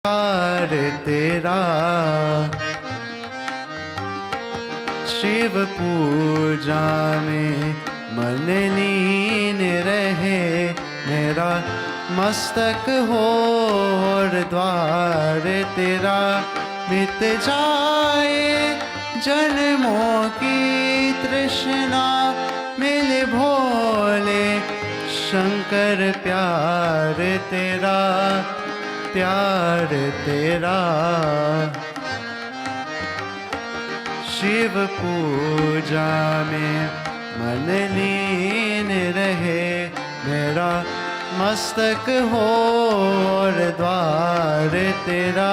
प्यार तेरा शिव पूजा में मन लीन रहे मेरा मस्तक हो और द्वार तेरा मिट जाए जन्मों की तृष्णा मिल भोले शंकर प्यार तेरा शिव पूजा में मन लीन रहे मेरा मस्तक हो और द्वार तेरा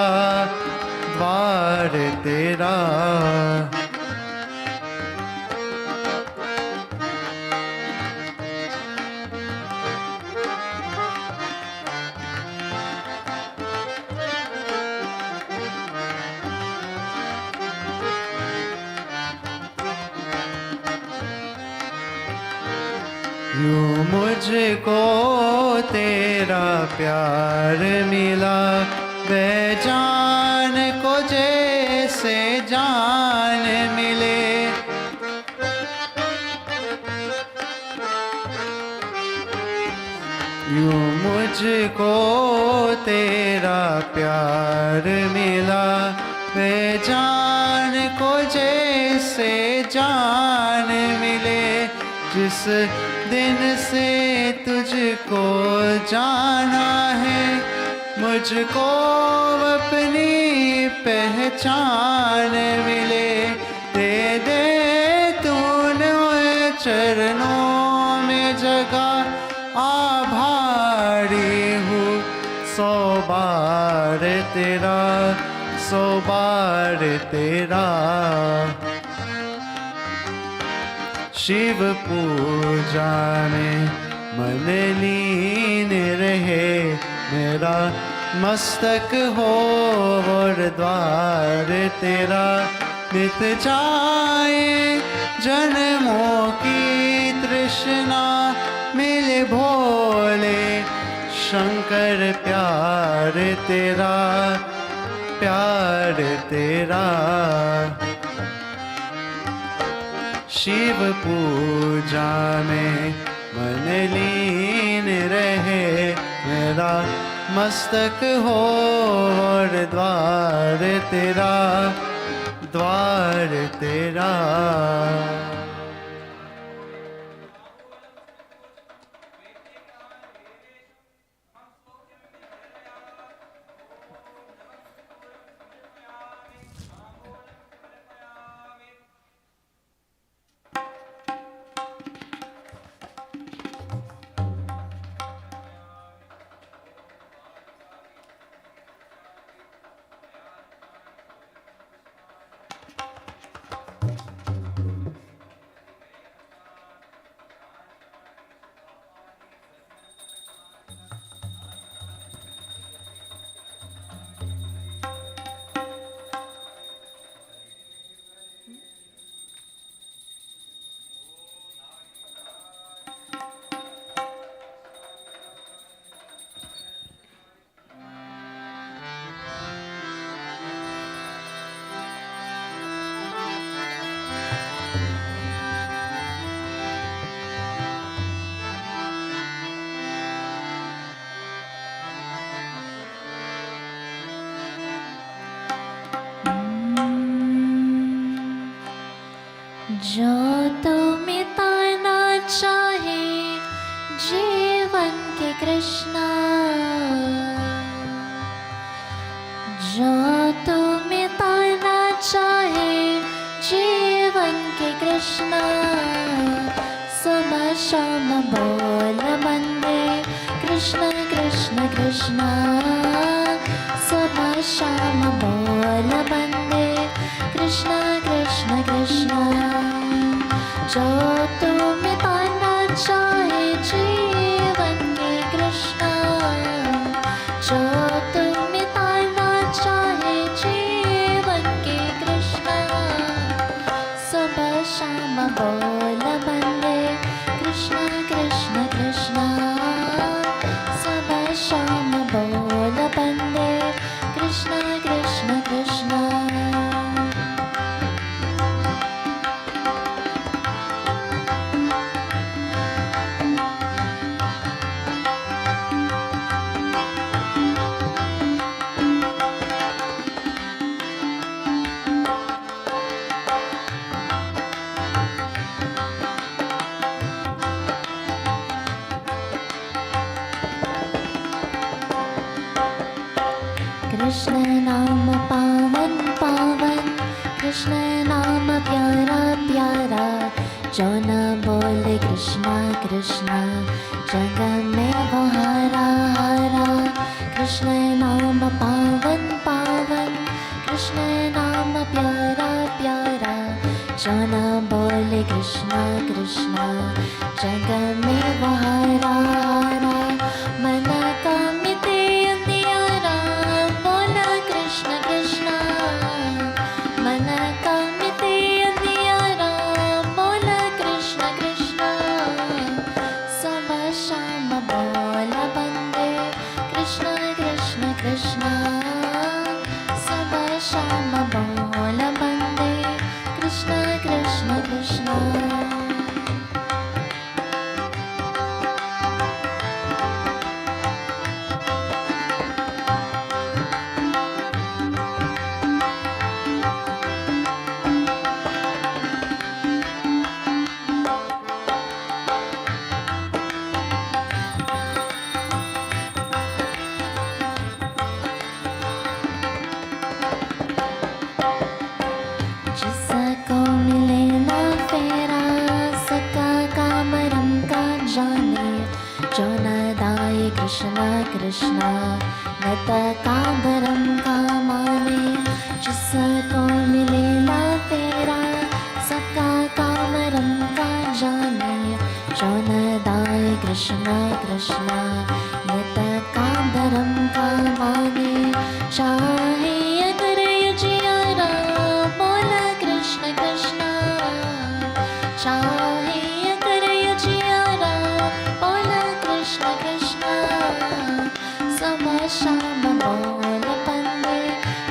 यूं मुझको तेरा प्यार मिला बेजान को जैसे जान मिले यूं मुझको तेरा प्यार मिला बेजान को जैसे जान मिले जिस दिन से तुझको जाना है मुझको अपनी पहचान मिले दे दे तूने चरणों में जगह आभारी हूँ 100 बार तेरा शिव पूजा में मन लीन रहे मेरा मस्तक हो और द्वार तेरा मिट जाए जन्मों की तृष्णा मिल भोले शंकर प्यार तेरा शिव पूजा में मन लीन रहे मेरा मस्तक हो और द्वार तेरा जो तो मिटाना चाहे जीवन के कृष्णा जो तो मिटाना चाहे जीवन के कृष्णा सुबह शाम बोल बंदे कृष्ण कृष्ण कृष्ण सुबह शाम बोल बंदे कृष्ण कृष्ण कृष्ण जो तो मिटाना चाहे जीवन के कृष्ण जो तो मिटाना चाहे जीवन के कृष्ण सुबह शाम बोल बंदे कृष्ण कृष्ण कृष्ण सुबह शाम बोल बंदे कृष्ण कृष्ण नाम पावन पावन, कृष्ण नाम प्यारा प्यारा, जो न बोले कृष्णा कृष्णा जग में वो हारा हारा। कृष्ण नाम पावन पावन, कृष्ण नाम प्यारा प्यारा, जो न बोले कृष्णा कृष्णा जग में वो हारा हारा। मन का मिटे अंधियारा, बोला कृष्ण कृष्णा, मन का मिटे अंधियारा, बोला कृष्ण कृष्णा। सुबह शाम बोला बंदे कृष्ण कृष्ण कृष्णा, सुबह शाम बोला बंदे कृष्ण कृष्ण कृष्णा। जिसको मिले ना फेरा, सका काम रम का जाने, जो न दाए कृष्णा कृष्णा नत काम रम का माने। जिसको मिले ना फेरा, सका काम रम का जाने, जो न दाए कृष्णा कृष्णा नत काम रम का माने। चाहे अगर जियारा, बोला कृष्ण कृष्णा, चाहे अगर जियारा, बोला कृष्ण कृष्णा। सुबह शाम बोल बंदे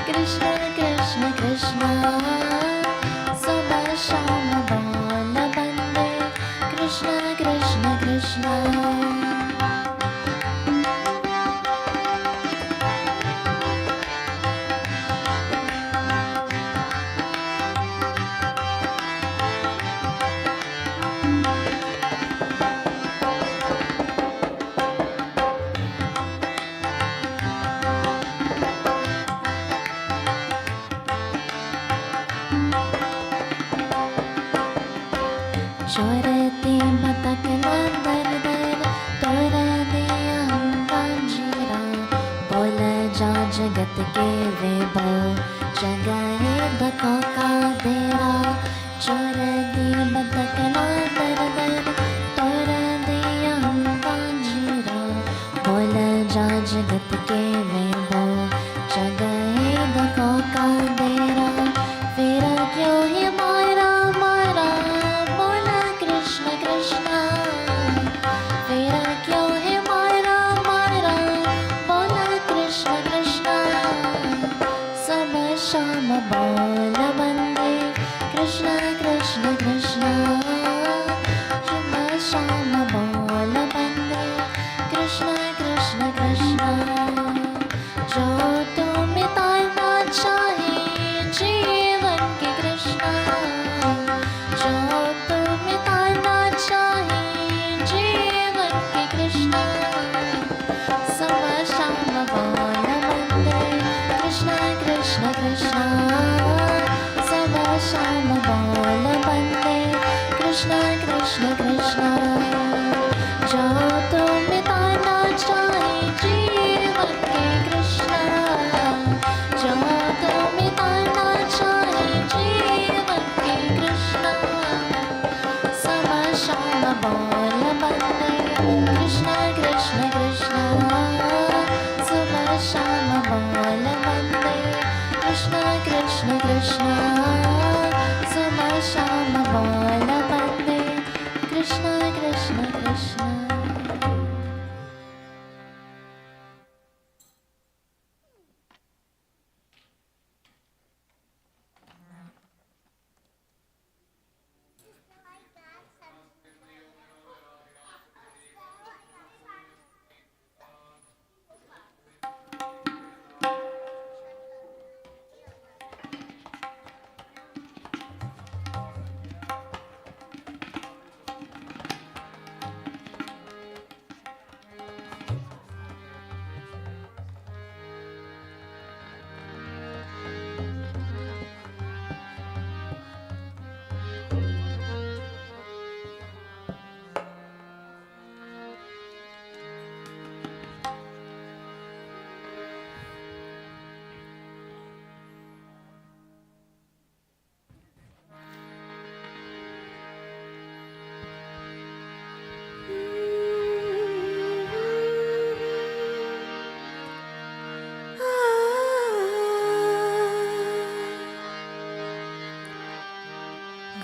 कृष्ण कृष्ण कृष्णा, सुबह शाम बोल बंदे कृष्ण कृष्ण कृष्णा। चोरते बतक ना दर दर, तोर दे अंगांजीरा, बोल जा जगत के वैभव, जगाए धको का देरा। चोरते बतक ना दर दर, तोर दे अंगांजीरा, बोल जा जगत के वैभव, जगाए धको का देरा। फिर क्यों ही मारा मारा, बोला कृष्ण कृष्णा, फिर क्यों है मारा मारा, बोला कृष्ण कृष्णा। सुबह शाम बोल बंदे कृष्ण कृष्ण कृष्णा, सुबह शाम बोल बंदे कृष्ण कृष्ण कृष्णा। जो तुम्हें तारना चाहे जीवन के कृष्णा, जो तुम्हें तारना चाहे जीवन के कृष्णा। सुबह शाम बोल बंदे कृष्ण कृष्ण कृष्णा, सुबह शाम बोल बंदे कृष्ण कृष्ण कृष्णा। जो तुम्हें तारना चाहे जीवन के कृष्णा, जो तुम्हें तारना चाहे जीवन के कृष्णा। सुबह शाम बोल बंदे कृष्ण कृष्ण कृष्णा, सुबह शाम बोल बंदे कृष्ण कृष्ण कृष्णा, सुबह शाम बोल बंदे कृष्ण कृष्ण कृष्णा।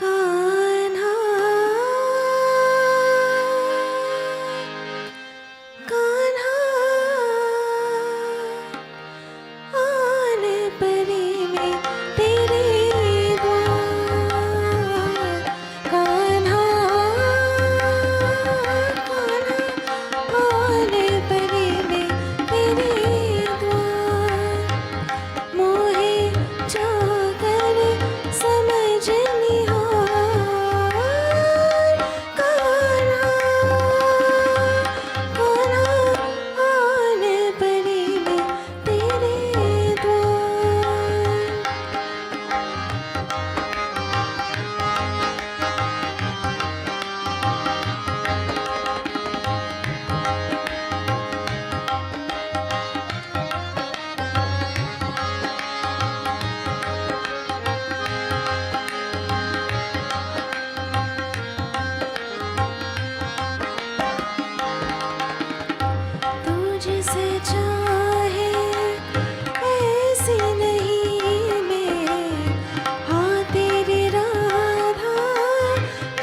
कान्हा कान्हा आन परी में तेरे द्वार कान्हा कान्हा आन परी में तेरे द्वार मोहे जाकर समझ निहार कान्हा कान्हा आन परी में तेरे द्वार तू जिसे चाहे ऐसी नहीं मैं हाँ तेरी राधा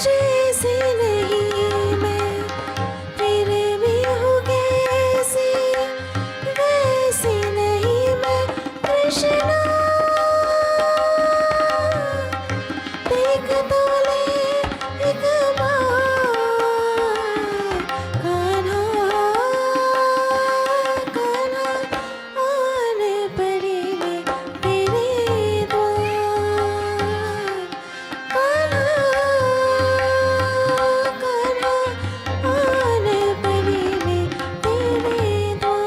जैसी नहीं मैं फिर भी हूँ कैसी वैसी नहीं मैं कृष्णा देख तो ले एक बार कान्हा कान्हा आन परी में तेरे द्वार कान्हा कान्हा आन परी में तेरे द्वार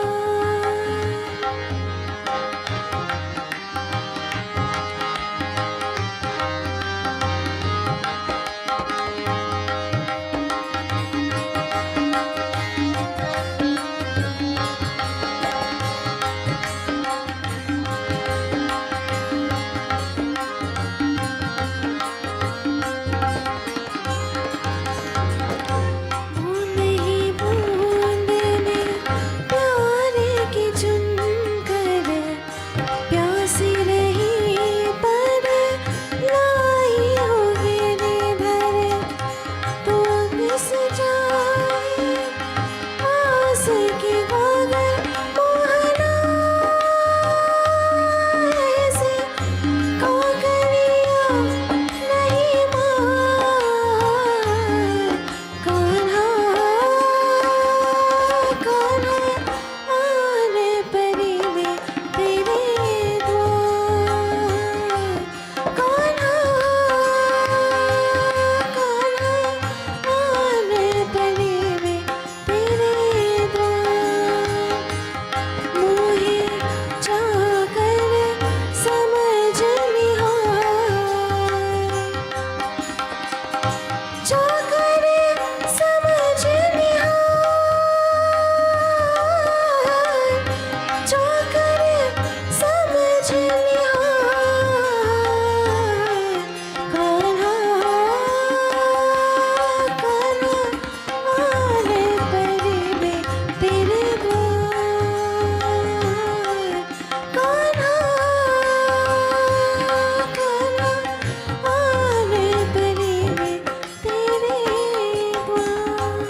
बूंद ही बूंद में प्यार की चुनकर प्यासी रही पर लाई हो गिरधर तो किस जाए आस की गागर मोहना ऐसे काकरिया नहीं मार कान्हा कान्हा आन परी में तेरे द्वार कान्हा कान्हा आन परी में तेरे द्वार मोहे जाकर समझ निहार जाकर समझ निहार जाकर समझ निहार कान्हा कान्हा आन परी में तेरे द्वार कान्हा कान्हा आन परी में तेरे द्वार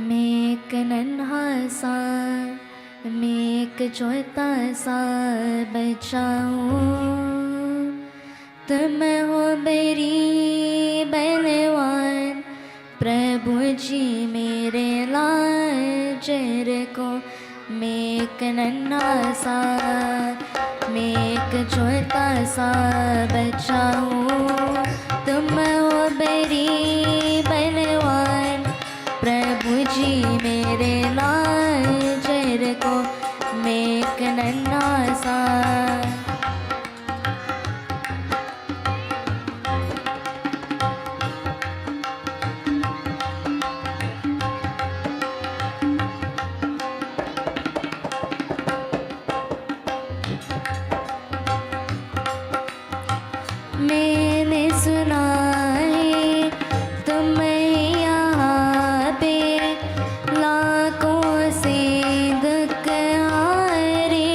मैं एक नन्हा सा मैं एक छोटा सा बच्चा हूँ तुम हो मेरी बलवान प्रभु जी मेरे लाचार को मैं एक नन्हा सा, मैं एक छोटा सा बच्चा हूँ। तुम हो बड़ी बलवान प्रभु जी मेरे लाचार को मैं एक नन्हा सा। मैंने सुना है तुम यहाँ पे लाखों से दुख हारे।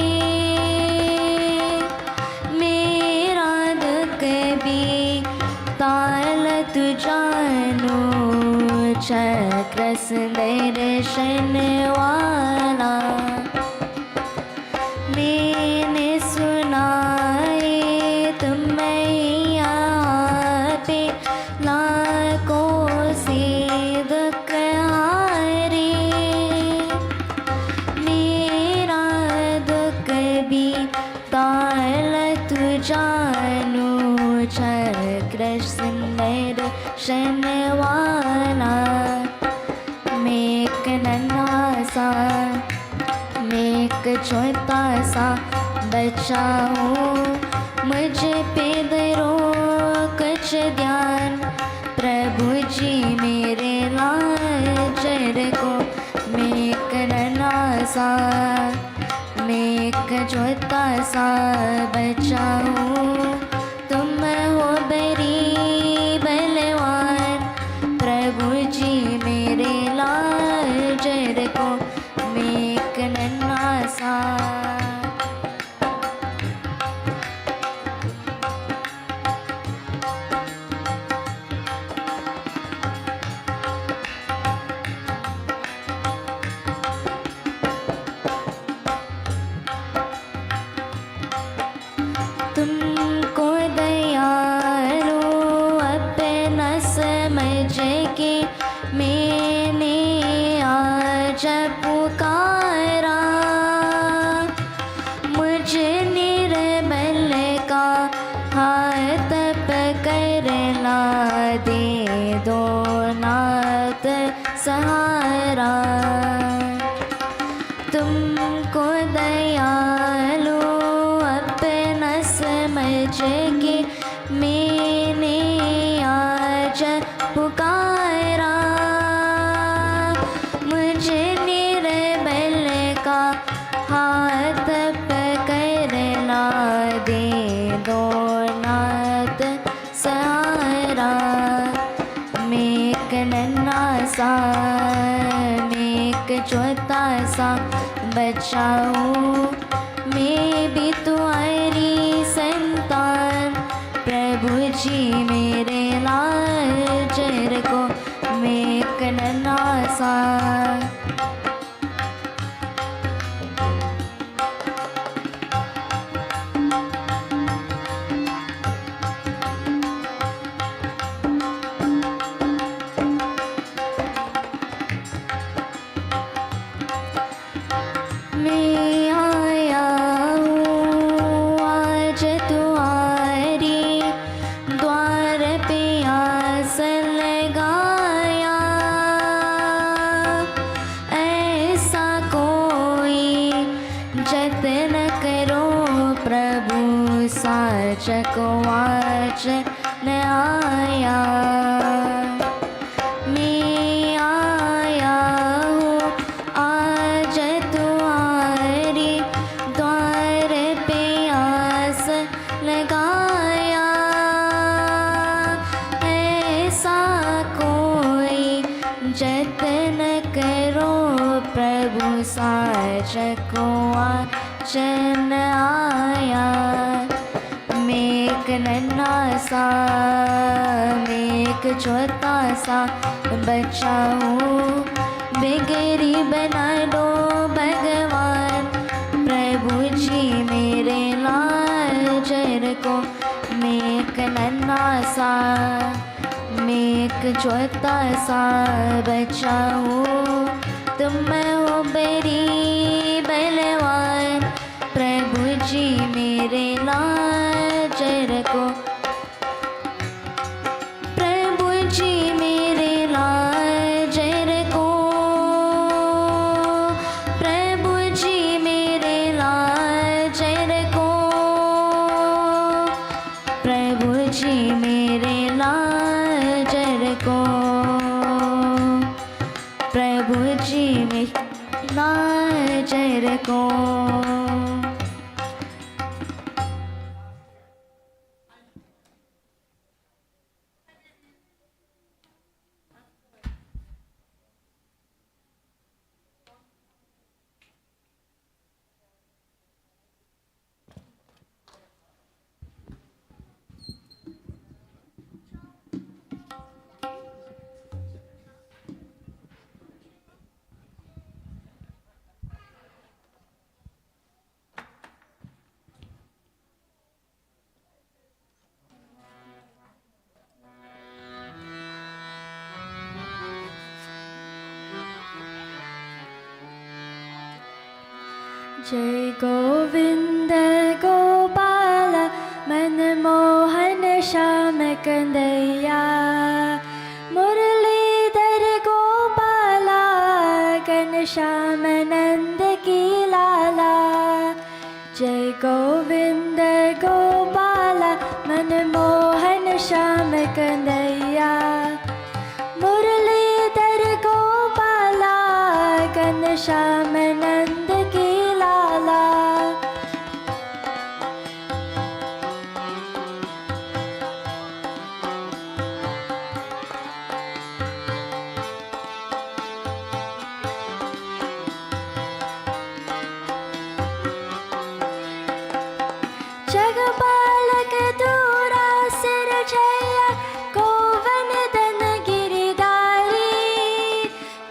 मेरा दुख भी ताल तू जानो, चक्र सुदर्शन वाला। मैंने सुना है तुम यहाँ पे लाखों से दुख हारे। मेरा दुख भी ताल तू जानो, चक्र सुदर्शन वाला। मैं एक नन्हा सा, मैं एक छोटा सा बच्चा हूँ। मुझ पे दरो कुछ ध्यान प्रभु जी मेरे लाचार को मैं एक नन्हा सा, मैं एक छोटा सा बच्चा हूँ। तुम हो बड़ी बलवान प्रभु जी मेरे लाचार को मैं एक नन्हा सा। तुमको दयालु अपना समझ के मैंने आज पुकारा। मुझे निर्बल का हाथ पकड़ना, दे दो नाथ सहारा। तुमको दयालु अपना समझ के मैंने आज पुकारा। मुझे निर्बल का हाथ पकड़ना, दे दो नाथ सहारा। मैं एक नन्हा सा, मैं एक छोटा सा बच्चा हूँ। मैं भी तुम्हारी संतान प्रभु जी मेरे लाचार को मैं एक नन्हा सा। मैं आया हूँ आज तुम्हारी द्वार पे आस लगाया। ऐसा कोई जतन करो प्रभु, साच को वाच न आया। मैं आया हूँ आज तुम्हारी द्वार पे आस लगाया। ऐसा कोई जतन करो प्रभु, साच को वाच न आया। मैं एक नन्हा सा, मैं एक छोटा सा बच्चा हूँ। बेगरी बना दो भगवान प्रभु जी मेरे लाचार को मैं एक नन्हा सा, मैं एक छोटा सा बच्चा हूँ, तुम हो बड़ी बलवान, प्रभु जी मेरे लाज रखो, प्रभु जी मेरे लाज रखो, प्रभु जी मेरे लाज रखो, प्रभु जी मेरे लाज रखो, प्रभु जी मेरे लाज रखो। जय गोविंद गोपाल मनमोहन श्याम कंदैया, मुरलीधर गोपाला घनश्याम नंद की लाला। जय गोविंद गोपाल मनमोहन श्याम कंदैया, मुरलीधर गोपाला घनश्याम नंद की लाला। जगपालक दूरा सिर छैया, गोवन धन गिरधारी,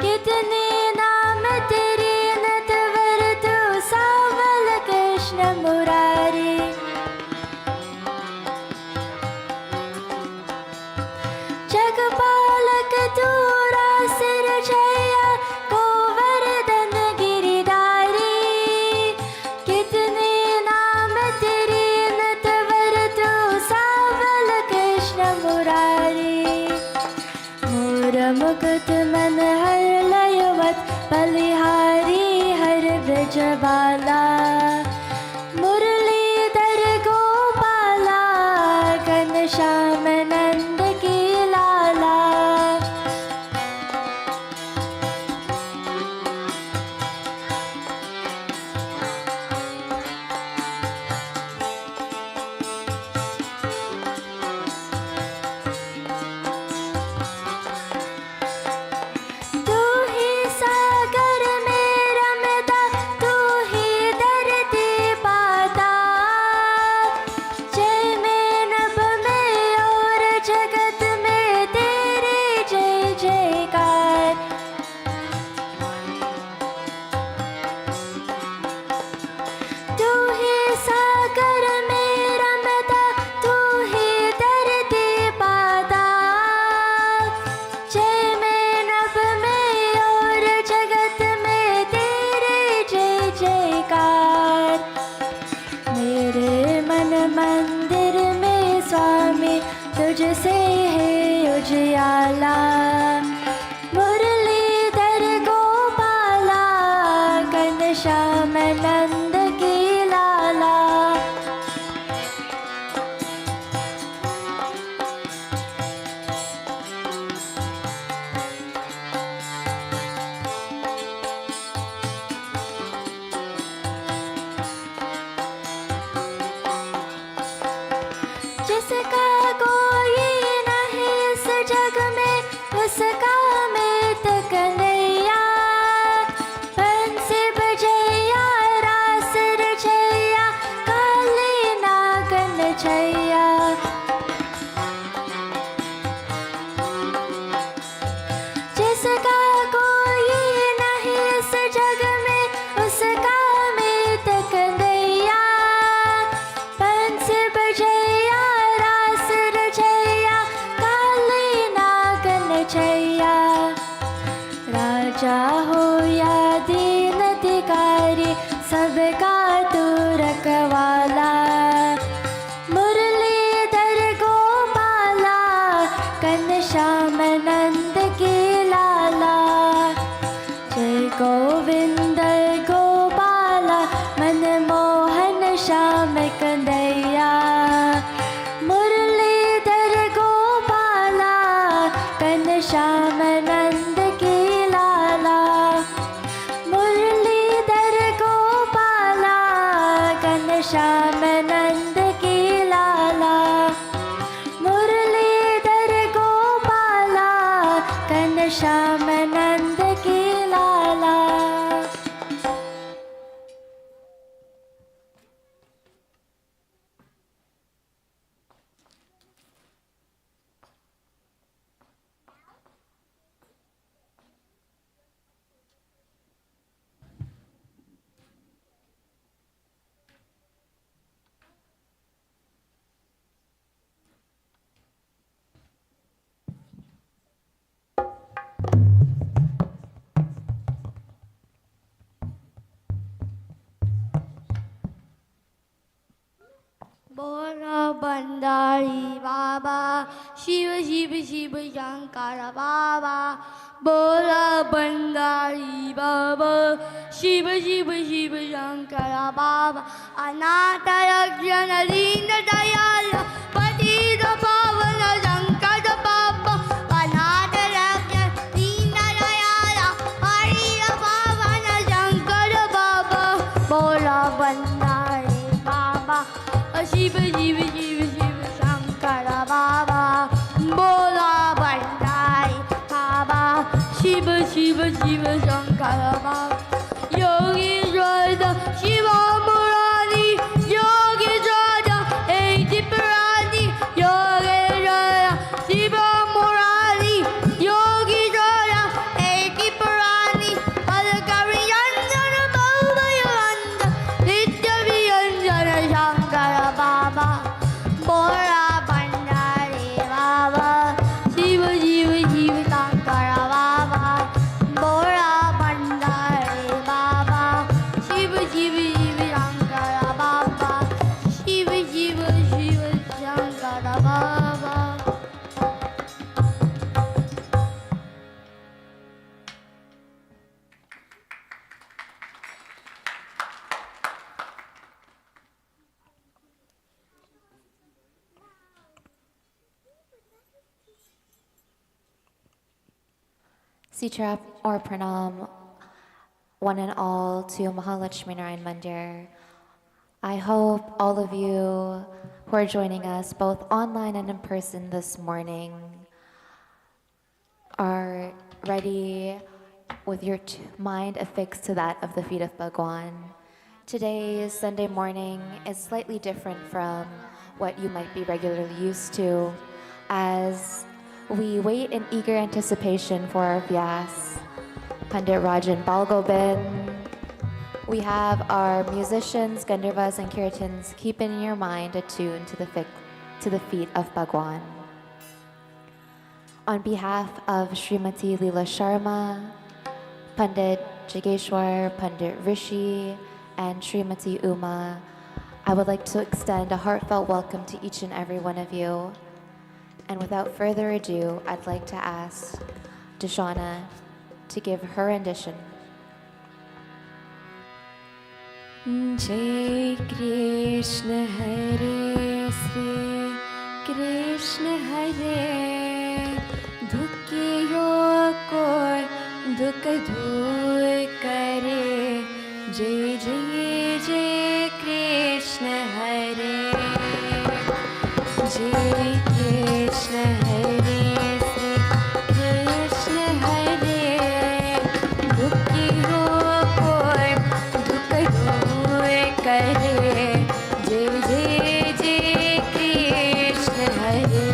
कितने नाम तेरे नटवर तू सावल कृष्ण मुरारी। जगपालक दूरा सिर छैया, गोवर्धन गिरिधारी, कितने नाम तेरे नटवर तू सावल कृष्ण मुरारी। मोर मुकुट मन हर लयवत, बलिहारी हर ब्रज बाला, मुरलीधर गोपाला घनश्याम नंद की लाला। तू ही सागर में रमता, तू ही धरती पाता, जय में नभ में और जगत में तेरे जय जयकार। तू ही सागर में रमता, तू ही धरती पाता, जय में नभ में और जगत में तेरे जय जयकार। मेरे मन मंदिर में स्वामी तुझसे है उजियाला, मुरलीधर गोपाला घनश्याम नंद की लाला। जिसका कोई नहीं इस जग में, उसका मैं तो कन्हैया, बंसी बजैया रास रचैया, काली नागन छैया। जिसका कोई नहीं इस जग में, उसका मैं तो कन्हैया, बंसी बजैया रास राजा हो या दीन अधिकारी, सबका तू रखवाला। मुरलीधर गोपाला, घनश्याम नंद के लाला। जय गोविंद गोपाला, मनमोहन श्याम कन्हैया। मुरलीधर गोपाला, घनश्याम नंद के लाला। मुरलीधर गोपाला, घनश्याम नंद के लाला। मुरलीधर गोपाला, घनश्याम नंद के लाला। बोला बंडारी बाबा, शिव शिव शिव शंकर बाबा। बोला बंडारी बाबा, शिव शिव शिव शंकर बाबा। अनाथ रक्षण दीन दयाल, पतित पावन शंकर बाबा। अनाथ रक्षण दीन दयाल, हरि पावन शंकर बाबा। बोला बंडारी बाबा, शिव शिव शिव शिव शंकर बाबा। बोला बंडारी बाबा, शिव शिव शिव शंकर बाबा। योगीश्वर शिव मुरारी, योगीश्वर एति पुरारी। योगेश्वर शिव मुरारी, योगीश्वर एति पुरारी। अलकवि अंजन बहुभयवंत, नित्य विरंजन शंकर बाबा। बोला बंडारी बाबा, शिव शिव शिव शंकर बाबा। बोला बंडारी बाबा, शिव शिव शिव शंकर बाबा। शिव शिव शिव शंकर बाबा। Sitrap or Pranam, one and all, to Maha Lakshmi Narayan Mandir. I hope all of you who are joining us both online and in person this morning are ready with your mind affixed to that of the feet of Bhagwan. Today's Sunday morning is slightly different from what you might be regularly used to, as we wait in eager anticipation for our Vyas, Pandit Rajan Balgobin. We have our musicians, Gandharvas and Kirtans keeping your mind attuned to the feet of Bhagwan. On behalf of Srimati Leela Sharma, Pandit Jageshwar, Pandit Rishi, and Srimati Uma, I would like to extend a heartfelt welcome to each and every one of you. And without further ado, I'd like to ask Dashana to give her rendition. जय कृष्ण हरे श्री कृष्ण हरे। दुखियों को दुख दूर करे। जय जय जय कृष्ण हरे। जय कृष्ण हरे श्री कृष्ण हरे। दुखियों को दुख दूर करे। जय जय जय कृष्ण हरे।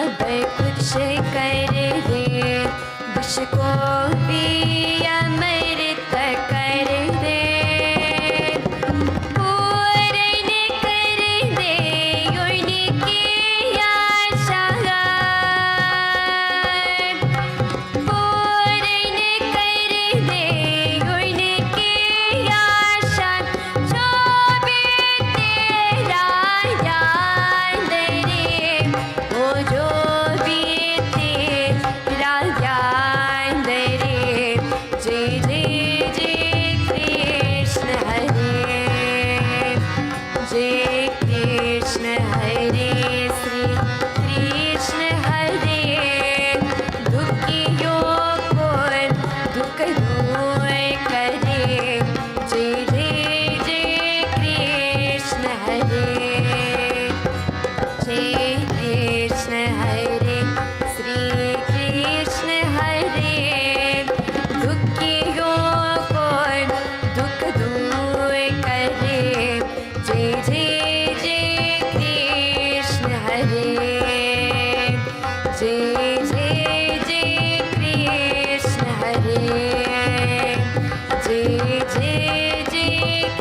सब कुछ कर दे, विष को भी अमृत कर दे, पूर्ण कर दे उनकी आशा, पूर्ण कर दे उनकी आशा, जो भी तेरा याद रे, वो जो भी तेरा याद रे, जय जय जय कृष्ण हरे, जय कृष्ण हरे, श्री कृष्ण हरे, दुखियों को दुख दूर करे, जय जय जय कृष्ण हरे, जय कृष्ण हरे, श्री कृष्ण हरे, दुखियों को दुख दूर करे, जय जय जय कृष्ण हरे, जय जय जय कृष्ण हरे, जय जय जय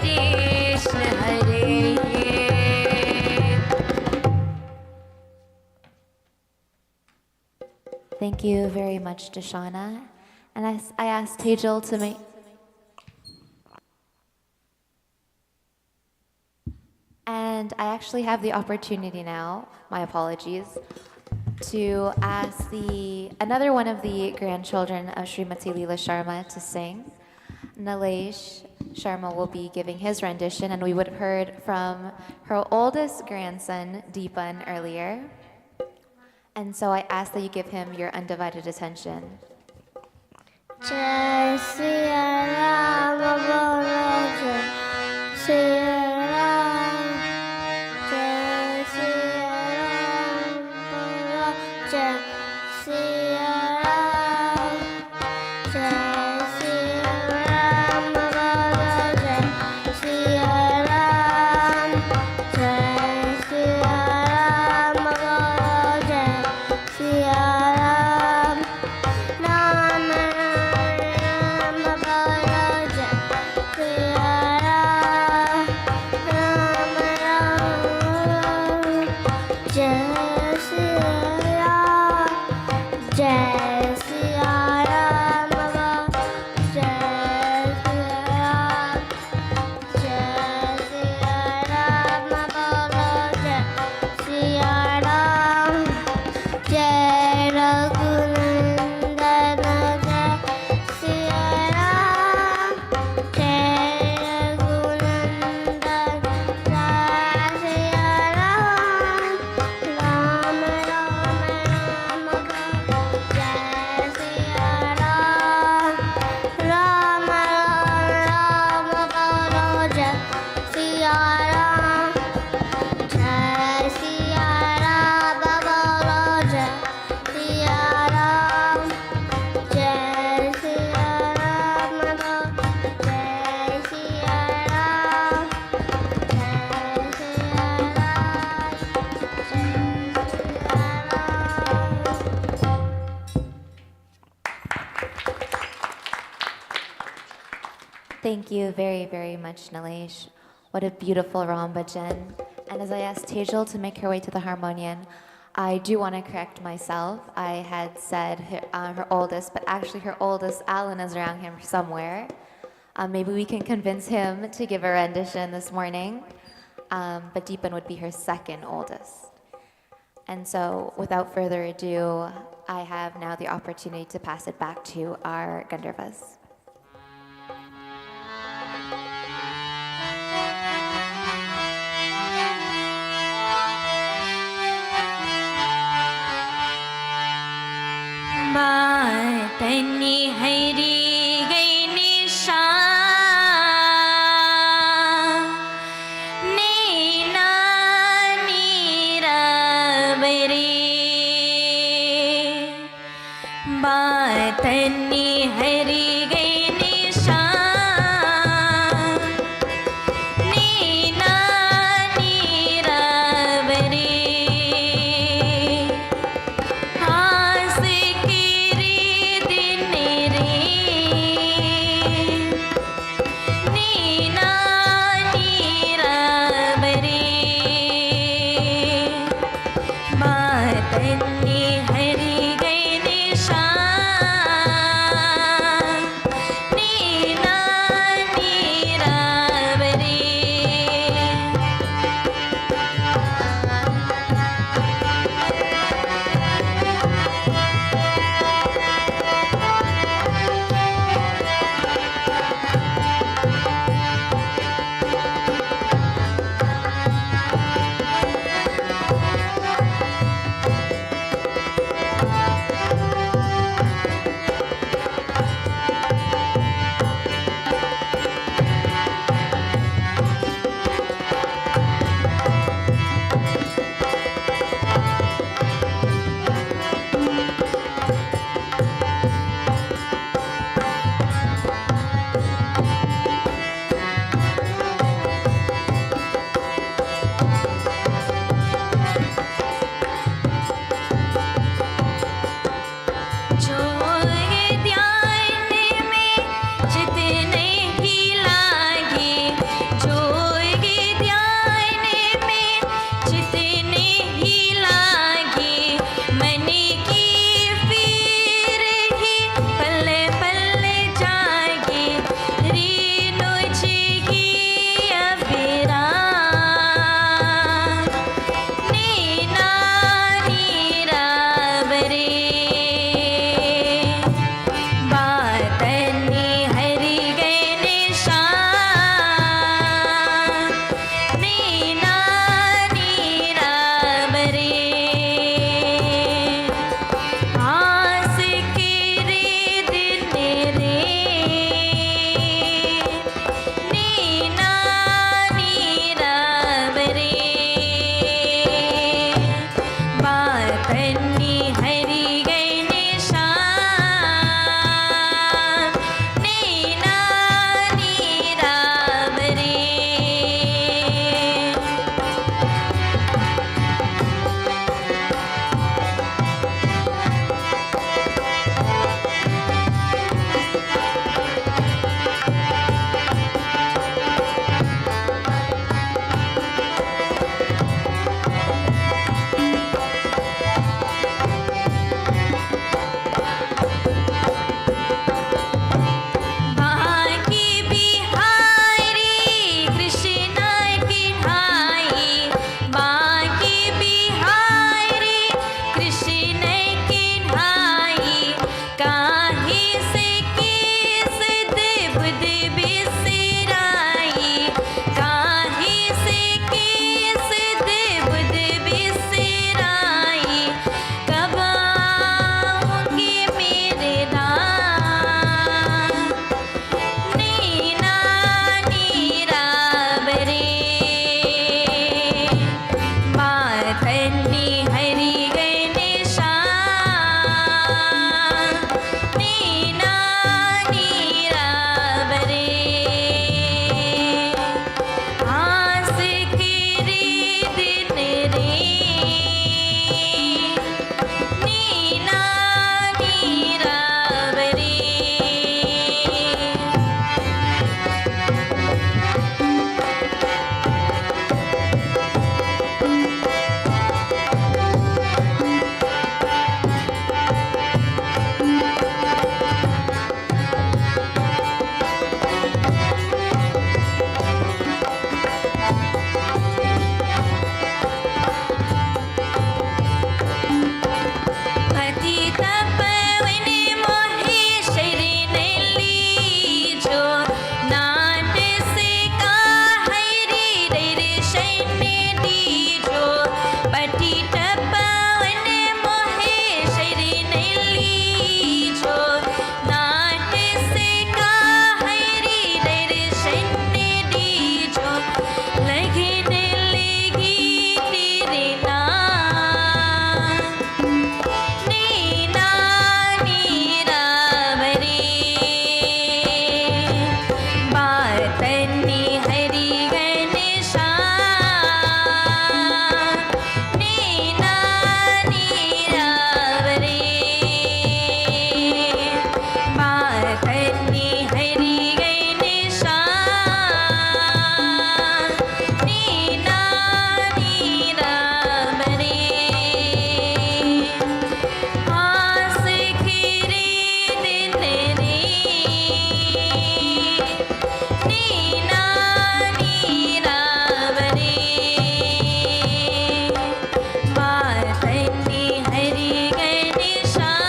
कृष्ण हरे. Thank you very much, Dashana. And I asked Tejal to make. And I actually have the opportunity now, my apologies, to ask another one of the grandchildren of Srimati Leela Sharma to sing. Nalesh Sharma will be giving his rendition, and we would have heard from her oldest grandson, Deepan, earlier. And so I ask that you give him your undivided attention. Jai Siya Ram, Bolo Jai Siya Ram, Jai Siya Ram, Bolo Jai Siya Ram, Jai Siya Ram, Bolo Jai Siya Ram, Jai Siya Ram, Bolo Jai Siya Ram. Ram Ram Bolo Jai Siya Ram, Ram Ram Jai Siya Ram, Jai Siya Ram Bolo Jai Siya Ram, Jai Siya Ram Bolo Jai Siya Ram, Jai Raghunandan Jai Siya Ram, Jai Raghunandan Jai Siya Ram, Ram Ram Ram Bolo Jai Siya Ram, Ram Ram Bolo Jai Siya Ram, Jai Siya Ram Bolo Jai Siya Ram, Jai Siya Ram Bolo Jai Siya Ram, Jai Siya Thank you very, very much, Nalesh. What a beautiful Ram Bhajan. And as I asked Tejal to make her way to the harmonium, I do want to correct myself. I had said her oldest, but actually her oldest, Alan, is around him somewhere. Maybe we can convince him to give a rendition this morning. But Deepan would be her second oldest. And so, without further ado, I have now the opportunity to pass it back to our Gandharvas. बातनी हरी गई निशान, नैना नीरावरी, बातनी हरी गई निशान, नैना नीरावरी, है किन्हाई काहे से case बुध बिसराई काहे से केस बुध बिसराई कब आऊंगी मेरे राम नीना नीराबरे माधन्नी हरि गणेशान नीना नीराबरे आस किरी दिन रे नीना नीराबरे पतित पवन मोहे शरणली जो नाट से का हरि दर्शन दीजो पतित पवन मोहे शरणली जो नाट से का हरि दर्शन दीजो लगन लगी तेरे नाम नीना नीराबरे मातन्नी हरि गणेशान नीना नीराबरे मातन्नी हरि गणेशान नीना नीराबरे आस किरी दिन रे Neena नीराबरे मातन्नी Hari गणेशान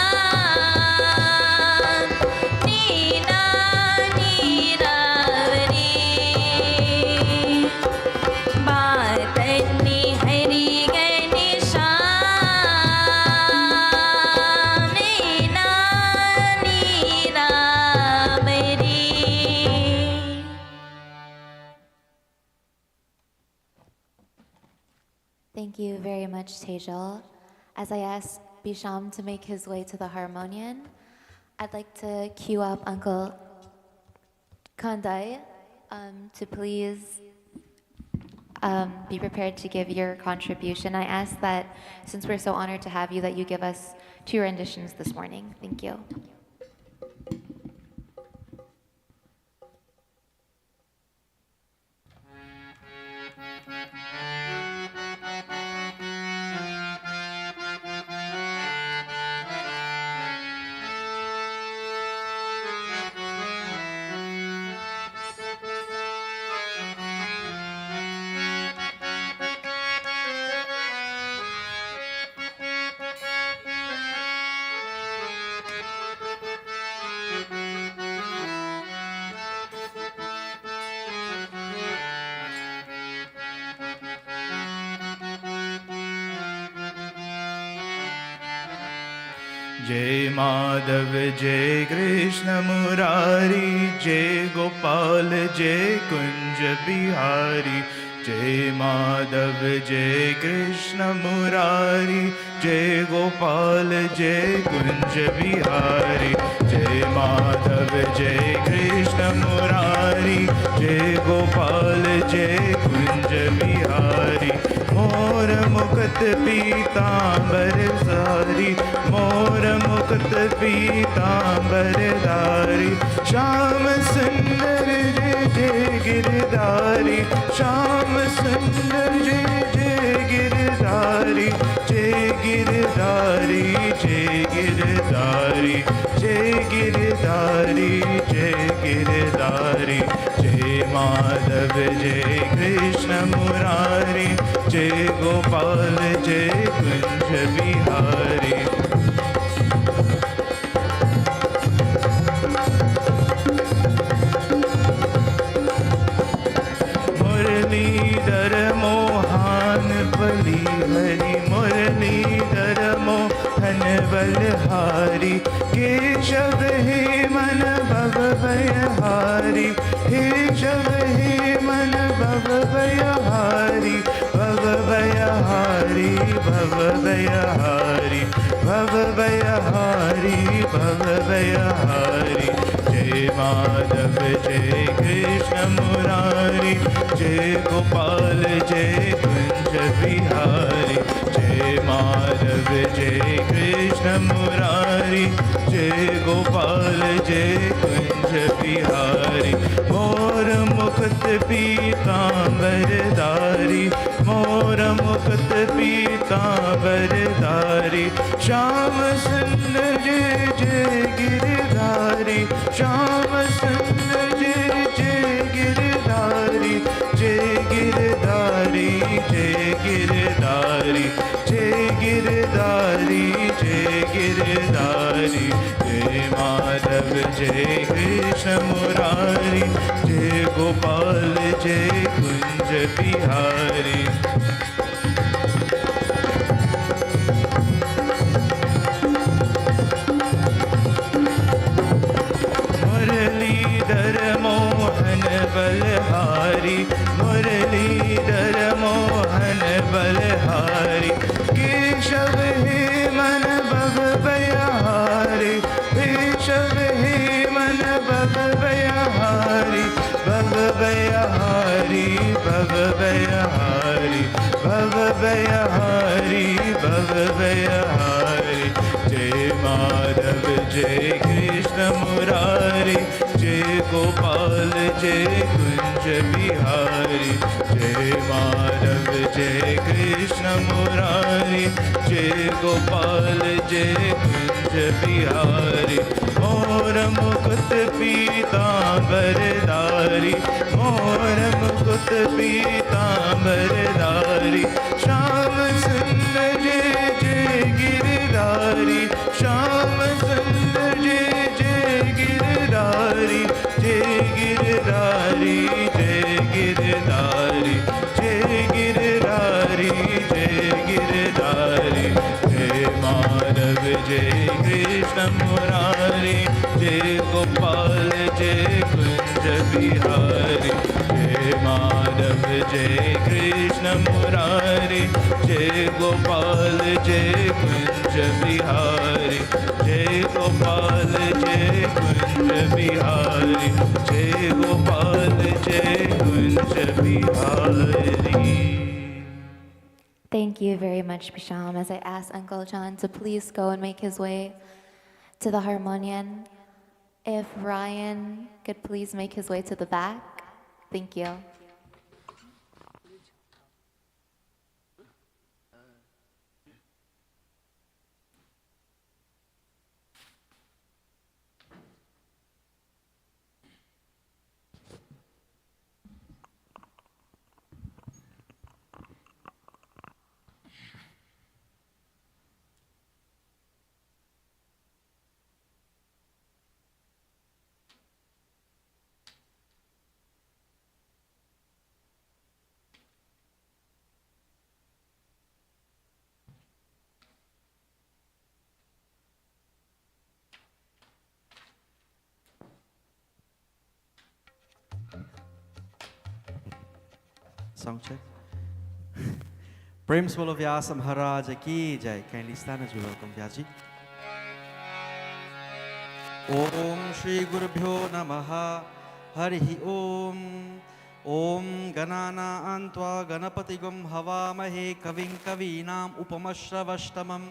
Neena नीराबरे मातन्नी Hari गणेशान Neena नीराबरे Thank you very much, Tejal. As I ask Bisham to make his way to the harmonium, I'd like to cue up Uncle Kandai to please be prepared to give your contribution. I ask that, since we're so honored to have you, that you give us 2 renditions this morning. Thank you. जय माधव जय कृष्ण मुरारी जय गोपाल जय कुंज बिहारी जय माधव जय कृष्ण मुरारी जय गोपाल जय कुंज बिहारी जय माधव जय कृष्ण मुरारी जय गोपाल जय कुंज बिहारी मोर मुकुट पीतांबर सारी मोर मुकुट पीतांबर धारी श्याम सुंदर जय जय गिरधारी श्याम सुंदर जय जय गिरधारी जय गिरधारी जय गिरधारी जय गिरधारी जय गिरधारी जय माधव जय कृष्ण मुरारी जय गोपाल जय कुंज बिहारी बलहारी केशव हे मन भव भयहारी केशव हे मन भव भयहारी भव भयहारी भव भयहारी भव भयहारी भव भयहारी जय माधव जय कृष्ण मुरारी जय गोपाल जय कुंज बिहारी जय माधव जय कृष्ण मुरारी जय गोपाल जय कुंज बिहारी मोर मुकुट पीतांबरधारी मोर मुकुट पीतांबरधारी श्याम सुंदर जय जय गिरधारी श्याम सुंदर जय जय गिरधारी जय गिरधारी जय गिरधारी जय गिरधारी जय गिरधारी जय माधव जय कृष्ण मुरारी जय गोपाल जय कुंज बिहारी मुरलीधर मोहन बलहारी मुरलीधर मोहन बलहारी केशव हे मन भव भयहारी केशव हे मन भव भयहारी भव भयहारी भव भयहारी भव भयहारी भव भयहारी जय माधव जय कृष्ण मुरारी जय गोपाल जय कुंज बिहारी जय माधव जय कृष्ण मुरारी जय गोपाल जय कुंज बिहारी मोर मुकुट पीतांबरधारी मोर मुकुट पीतांबरधारी श्याम सुंदर जय जय गिरधारी श्याम सुंदर जय जय गिरधारी जय गिरधारी जय गिरधारी जय गिरधारी जय गिरधारी जय माधव जय कृष्ण मुरारी जय गोपाल जय कुंज बिहारी जय माधव जय कृष्ण मुरारी जय गोपाल जय कुंज बिहारी जय गोपाल जय कुंज बिहारी जय गोपाल जय Kunj Bihari. Thank you very much, Bisham. As I ask Uncle John to please go and make his way to the harmonium. If Ryan could please make his way to the back. Thank you. Sound check. Prem Swallow Vyasa Maharaja ki jai. Kindly stand as we welcome Vyaji. Om Shri Guru Bhyo Namaha Harihi Om. Om Ganana Antva Ganapatigum Havamahe Kavin Kavinam Upamashravashtamam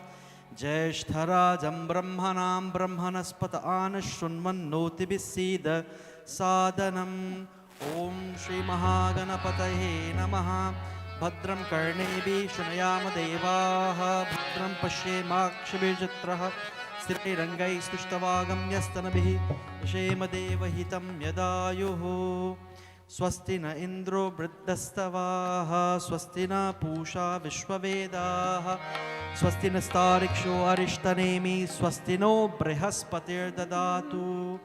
Jeshtarajam Brahmanam Brahmanaspata Anashunman Notibisida Sadanam. Om Shri Mahaganapataye Namaha Bhadram Karnebi Shunayama Devaha Bhadram Pashemakshvijatraha Sri Rangai Stustavagam Yastanabhi Shema Devahitam Yadayuhu Swasti na Indro Vriddastavaha Swasti na Pusha Vishwavedaha Swasti na Stariksho Arishtanemi Swasti no Brihaspatir Dadatu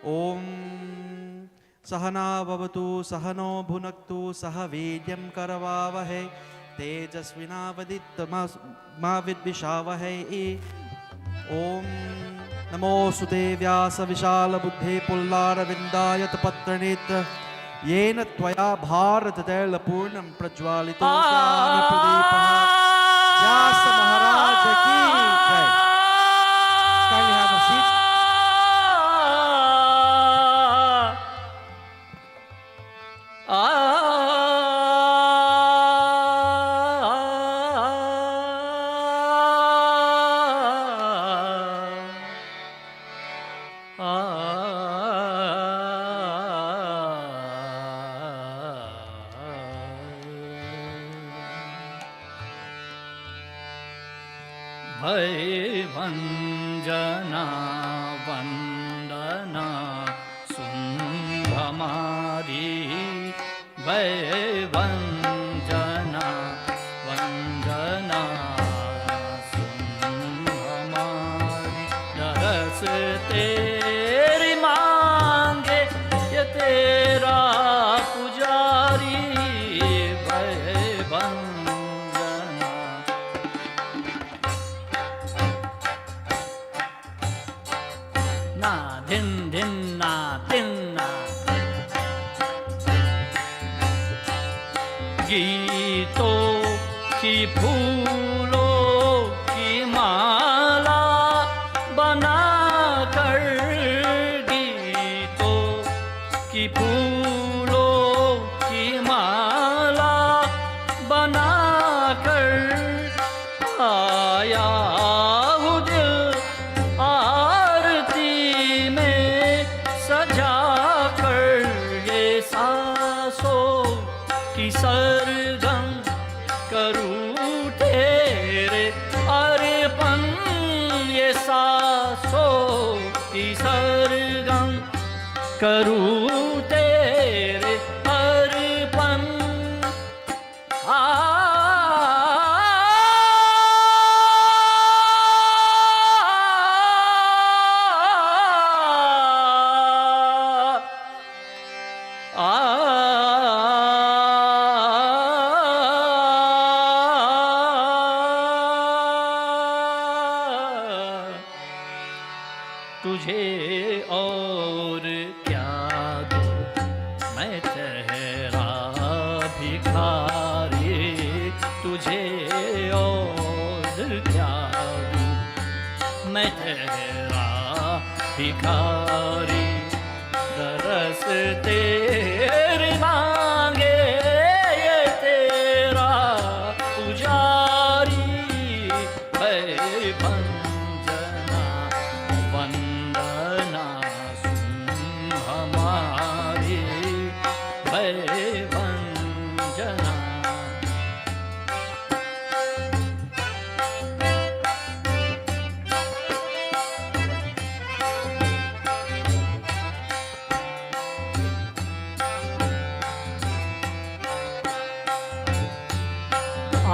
Om Sahana Vavatu Sahano Bhunaktu Sahavidyam Karavavahe Tejasvinavaditma Mavidvishavahe ॐ नमो सुते व्यास विशाल बुद्धे पुल्लारविन्दायत पत्रनेत्र येन त्वया भारततैलपूर्णं प्रज्वालितो ज्ञानप्रदीपः। व्यास महाराज की जय। Kindly have a seat. भैवञ्जना वन्दना सुन्धमारी भैवञ्जना वन्दना सुन्धमारी दरस तेरी मांगे ये तेरा पुजारी भैवञ्जना ना दिन दिन ना दिन ना गीतों की फूलों की माला बना कर गीतों की फूलों की माला बना कर आया हूँ दिल आरती में सजा कर ये सांसों की सरगम करूँ तेरे अर्पण ये सांसों की सरगम करूँ तेरे अर्पण तुझे और क्या दूं मैं ठहरा भिखारी तुझे और क्या दूं मैं ठहरा भिखारी दरस तेरी मांगे ये तेरा पुजारी भैवञ्जना वंदना सुन हमारी भैवञ्जना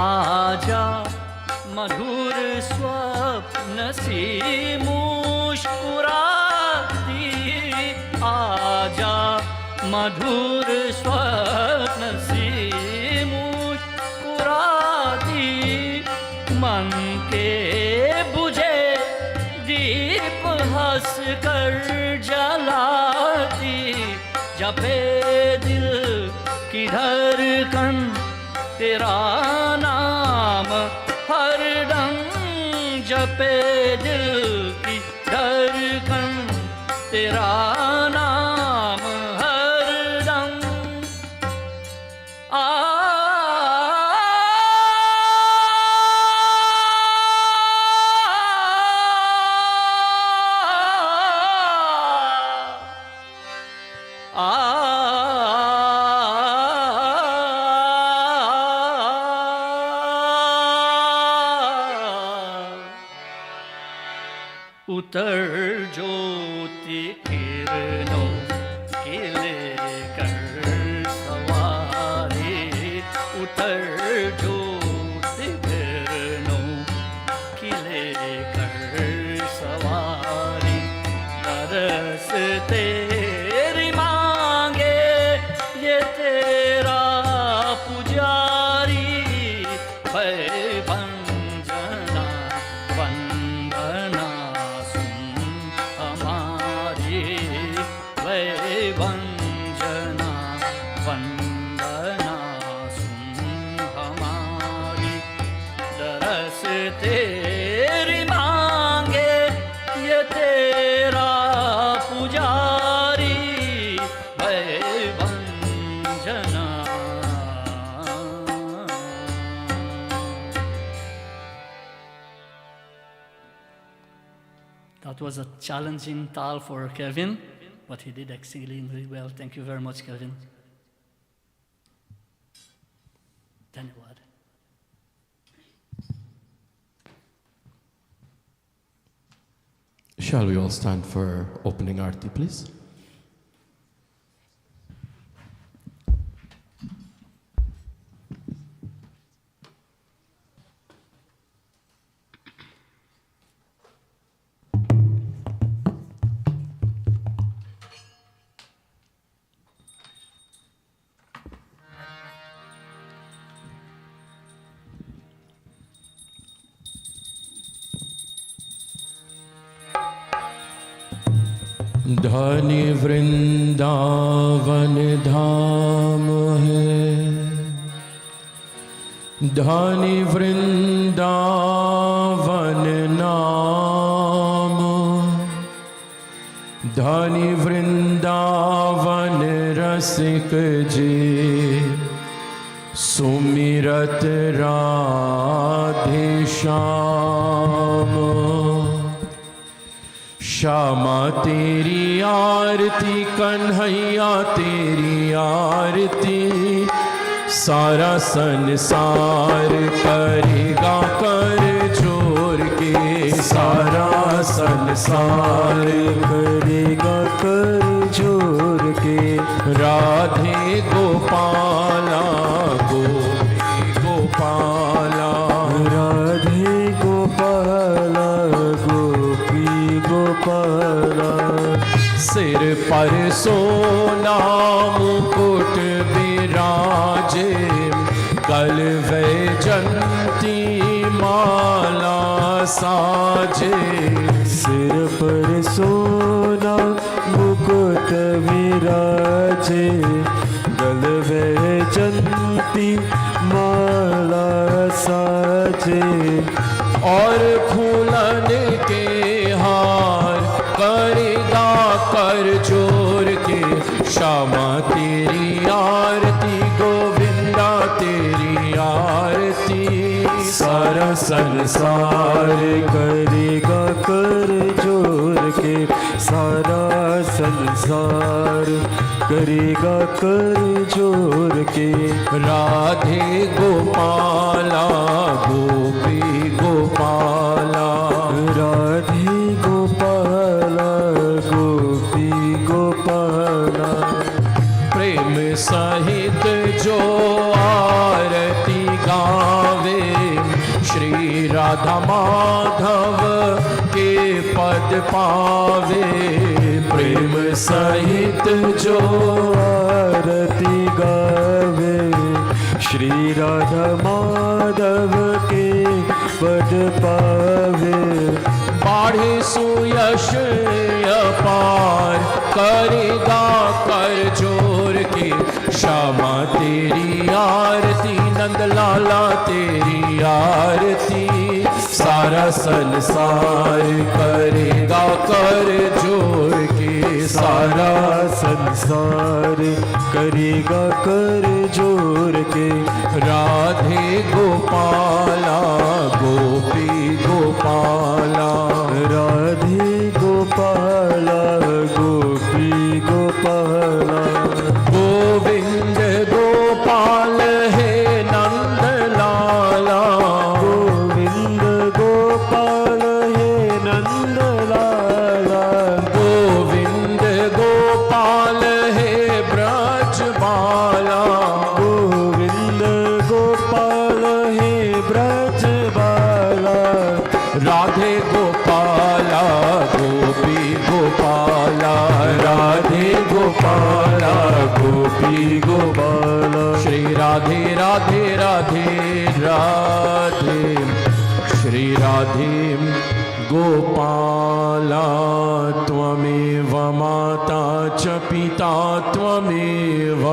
आजा मधुर स्वप्न सी मुस्कुराती आजा मधुर स्वप्न सी मुस्कुराती मन के बुझे दीप हंस कर जलाती जपे दिल की धड़कन तेरा नाम हरदम जपे दिल की धड़कन तेरा नाम हरदम उतर ज्योति किरणों के लेकर सवारी उतर ज्योति किरणों की लेकर सवारी दरस तेरी मांगे ये तेरा पुजारी भैवञ्जना वंदना That was a challenging tal for Kevin, but he did exceedingly well. Thank you very much, Kevin. Dhanyawad. Shall we all stand for opening arti, please? धनी वृंदावन धाम है, धनी वृंदावन नाम, धनी वृंदावन रसिक जी, सुमिरत राधे श्याम। श्यामा तेरी आरती, कन्हैया तेरी आरती, सारा संसार करेगा कर जोर के, सारा संसार करेगा कर जोर के। राधे गोपाला गोपी गोपाला, राधे गोपाला गोपी गोपाला। सिर पर सोना मुकुट विराजे, गल वैजंती माला साजे। सिर पर सोना मुकुट विराजे, गल वैजंती माला साजे। और फूलन के हार करेगा कर जोर के, श्यामा तेरी आरती, गोविंदा तेरी आरती, सारा संसार करेगा कर जोर के, सारा संसार करेगा कर जोर के। राधे गोपाला गोपी गोपाला, राधे गोपाला गोपी गोपाला। प्रेम सहित जो आरती गावे, श्री राधा माधव के पद पावे। प्रेम सहित जो आरती गावे, श्री राधा माधव के पद पावे। बाढ़े सुयश अपार करेगा कर जोर के, श्यामा तेरी आरती, नंदलाला तेरी आरती, सारा संसार करेगा कर जोर के, सारा संसार करेगा कर जोर के। राधे गोपाला गोपी गोपाला, राधे गोपाला गोपी गोपाला। गोविंद गोपाल है नंदलाला, गोविंद गोपाल है नंदलाला। गोविंद गोपाल है ब्रजबाला, गोविंद गोपाल है ब्रजबाला। राधे गोपाला गोपी गोपाला, राधे गोपाला गोपी गोपाला। श्री राधे राधे राधे राधे, श्री राधे गोपाला। त्वमेव माता च पिता त्वमेव,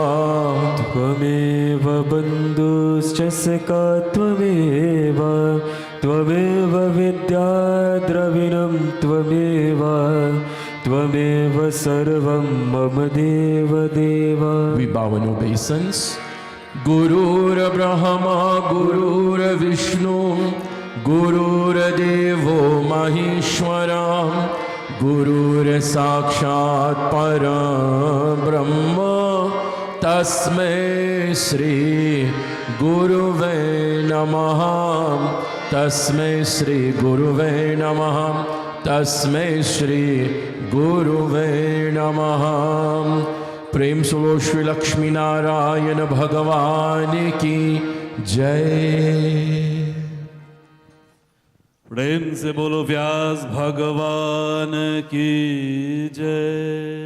त्वमेव बन्धुश्च सखा त्वमेव, त्वमेव विद्या द्रविणं त्वमेव, त्वमेव सर्वं मम देव देव। We bow in obeisance. Gurur Brahma Gurur Vishnu गुरुर्देवो महेश्वरा गुरुर्साक्षात् परब्रह्म तस्मै श्री गुरुवे नमः तस्मै श्री गुरुवे नमः तस्मै श्री गुरुवे नमः प्रेम से बोलो श्री लक्ष्मी नारायण भगवान की जय प्रेम से बोलो व्यास भगवान की जय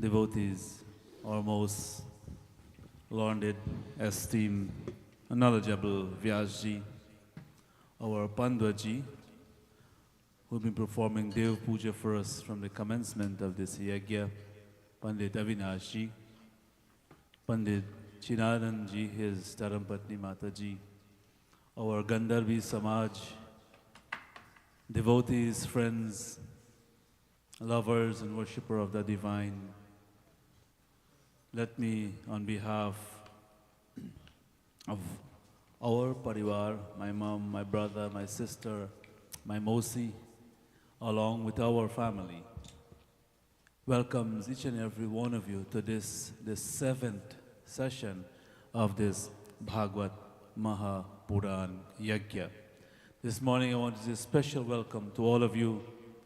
Devotees, our most learned, esteemed, knowledgeable Vyasji, our Pandwaji, who have been performing Dev Puja for us from the commencement of this yagya, Pandit Avinashji, Pandit Chinaranji, his Dharampatni Mataji, our Gandharvi Samaj, devotees, friends, lovers and worshippers of the divine. Let me, on behalf of our parivar, my mom, my brother, my sister, my mosi, along with our family, welcomes each and every one of you to this seventh session of this Bhagwat Maha Puran Yagya. This morning I want to say a special welcome to all of you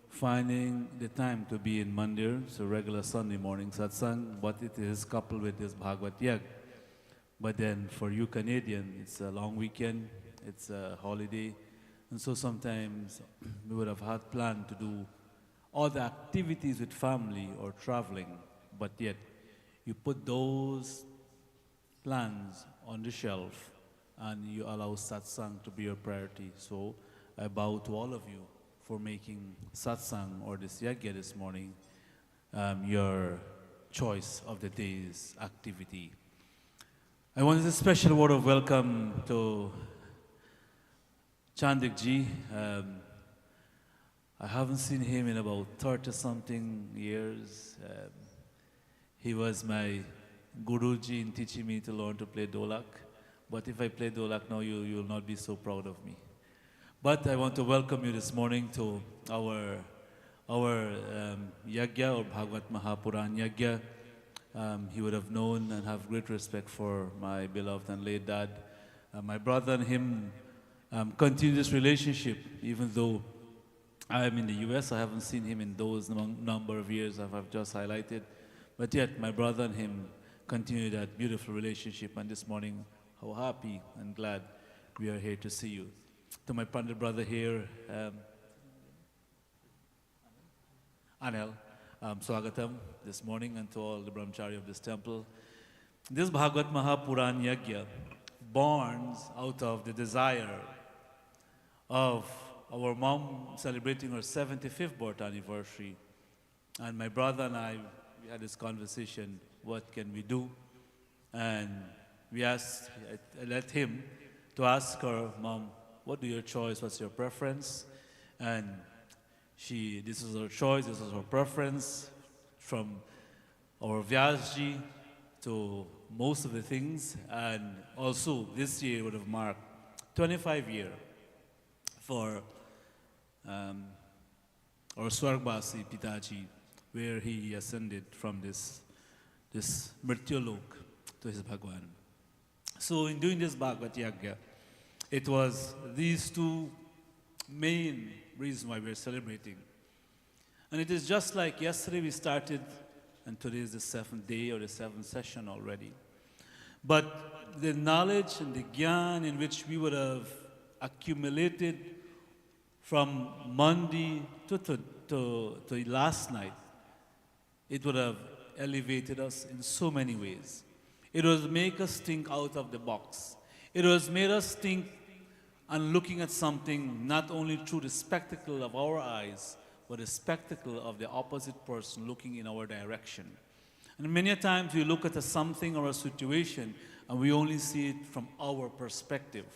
finding the time to be in Mandir. It's a regular Sunday morning satsang, but it is coupled with this Bhagwat Yag. But then for you Canadian, it's a long weekend, it's a holiday, and so sometimes we would have had planned to do all the activities with family or traveling, but yet you put those plans on the shelf and you allow satsang to be your priority. So I bow to all of you for making satsang or this yagya this morning your choice of the day's activity. I want a special word of welcome to Chandik ji. I haven't seen him in about 30-something years. He was my Guruji in teaching me to learn to play dolak. But if I play dolak now, you will not be so proud of me. But I want to welcome you this morning to our Yagya or Bhagwat Mahapuran Yagya. He would have known and have great respect for my beloved and late dad. My brother and him continue this relationship, even though I am in the US. I haven't seen him in those number of years I've just highlighted. But yet, my brother and him continue that beautiful relationship. And this morning, how happy and glad we are here to see you. To my Pandit brother here, Anil, Swagatam this morning, and to all the brahmachari of this temple. This Bhagwat Mahapuran Yagya borns out of the desire of our mom celebrating her 75th birth anniversary. And my brother and I, we had this conversation, what can we do? And I let him to ask her, Mom, what do your choice, what's your preference? And this is her choice, this is her preference, from our Vyasji to most of the things. And also, this year would have marked 25 years for our Swargbasi Pitaji, where he ascended from this Mrityulok to his Bhagwan. So in doing this Bhagavad Yagya, it was these two main reasons why we're celebrating. And it is just like yesterday we started, and today is the 7th day or the 7th session already. But the knowledge and the gyan in which we would have accumulated from Monday to last night, it would have elevated us in so many ways. It was make us think out of the box. It was made us think and looking at something not only through the spectacle of our eyes, but the spectacle of the opposite person looking in our direction. And many times we look at something or a situation and we only see it from our perspective.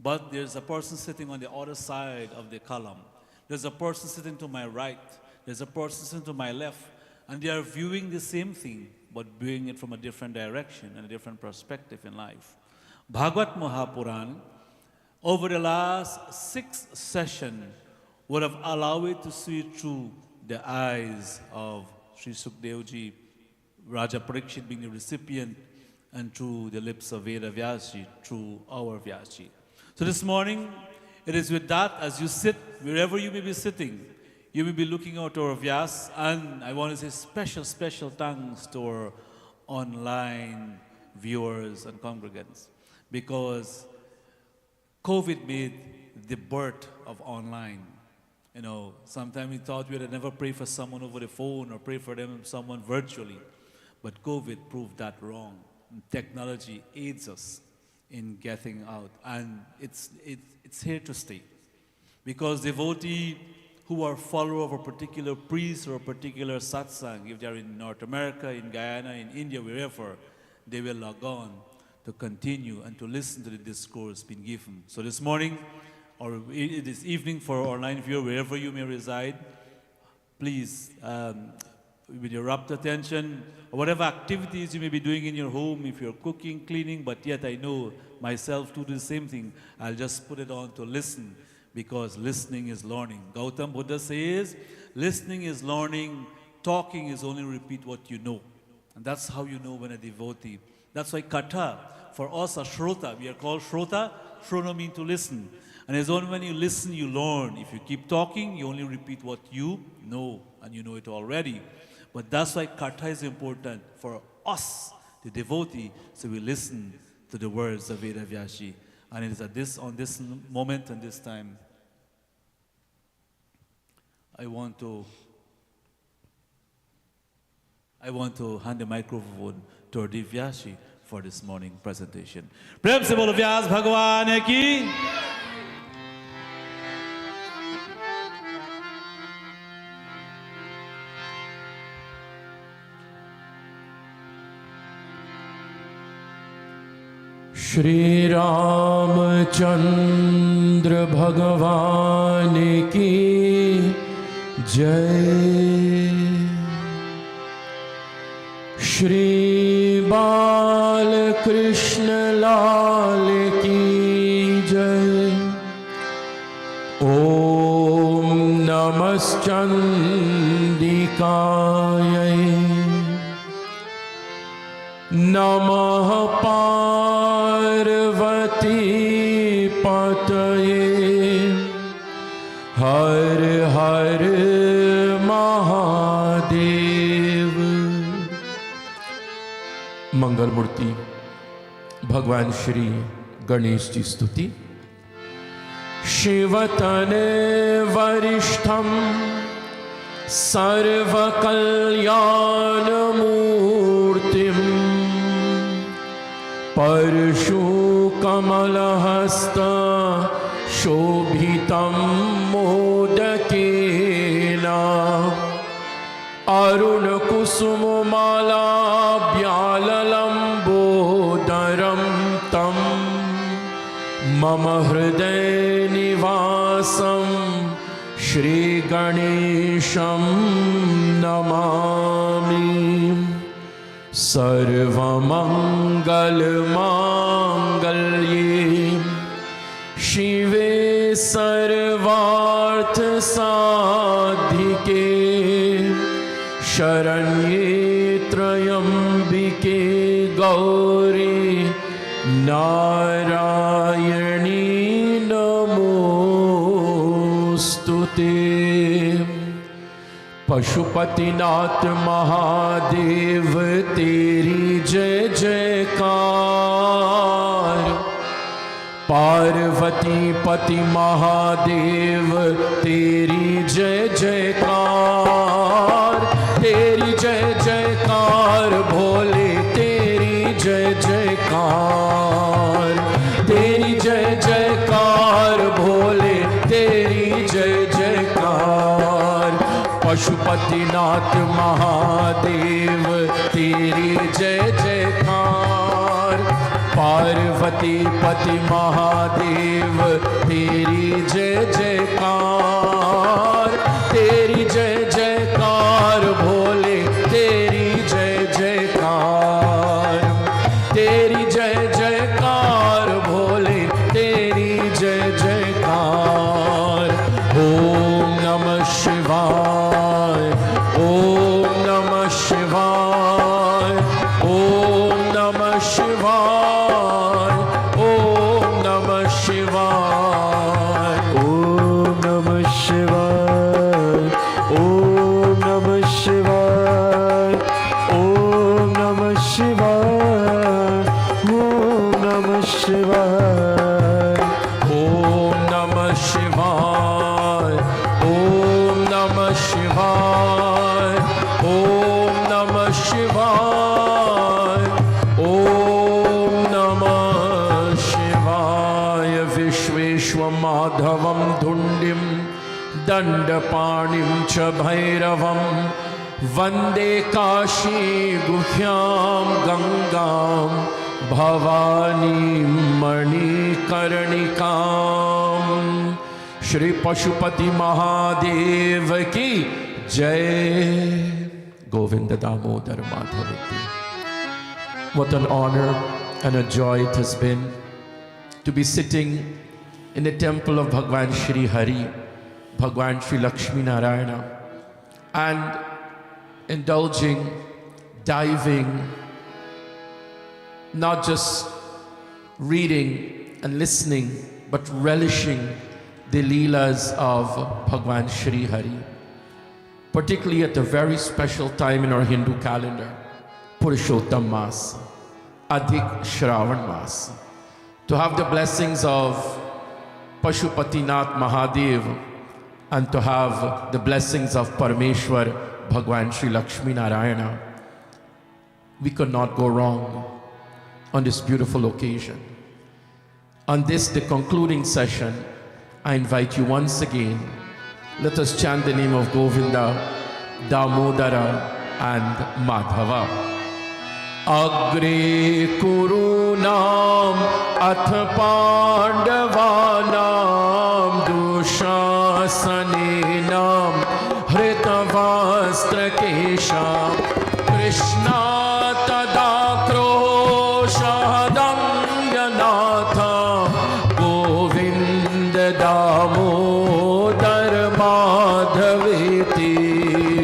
But there's a person sitting on the other side of the column. There's a person sitting to my right. There's a person sitting to my left. And they are viewing the same thing but viewing it from a different direction and a different perspective in life. Bhagwat Mahapuran, over the last 6 sessions, would have allowed it to see through the eyes of Sri Sukdevji, Raja Parikshit being the recipient, and through the lips of Veda Vyasji, through our Vyasji. So this morning, it is with that, as you sit, wherever you may be sitting, you may be looking out to our Vyas, and I want to say special thanks to our online viewers and congregants, because COVID made the birth of online. You know, sometimes we thought we would never pray for someone over the phone or pray for them, someone virtually, but COVID proved that wrong. Technology aids us in getting out, and it's here to stay. Because devotees who are followers of a particular priest or a particular satsang, if they're in North America, in Guyana, in India, wherever, they will log on to continue and to listen to the discourse being given. So this morning, or this evening for our online viewer, wherever you may reside, please, with your rapt attention, or whatever activities you may be doing in your home, if you're cooking, cleaning, but yet I know myself to do the same thing, I'll just put it on to listen, because listening is learning. Gautam Buddha says, listening is learning, talking is only repeat what you know. And that's how you know when a devotee. That's why Katha, for us, a Shrota, we are called Shrota. Shrona means to listen. And it's only when you listen, you learn. If you keep talking, you only repeat what you know, and you know it already. But that's why Katha is important for us, the devotee, so we listen to the words of Veda Vyasji. And it is on this moment and this time, I want to hand the microphone to our Vyasji for this morning presentation. Prem se bolo Vyas Bhagwan ki. Shri Ramchandra भगवान की जय। श्री बाल कृष्ण लाल की जय। ओम नमश्चंदिकाय नमः पार्वती पतये हर हर महादेव। मंगल मूर्ति भगवान श्री गणेश जी स्तुति। शिवतने वरिष्ठम सर्वकल्याणमूर्तिम् परशुकमलहस्त शोभितं मोदकेन अरुणकुसुममालाभ्याललम्बोदरं तं मम हृदयनिवासं श्रीगणेशं नमामि। सर्वमङ्गलमाङ्गल्ये शिवे सर्वार्थसाधिके शरण्ये त्र्यम्बिके गौरी नारायणी नमोस्तुते। पशुपतिनाथ महादेव तेरी जय जयकार। पार्वती पति महादेव तेरी जय जयकार। तेरी जय जयकार भोले तेरी जय जयकार। तेरी जय जयकार भोले तेरी जय जयकार। पशुपतिनाथ महादेव तेरी जय जयकार। पार्वती पति महादेव तेरी जय जयकार। तेरी जय जयकार भोले तेरी जय जयकार। जय जयकार। ओम नमः शिवाय, ओम नमः शिवाय, ओम नमः शिवाय, ओम नमः शिवाय, ओम नमः शिवाय, ओम नमः शिवाय, ओम नमः शिवाय, ओम नमः शिवाय, ओम नमः शिवाय, ओम नमः शिवाय, ओम नमः शिवाय, ओम नमः शिवाय। विश्वेश्वमाधवं धुण्डिं दण्डपाणिं च भैरवं वन्दे काशीगुह्यां गङ्गां भवानीं मणिकर्णिकां। श्री पशुपति महादेव की जय। Govind Damodar Madhav. What an honor and a joy it has been to be sitting in the temple of Bhagwan Shri Hari, Bhagwan Shri Lakshmi Narayana, and indulging, diving, not just reading and listening, but relishing the leelas of Bhagwan Shri Hari, particularly at a very special time in our Hindu calendar, Purushottam Mas, Adhik Shravan Mas, to have the blessings of Pashupatinath Mahadev and to have the blessings of Parameshwar Bhagwan Shri Lakshmi Narayana. We could not go wrong on this beautiful occasion. On this, the concluding session, I invite you once again, let us chant the name of Govinda, Damodara and Madhava. Agre Kurunam Ath Pandavanam Dushasanenam Hritavastra Kesham Krishna Tadakrosha Yanatha Govinda Damodar Madhaveti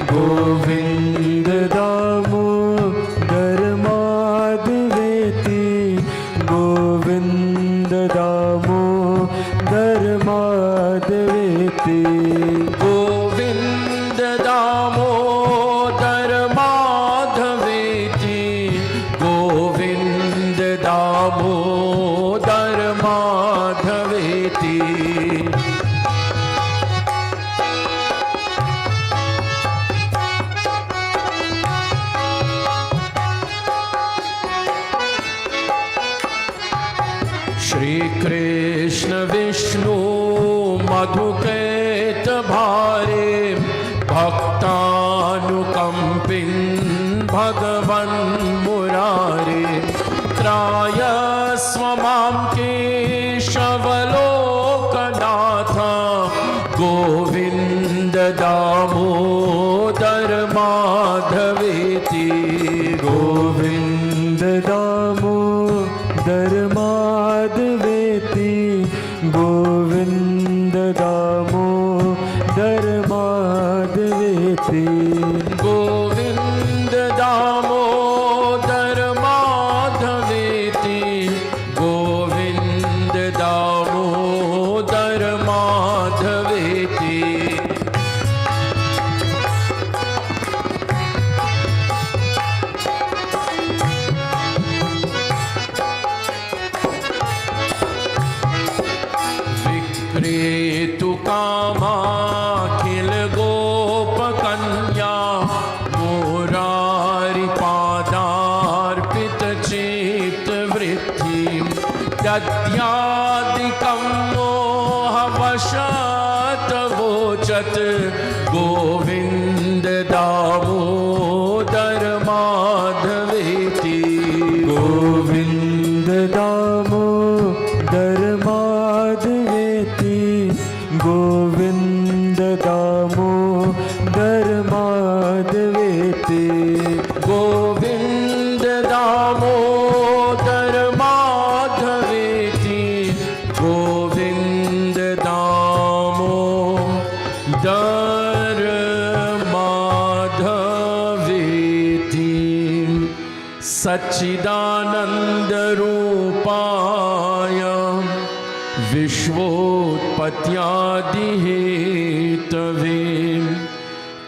Govinda Damodar Madhaveti, Govinda Damodar Madhaveti, Govinda Damodar Madhaveti, Govinda Damodar Madhaveti. Shri Krishna Vishnu Madhukait Bhare Bhaktanukampin Bhagavan Murare Traya Swamam Keshavalokanatha Govinda Damodar Madhaveti, Govinda Damodar Madhaveti, Govinda Damodar Madhaveti, Govinda Damodar Madhaveti, Govinda Damodar Madhaveti. Vikretu Kama Khil Gop Kanya Murari Padar Pita Chit Vritti Dadyadikam Moha Vashat Vochat Govinda Damodar Madhaveti, Govinda Damodar Madhaveti, Govinda Damodar Madhaveti, Govinda Damodar Madhaveti, Govinda सच्चिदानन्दरूपाय विश्वोत्पत्त्यादिहेतवे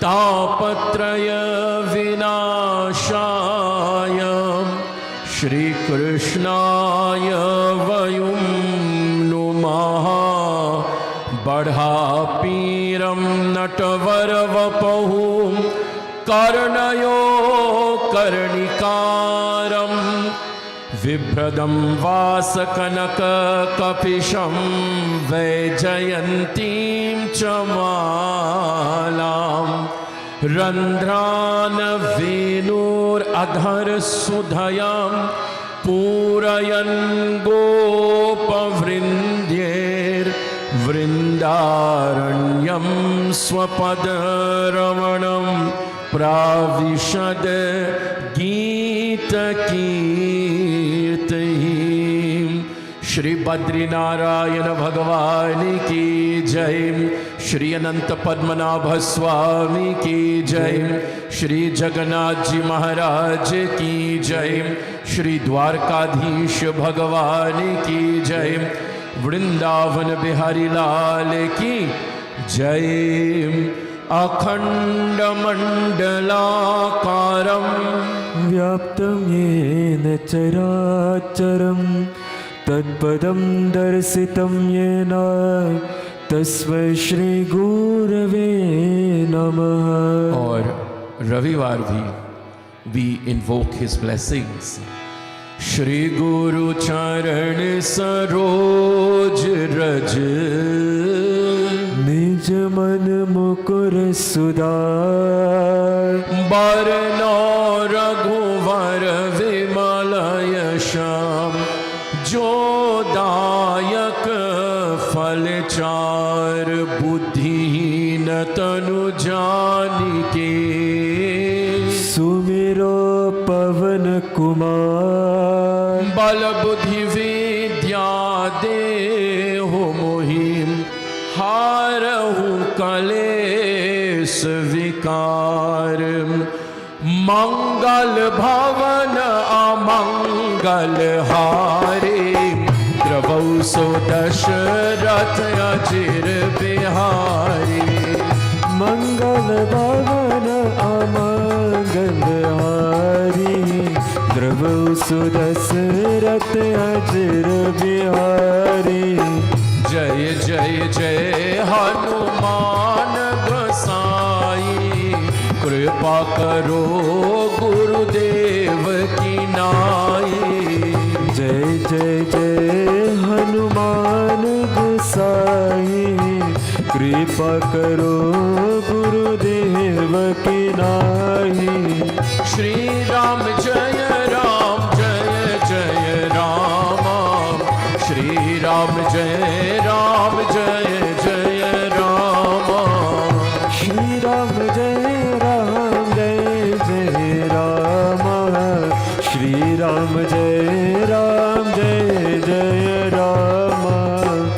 तापत्रयविनाशाय श्रीकृष्णाय वयं नुमः बढ़ापीरं नटवरवपहुं कर्णयो कर्णिकारं विभ्रदं वासकनककपिशं वैजयन्तीं च मालां रन्ध्रान् वेणोरधरसुधयां पूरयन् गोपवृन्द्यैर्वृन्दारण्यं स्वपदरमणं प्राविशद गीतकीर्तिः। श्री बद्रीनारायण भगवान की जय, श्री अनंत पद्मनाभ स्वामी की जय, श्री जगन्नाथ जी महाराज की जय, श्री द्वारकाधीश भगवान की जय, वृंदावन बिहारी लाल की जय। अखंड मंडलाकारं व्याप्तं येन चराचरं तत्पदं दर्शितं येन तस्मै श्री गुरवे नमः। और रविवार भी we invoke his blessings. Shri गुरु चरण सरोज रज निज मन मुकुर सुधार बरनो रघुवर विमल यशम जो दायक फल चार बुद्धिहीन तनु जानिके सुमिरो पवन कुमार बल बुद्धि विद्या देहु मोहिम हारहु कलेश विकार मंगल भवन अमंगल हारे द्रवौ सो दशरथ अजिर बिहारी मंगल भवन अमंगल हारी द्रवौ सुदशरथ अजिर बिहारी। जय जय जय हनुमान गोसाई कृपा करो गुरुदेव की नाई। जय जय जय हनुमान गोसाई कृपा करो गुरुदेव की नाई। श्री राम जय जय राम श्री राम जय जय राम श्री राम जय जय राम श्री राम जय राम।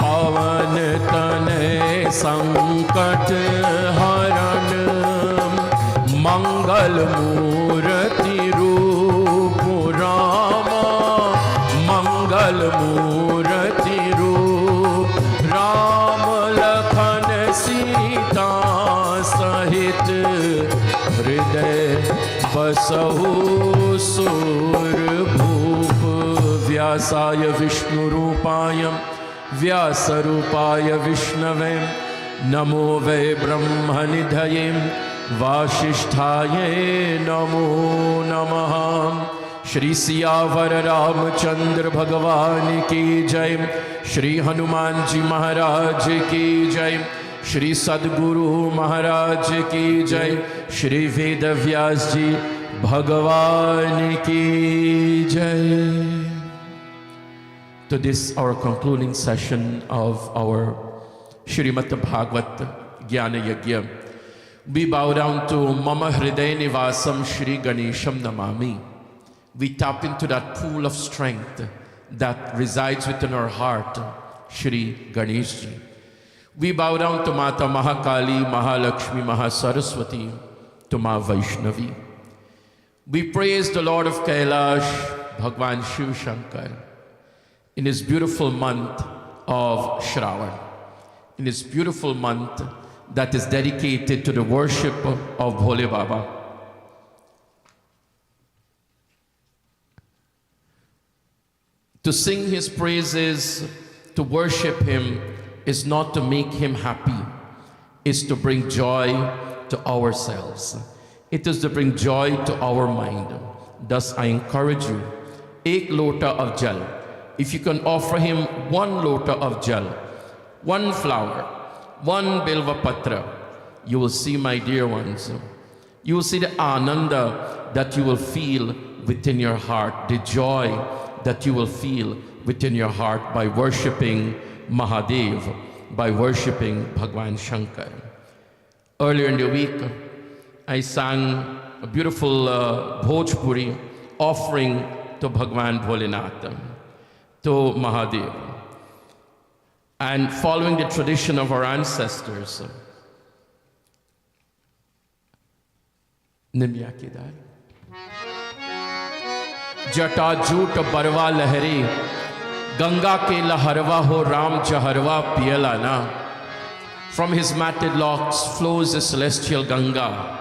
पवन तनय संकट हरण मंगल मूर्ति रूप राम मंगल मूर्ति रूप राम लखन सीता सहित हृदय बसहु सुरभूप। व्यासाय विष्णुरूपाय व्यासरूपाय विष्णवे नमो वै ब्रह्मनिधये वासिष्ठाय नमो नमः। श्री सियावर रामचंद्र भगवान की जय, श्री हनुमान जी महाराज की जय, श्री सद्गुरु महाराज की जय, श्री वेद व्यास जी भगवान की जय। To this our concluding session of our Srimad Bhagwat Jnana Yajna, we bow down to Mama Hriday Nivasam Shri Ganesham Namami. We tap into that pool of strength that resides within our heart, Shri Ganesh Ji. We bow down to Mata Mahakali, Maha Lakshmi, Maha Saraswati, to Ma Vaishnavi. We praise the Lord of Kailash, Bhagwan Shiv Shankar, in his beautiful month of Shravan, in his beautiful month that is dedicated to the worship of Bhole Baba. To sing his praises, to worship him, is not to make him happy, is to bring joy to ourselves. It is to bring joy to our mind. Thus I encourage you, ek lota of jal. If you can offer him one lota of jal, one flower, one bilva patra, you will see, my dear ones, you will see the ananda that you will feel within your heart, the joy that you will feel within your heart by worshipping Mahadev, by worshipping Bhagwan Shankar. Earlier in the week, I sang a beautiful Bhojpuri offering to Bhagwan Bholenath, to Mahadev. And following the tradition of our ancestors, Nimya Kedar. Jata jhoot barwa lahre, Ganga ke laharwa ho Ram jaharwa piyala na. From his matted locks flows the celestial Ganga.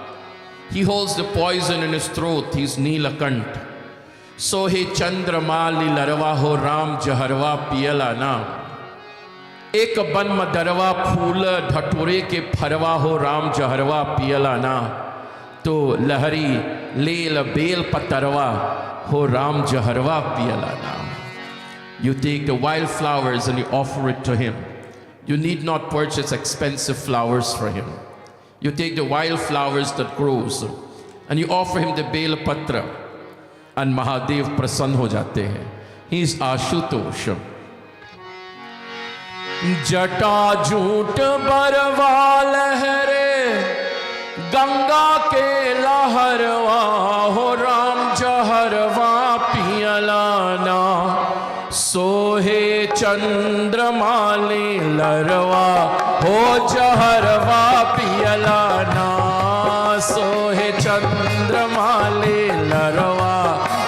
He holds the poison in his throat, he's Neelakant. So he Chandramali larwa ho Ram jaharwa piyala na. Ek ban madarwa phool dhature ke pharwa ho Ram jaharwa piyala na. To lahari leela bel patarwa ho Ram jaharwa piyala na. You take the wild flowers and you offer it to him. You need not purchase expensive flowers for him. You take the wild flowers that grows and you offer him the bel patra, and Mahadev prasann ho jate hain. He is Ashutosh. Jata jhoot barwa lahre, Ganga ke laharwa ho Ram jaharwa piyala na. Sohe Chandramali larwa ho jaharwa piyala na. Sohe Chandramali larwa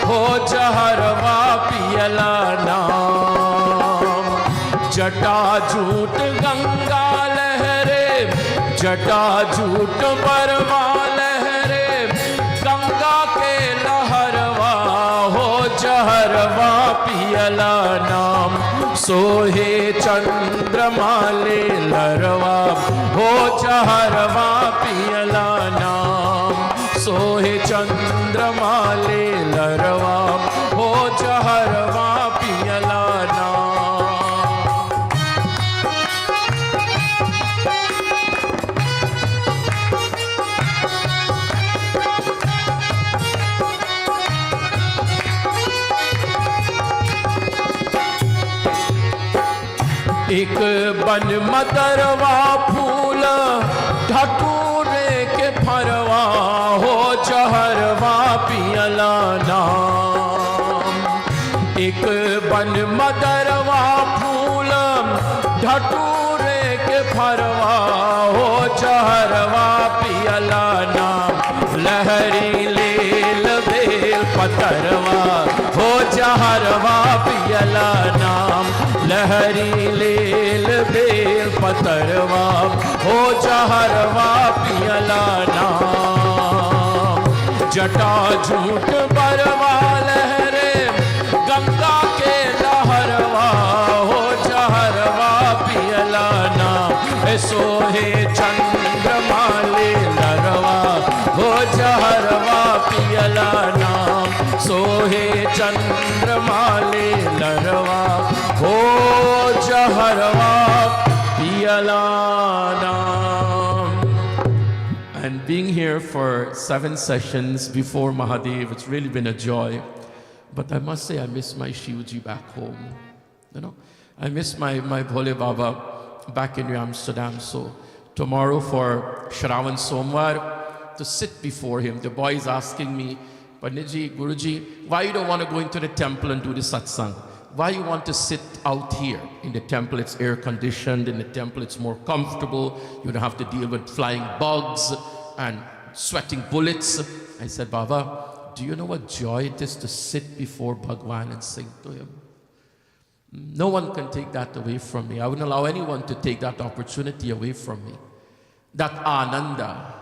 ho jaharwa piyala na. Jata jhoot Ganga lahre, Jata jhoot barwa lahre, Ganga ke laharwa ho jaharwa piyala naam. Sohe Chandramali larwa ho jaharwa piyala naam. Sohe Chandramali larwa ho jaharwa piyala naam. एक बन मदरवा फूल ढटूरे के फरवा हो जहरवा पियला नाम. एक बन मदरवा फूल ढटूरे के फरवा हो जहरवा पियला नाम. लहरी लेल बेल पतरवा हो जहरवा पियला नाम. लहरी लेल बेल पतरवा हो जहरवा पियला नाम. जटा झूठ बरवा लहरे, गंगा के लहरवा हो जहरवा पियला नाम. सोहे चंद्रमाले लरवा हो जहरवा पियला नाम. सोहे चंद्रमाले लरवा हो jaharwa piyala naam. And being here for 7 sessions before Mahadev, it's really been a joy. But I must say, I miss my Shivji back home. You know, I miss my Bhole Baba back in Amsterdam. So tomorrow for Shravan Somwar, to sit before him, the boy is asking me, Panditji, Guruji, why you don't want to go into the temple and do the satsang? Why you want to sit out here? In the temple it's air conditioned, in the temple it's more comfortable, you don't have to deal with flying bugs and sweating bullets. I said, Baba, do you know what joy it is to sit before Bhagwan and sing to him? No one can take that away from me. I wouldn't allow anyone to take that opportunity away from me. That Ananda.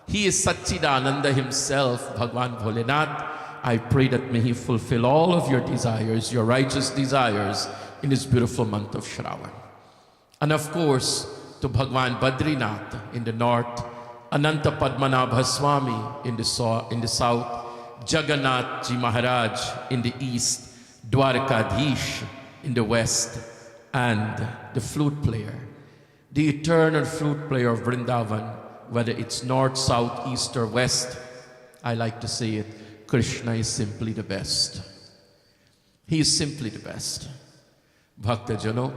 He is Satchidananda himself, Bhagwan Bholenath. I pray that may he fulfill all of your desires, your righteous desires, in this beautiful month of Shravan. And of course, to Bhagwan Badrinath in the north, Ananta Padmanabha Swami in the south, Jagannath Ji Maharaj in the east, Dwarkadhish in the west, and the flute player, the eternal flute player of Vrindavan, whether it's north, south, east, or west. I like to say it, Krishna is simply the best. He is simply the best. Bhakta Jano,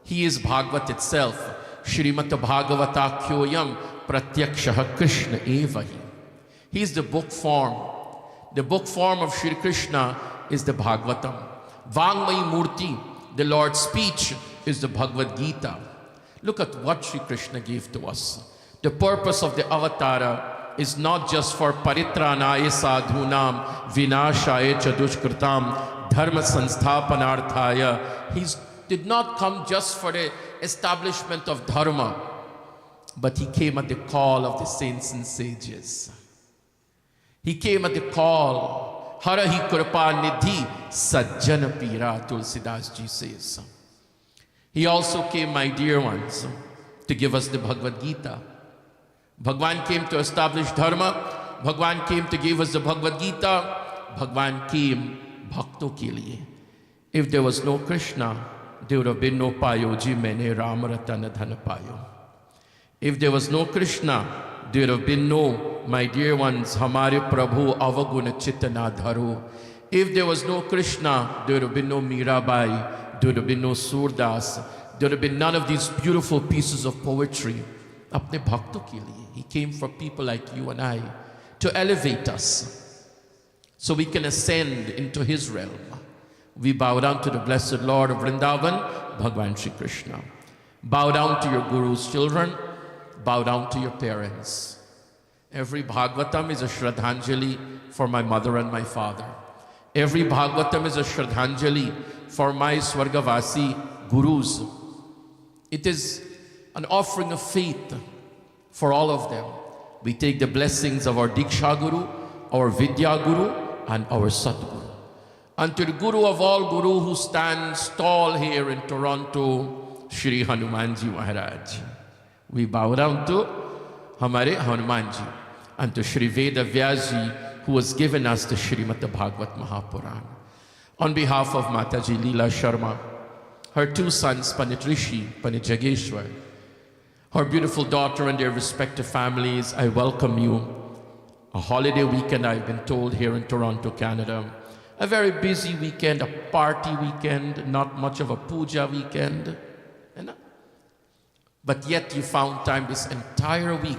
he is Bhagavad itself. Shrimata Bhagavatakyoyam Pratyakshaha Krishna Evahi. He is the book form. The book form of Shri Krishna is the Bhagavatam. Vangmayi Murti, the Lord's speech, is the Bhagavad Gita. Look at what Shri Krishna gave to us. The purpose of the avatara is not just for paritranaya sadhunam vinashaya chadushkritam dharma sansthapanarthaya. He did not come just for the establishment of dharma, but he came at the call of the saints and sages. He came at the call. Harahi Kripa Nidhi Sajjana Pira, Tulsidas Ji says. He also came, my dear ones, to give us the Bhagavad Gita. Bhagwan came to establish dharma. Bhagwan came to give us the Bhagavad Gita. Bhagwan came bhakto ke liye. If there was no Krishna, there would have been no payo ji maine Ram Ratana Dhana payo. If there was no Krishna, there would have been no, my dear ones, Hamare Prabhu Avaguna Chitana Dharu. If there was no Krishna, there would have been no Mirabai, there would have been no Surdas, there would have been none of these beautiful pieces of poetry. Apne bhakto ke liye. He came for people like you and I to elevate us so we can ascend into his realm. We bow down to the blessed Lord of Vrindavan, Bhagwan Shri Krishna. Bow down to your Guru's children. Bow down to your parents. Every Bhagavatam is a Shraddhanjali for my mother and my father. Every Bhagavatam is a Shraddhanjali for my Swargavasi Gurus. It is an offering of faith for all of them. We take the blessings of our Diksha Guru, our Vidya Guru, and our Satguru. And to the Guru of all Guru who stands tall here in Toronto, Shri Hanumanji Maharaj. We bow down to Hamare Hanumanji and to Shri Veda Vyasji, who has given us the Shrimad Bhagavad Mahapuran. On behalf of Mataji Leela Sharma, her two sons, Pandit Rishi, Pandit Jageshwar, her beautiful daughter and their respective families, I welcome you. A holiday weekend, I've been told, here in Toronto, Canada. A very busy weekend, a party weekend, not much of a puja weekend. But yet you found time this entire week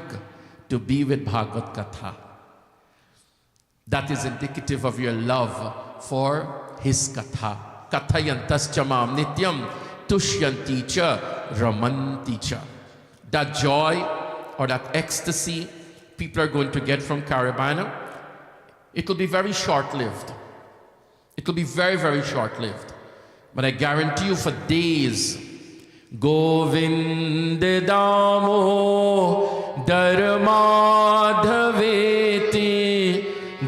to be with Bhagwat Katha. That is indicative of your love for his Katha. Kathayantas chamam nityam tushyanti cha ramanti cha. That joy or that ecstasy people are going to get from Caribana, it will be very short-lived. It will be very, very short-lived. But I guarantee you for days, Govind Damo Dharmadhaveti,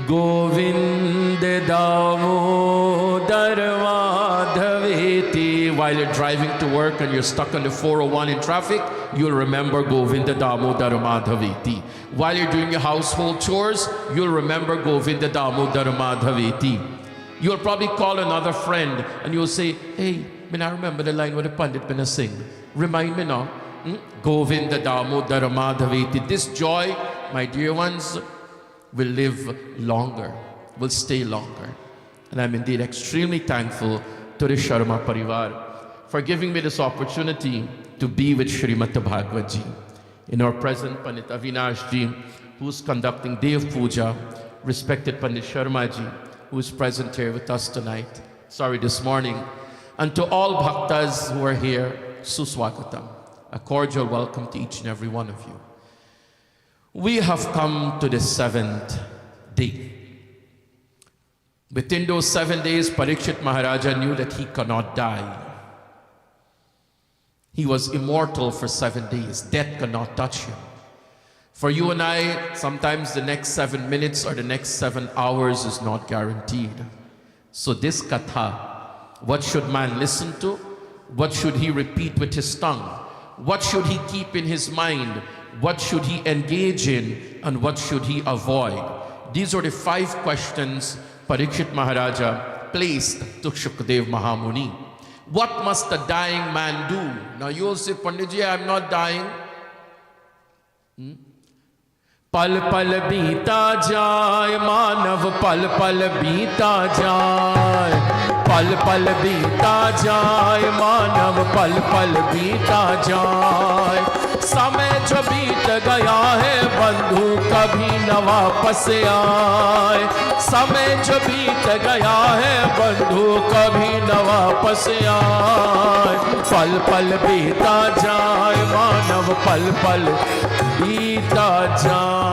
Govind Damo Dharmadhaveti. While you're driving to work and you're stuck on the 401 in traffic, you'll remember Govinda Damo Dharmadhaveti. While you're doing your household chores, you'll remember Govinda Damo Dharmadhaveti. You'll probably call another friend and you'll say, hey, I remember the line where the Pandit been sing. Remind me now. Govinda Damo Dharmadhaveti. This joy, my dear ones, will live longer, will stay longer. And I'm indeed extremely thankful to the Sharma Parivar for giving me this opportunity to be with Srimad Bhagavad Ji. In our present, Pandit Avinash Ji, who's conducting Day of Puja, respected Pandit Sharma Ji, who is present here with us tonight, this morning, and to all bhaktas who are here, Suswagatam, a cordial welcome to each and every one of you. We have come to the 7th day. Within those 7 days, Parikshit Maharaja knew that he cannot die. He was immortal for 7 days. Death cannot touch him. For you and I, sometimes the next 7 minutes or the next 7 hours is not guaranteed. So this katha, what should man listen to? What should he repeat with his tongue? What should he keep in his mind? What should he engage in? And what should he avoid? These are the 5 questions Parikshit Maharaja placed to Shukdev Mahamuni. What must a dying man do? Now you will say, Panditji, I am not dying. पल पल बीता जाए मानव पल पल बीता जाए पल पल बीता जाए मानव पल पल बीता जाए समय जो बीत गया है बंधु कभी न वापस आए समय जो बीत गया है बंधु कभी न वापस आए पल पल बीता जाए मानव पल पल बीता जाए.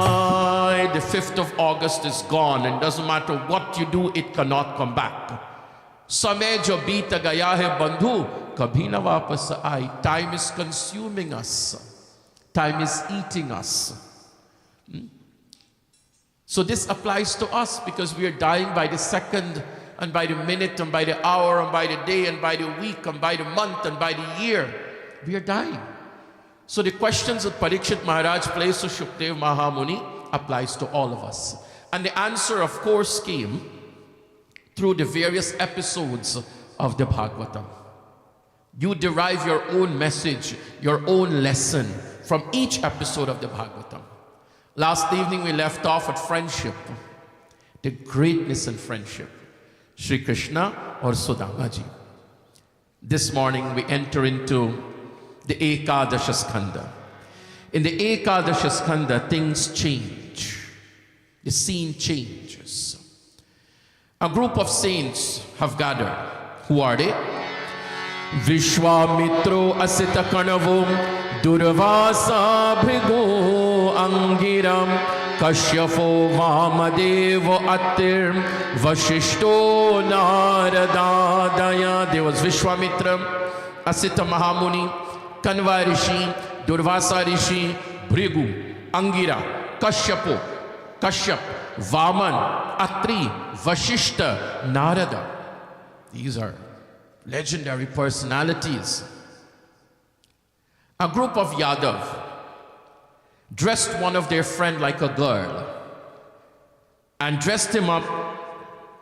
The 5th of August is gone and doesn't matter what you do, it cannot come back. समय जो बीत गया है बंधु कभी न वापस आए. Time is consuming us. Time is eating us. So this applies to us because we are dying by the second and by the minute and by the hour and by the day and by the week and by the month and by the year. We are dying. So the questions that Parikshit Maharaj placed to Shukdev Mahamuni applies to all of us. And the answer, of course, came through the various episodes of the Bhagavatam. You derive your own message, your own lesson from each episode of the Bhagavatam. Last evening we left off at friendship, the greatness in friendship, Sri Krishna or Sudamaji. This morning we enter into the Ekadasha Skandha. In the Ekadasha Skandha, things change. The scene changes. A group of saints have gathered. Who are they? Vishwamitro Asita Kanavo Durvasa Bhigo Angiram Kashyafo Vamadevo Atir Vashishto Naradadaya. There was Vishwamitra, Asita Mahamuni, Kanva Rishi, Durvasa Rishi, Bhrigu, Angira, Kashyap, Vaman, Atri, Vashishta, Narada. These are legendary personalities. A group of Yadav dressed one of their friend like a girl and dressed him up.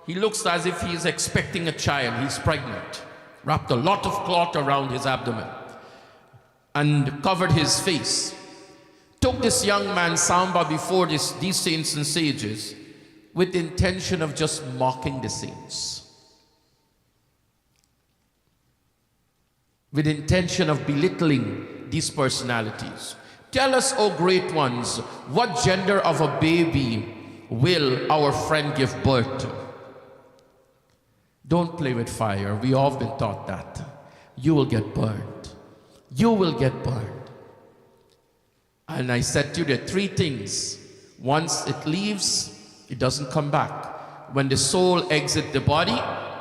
He looks as if he is expecting a child. He's pregnant. Wrapped a lot of cloth around his abdomen and covered his face. Took this young man Samba before these saints and sages with the intention of just mocking the saints. With the intention of belittling these personalities. Tell us, O great ones, what gender of a baby will our friend give birth to? Don't play with fire. We all have been taught that. You will get burned. You will get burned. And I said to you, there are 3 things. Once it leaves, it doesn't come back. When the soul exits the body,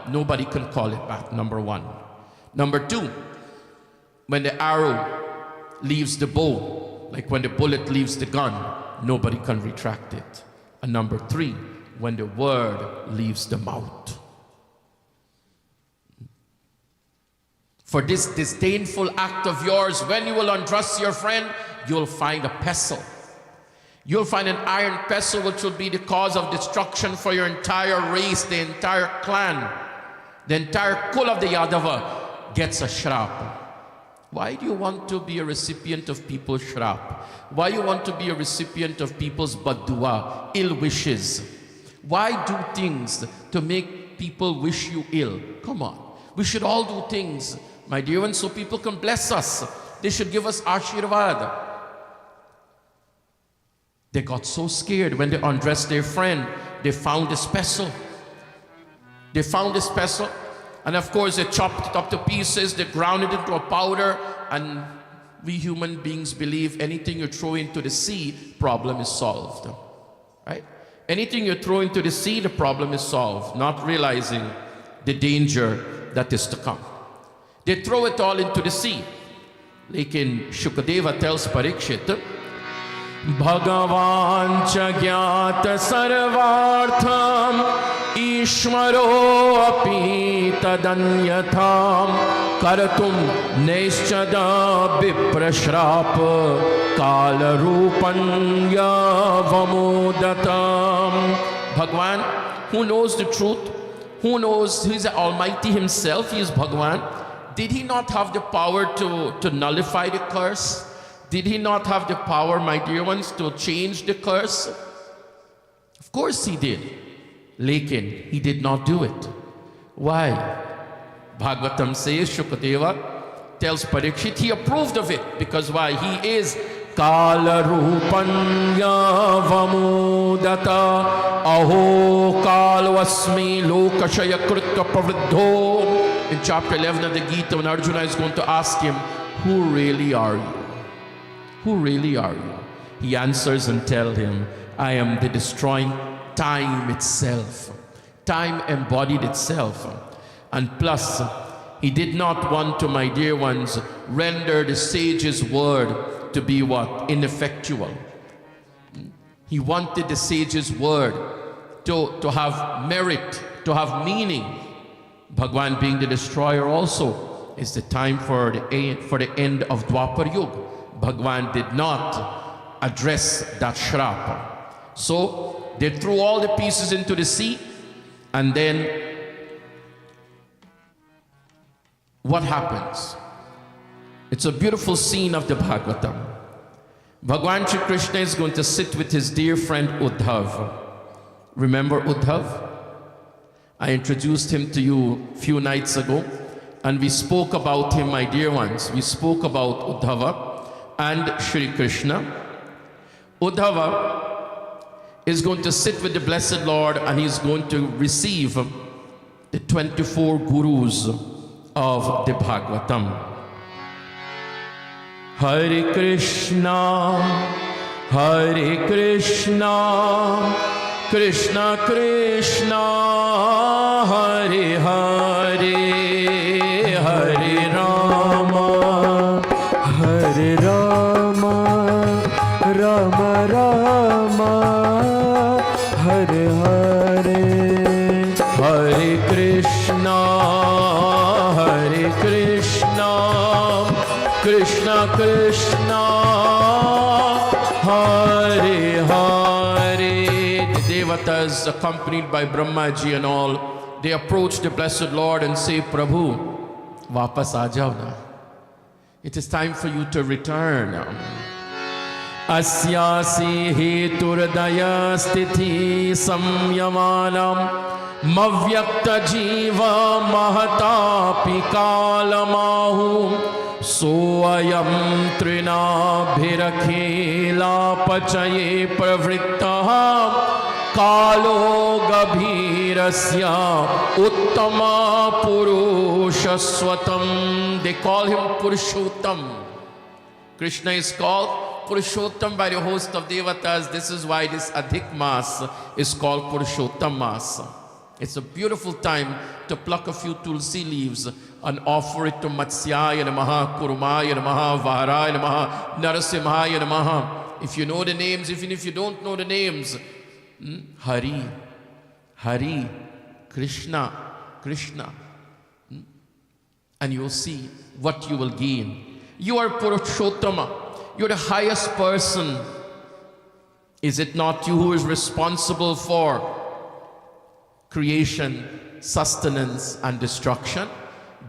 nobody can call it back, number 1. Number 2, when the arrow leaves the bow, like when the bullet leaves the gun, nobody can retract it. And number 3, when the word leaves the mouth. For this disdainful act of yours, when you will undress your friend, you'll find a pestle. You'll find an iron pestle which will be the cause of destruction for your entire race, the entire clan. The entire kul of the Yadava gets a shrap. Why do you want to be a recipient of people's shrap? Why do you want to be a recipient of people's badua, ill wishes? Why do things to make people wish you ill? Come on. We should all do things, my dear ones, so people can bless us. They should give us ashirvad. They got so scared when they undressed their friend. They found this pestle. They found this pestle. And of course, they chopped it up to pieces. They ground it into a powder. And we human beings believe anything you throw into the sea, problem is solved. Right? Anything you throw into the sea, the problem is solved, not realizing the danger that is to come. They throw it all into the sea. Lekin Shukadeva tells Parikshit, Bhagavan cha gyata sarvartham Ishvaro api tadanyatham Karatum neschada viprashrap Kala rupanya vamodatam. Bhagwan, who knows the truth? Who knows? He is the Almighty himself. He is Bhagwan. Did he not have the power to nullify the curse? Did he not have the power, my dear ones, to change the curse? Of course he did. Lekin, he did not do it. Why? Bhagavatam says, Shukadeva tells Parikshit, he approved of it. Because why? He is Kala Rupanya Vamudata Aho Kalvasmi Lokashaya Krita Pavriddho. In chapter 11 of the Gita, when Arjuna is going to ask him, who really are you? Who really are you? He answers and tells him, I am the destroying time itself. Time embodied itself. And plus, he did not want to, my dear ones, render the sage's word to be what? Ineffectual. He wanted the sage's word to have merit, to have meaning. Bhagwan being the destroyer also is the time for the end of Dwapar Yuga. Bhagwan did not address that shrapa. So they threw all the pieces into the sea, and then what happens? It's a beautiful scene of the Bhagavatam. Bhagwan Shri Krishna is going to sit with his dear friend Uddhav. Remember Uddhav? I introduced him to you a few nights ago, and we spoke about him, my dear ones. We spoke about Uddhava and Shri Krishna. Uddhava is going to sit with the Blessed Lord, and he's going to receive the 24 gurus of the Bhagavatam. Hare Krishna, Hare Krishna, Krishna Krishna, Hare Hare, Hare Rama, Hare Rama, Rama Rama, Hare Hare, Hare Krishna, Hare Krishna, Krishna Krishna, Hare Hare. The Devatas, accompanied by Brahmaji and all, they approach the Blessed Lord and say, Prabhu, vapas aa jao na. It is time for you to return. Asyasi heturdaya stithi samyamanam mavyakta jiva mahatapi kalamahu soayam trinabhirakhela pachaye pravrittaha Kalo Gabhirasya Uttama Purushaswatam. They call him Purushottam. Krishna is called Purushottam by the host of Devatas. This is why this Adhik Mas is called Purushottam Mas. It's a beautiful time to pluck a few tulsi leaves and offer it to Matsyaya Namaha, Kurumaya Namaha, Vaharaya Namaha, Narasimhaya Namaha. If you know the names, even if you don't know the names, Hari, Hari, Krishna, Krishna. And you'll see what you will gain. You are Purushottama. You're the highest person. Is it not you who is responsible for creation, sustenance, and destruction?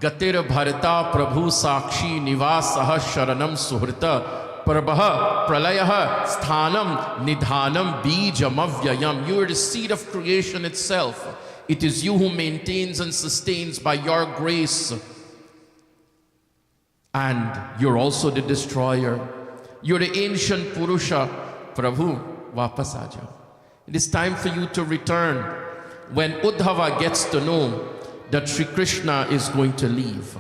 Gatir Bharata Prabhu Sakshi Nivasaha Sharanam Suhrita Prabha Pralayaha Sthanam Nidhanam Bijamavyayam. You are the seed of creation itself. It is you who maintains and sustains by your grace. And you're also the destroyer. You're the ancient Purusha. Prabhu, vapas aa jao. It is time for you to return. When Uddhava gets to know that Sri Krishna is going to leave.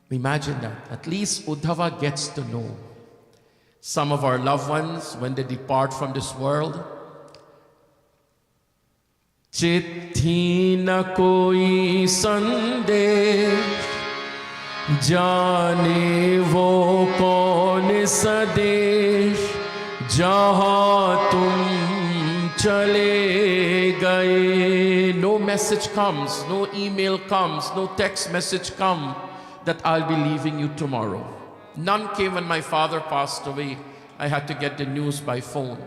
Imagine that. At least Uddhava gets to know. Some of our loved ones, when they depart from this world, चिट्ठी न कोई संदेश, जाने वो कौन सा देश, जहाँ तुम चले गए. No message comes, no email comes, no text message comes that I'll be leaving you tomorrow. None came when my father passed away. I had to get the news by phone.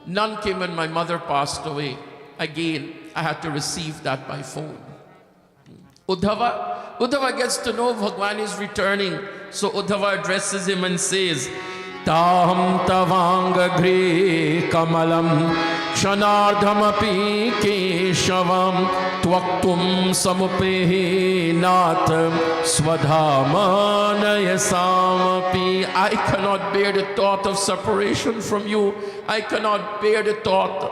None came when my mother passed away. Again, I had to receive that by phone. Uddhava gets to know Bhagwan is returning. So Uddhava addresses him and says, Taham tavanga gre kamalam kshanardhamapi keshavam tvaktum samupehi nat swadhamanayasamapi. I cannot bear the thought of separation from you. I cannot bear the thought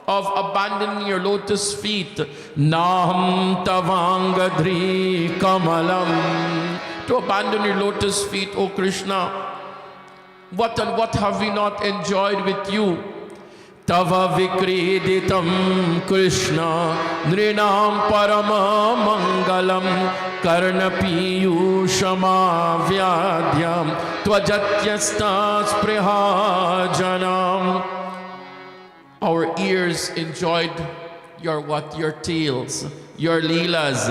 of abandoning your lotus feet. Naham tavangadri kamalam. To abandon your lotus feet, O Krishna. What and what have we not enjoyed with you? Tava vikriditam Krishna nrinam parama mangalam karna piyushama vyadyam tvajatyastas prihajanam. Our ears enjoyed your what? Your tales, your leelas.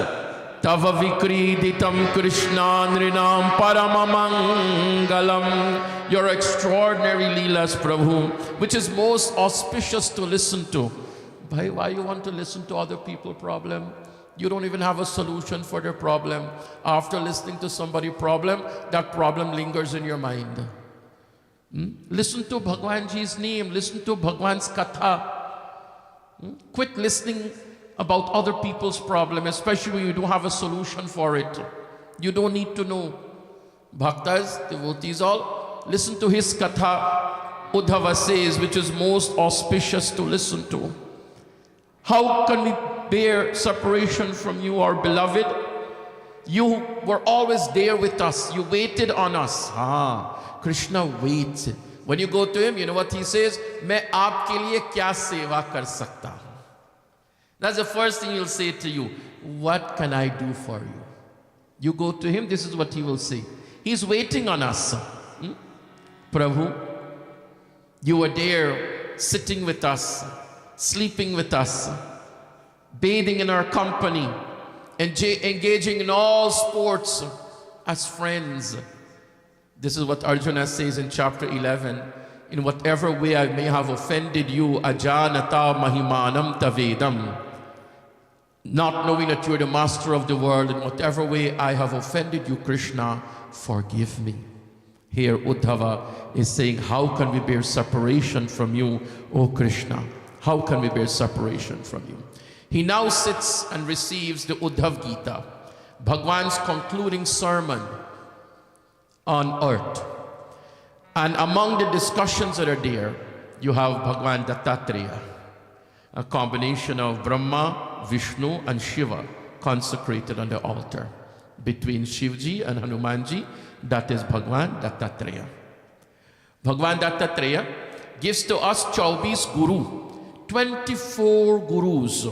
Tava vikriditam Krishna nrinam paramamangalam. Your extraordinary leelas, Prabhu, which is most auspicious to listen to. Why you want to listen to other people's problem? You don't even have a solution for their problem. After listening to somebody's problem, that problem lingers in your mind. Listen to Bhagwanji's name. Listen to Bhagwan's Katha. Quit listening about other people's problem, especially when you don't have a solution for it. You don't need to know. Bhaktas, devotees all, listen to his Katha, Uddhava says, which is most auspicious to listen to. How can we bear separation from you, our beloved? You were always there with us. You waited on us. Krishna waits. When you go to him, you know what he says? Main aapke liye kya seva kar sakta hu? That's the first thing he'll say to you. What can I do for you? You go to him, this is what he will say. He's waiting on us. Prabhu, you were there sitting with us, sleeping with us, bathing in our company, engaging in all sports as friends. This is what Arjuna says in chapter 11. In whatever way I may have offended you, ajanata mahimanam tavedam. Not knowing that you are the master of the world, in whatever way I have offended you, Krishna, forgive me. Here Uddhava is saying, how can we bear separation from you, O Krishna? How can we bear separation from you? He now sits and receives the Uddhav Gita, Bhagwan's concluding sermon on earth. And among the discussions that are there, you have Bhagwan Dattatreya, a combination of Brahma, Vishnu and Shiva consecrated on the altar. Between Shivji and Hanumanji, that is Bhagwan Dattatreya. Bhagwan Dattatreya gives to us 24 Guru, 24 Gurus.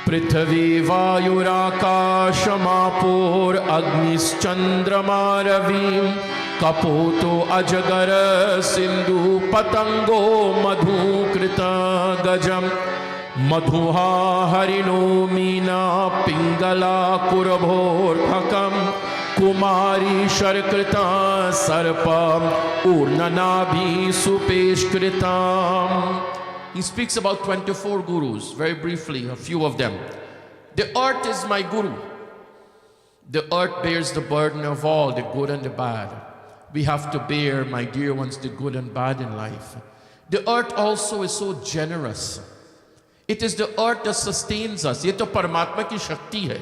Prithvi Vayurakashamapur Agnis Chandrama Ravi Kapoto Ajagara Sindhu Patango Madhu Krita Gajam Madhuha Harino Meena Pingala Kurabhor Thakam Kumari Sharkrita Sarpa Urnanabhi Supeshkritam. He speaks about 24 gurus, very briefly, a few of them. The earth is my guru. The earth bears the burden of all, the good and the bad. We have to bear, my dear ones, the good and bad in life. The earth also is so generous. It is the earth that sustains us. ये तो परमात्मा की शक्ति है.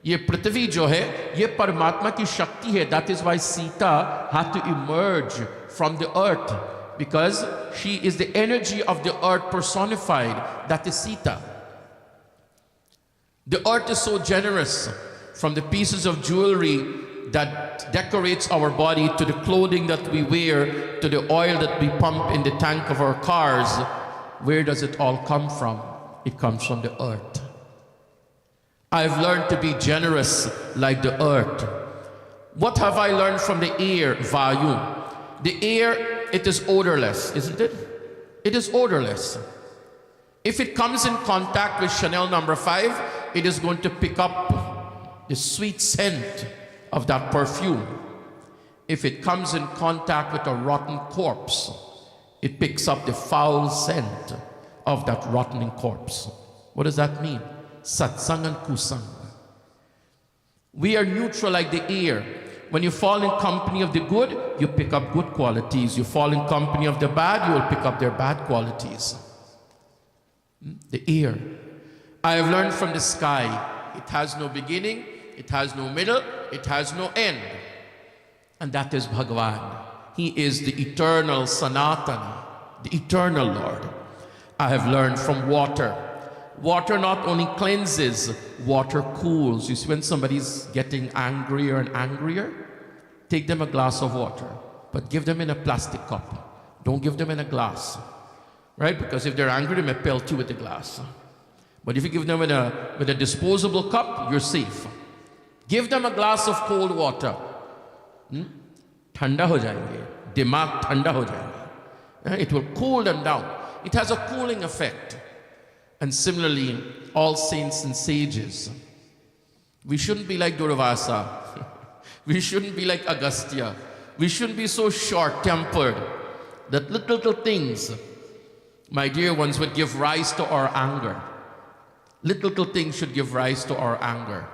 ये पृथ्वी जो है, ये परमात्मा की शक्ति है. That is why Sita had to emerge from the earth, because she is the energy of the earth personified. That is Sita. The earth is so generous, from the pieces of jewelry that decorates our body, to the clothing that we wear, to the oil that we pump in the tank of our cars. Where does it all come from? It comes from the earth. I've learned to be generous like the earth. What have I learned from the air, Vayu? The air, it is odorless, isn't it? It is odorless. If it comes in contact with Chanel number 5, it is going to pick up the sweet scent of that perfume. If it comes in contact with a rotten corpse, it picks up the foul scent of that rotting corpse. What does that mean? Satsang and kusang. We are neutral like the air. When you fall in company of the good, you pick up good qualities. You fall in company of the bad, you will pick up their bad qualities. The air. I have learned from the sky. It has no beginning, it has no middle, it has no end. And that is Bhagavan. He is the eternal Sanatana, the eternal Lord. I have learned from water. Water not only cleanses, water cools. You see, when somebody's getting angrier and angrier, take them a glass of water, but give them in a plastic cup. Don't give them in a glass, right? Because if they're angry, they may pelt you with the glass. But if you give them with a disposable cup, you're safe. Give them a glass of cold water. Thanda ho jayenge, dimag thanda ho jayenge. It will cool them down. It has a cooling effect. And similarly, all saints and sages. We shouldn't be like Durvasa. We shouldn't be like Agastya. We shouldn't be so short-tempered that little things, my dear ones, would give rise to our anger. Little things should give rise to our anger.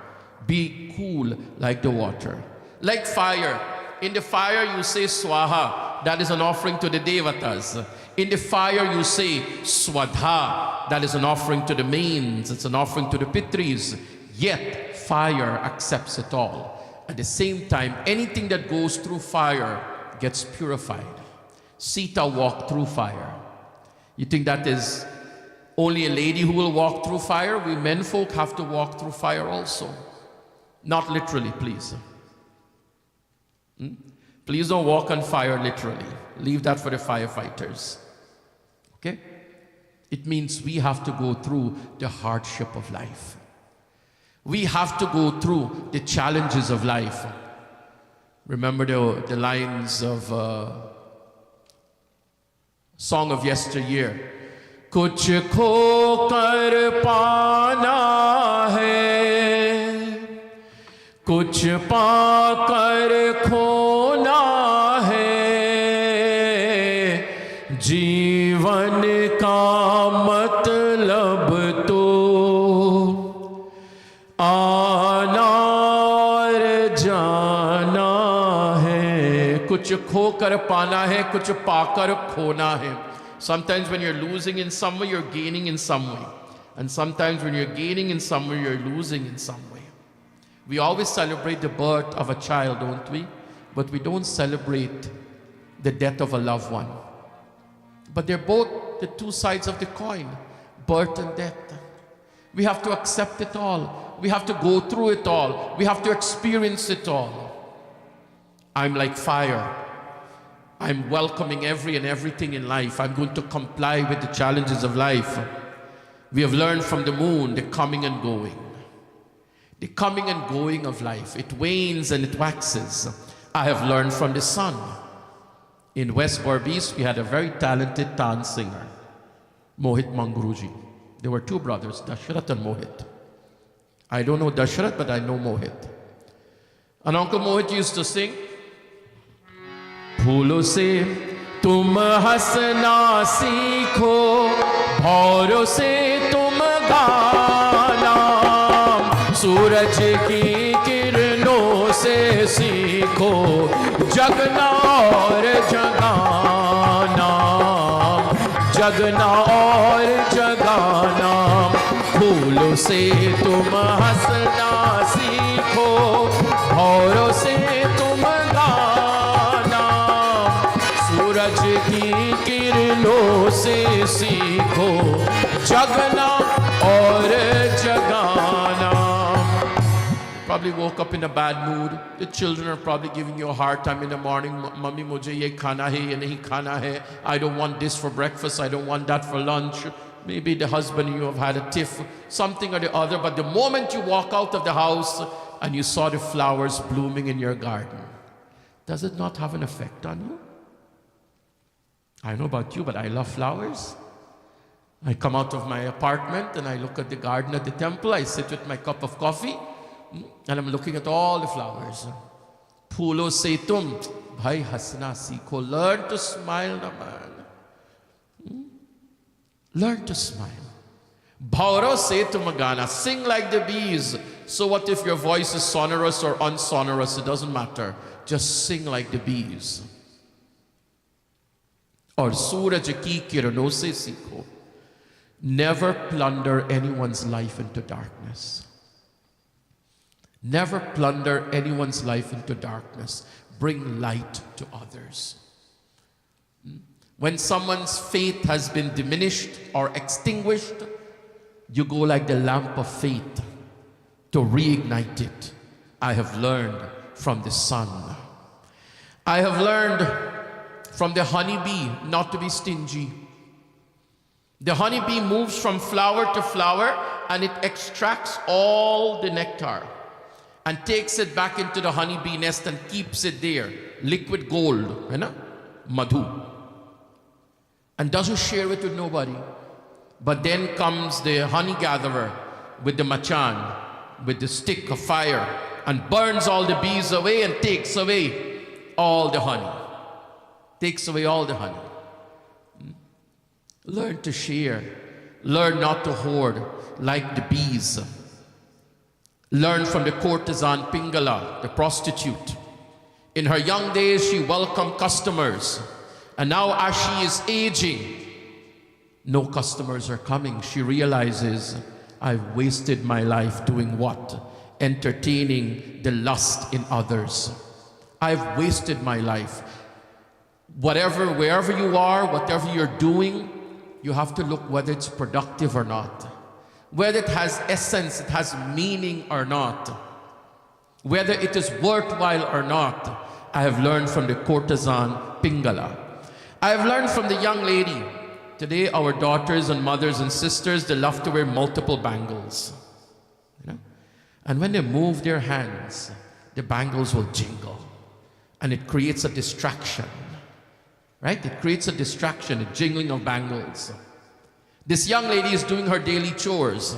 Be cool like the water. Like fire. In the fire you say Swaha. That is an offering to the Devatas. In the fire you say Swadha. That is an offering to the mains. It's an offering to the Pitris. Yet fire accepts it all. At the same time, anything that goes through fire gets purified. Sita walked through fire. You think that is only a lady who will walk through fire? We men folk have to walk through fire also. Not literally, please. Please don't walk on fire literally. Leave that for the firefighters. Okay? It means we have to go through the hardship of life. We have to go through the challenges of life. Remember the lines of song of yesteryear. Kuch kho kar paana hai, kuch pa kar khona hai, जीवन का मतलब तो आना और जाना है. कुछ खोकर पाना है, कुछ पाकर खोना है. Sometimes when you're losing in some way, you're gaining in some way. And sometimes when you're gaining in some way, you're losing in some way. We always celebrate the birth of a child, don't we? But we don't celebrate the death of a loved one. But they're both the two sides of the coin, birth and death. We have to accept it all. We have to go through it all. We have to experience it all. I'm like fire. I'm welcoming every and everything in life. I'm going to comply with the challenges of life. We have learned from the moon the coming and going. The coming and going of life. It wanes and it waxes. I have learned from the sun. In West Berbice, we had a very talented Tan singer, Mohit Manguruji. There were two brothers, Dashrath and Mohit. I don't know Dashrath, but I know Mohit. And Uncle Mohit used to sing, फूलों से तुम हंसना सीखो, भौरों से तुम गाना, सूरज की किरणों से सीखो, जगना और जगाना, जगना और जगाना. फूलों से तुम हंसना सीखो, भौरों से तुम गाना, सूरज की किरणों से सीखो, जगना और जगाना. Probably woke up in a bad mood. The children are probably giving you a hard time in the morning. Mummy, mujhe ye khana hai, ye nahi khana hai. I don't want this for breakfast. I don't want that for lunch. maybe the husband and you have had a tiff, something or the other, but the moment you walk out of the house and you saw the flowers blooming in your garden, does it not have an effect on you? I don't know about you, but I love flowers. I come out of my apartment and I look at the garden at the temple. I sit with my cup of coffee and I'm looking at all the flowers. Phulo se tum, bhai hasna sikho. Learn to smile, naman. Learn to smile. Bhauro se tumagana. Sing like the bees. So what if your voice is sonorous or unsonorous? It doesn't matter. Just sing like the bees. Or suraj ki kirano se sikho. Never plunder anyone's life into darkness. Never plunder anyone's life into darkness. Bring light to others. When someone's faith has been diminished or extinguished, you go like the lamp of faith to reignite it. I have learned from the sun. I have learned from the honeybee not to be stingy. The honeybee moves from flower to flower and it extracts all the nectar and takes it back into the honeybee nest and keeps it there. Liquid gold, you know? Madhu. And doesn't share it with nobody. But then comes the honey gatherer with the machan, with the stick of fire, and burns all the bees away and takes away all the honey. Takes away all the honey. Learn to share. Learn not to hoard like the bees. Learn from the courtesan Pingala, the prostitute. In her young days, she welcomed customers. And now as she is aging, no customers are coming. She realizes, I've wasted my life doing what? Entertaining the lust in others. I've wasted my life. Wherever you are, whatever you're doing, you have to look whether it's productive or not. Whether it has essence, it has meaning or not. Whether it is worthwhile or not. I have learned from the courtesan Pingala. I have learned from the young lady. Today, our daughters and mothers and sisters, they love to wear multiple bangles. You know? And when they move their hands, the bangles will jingle. And it creates a distraction. Right? It creates a distraction, a jingling of bangles. This young lady is doing her daily chores.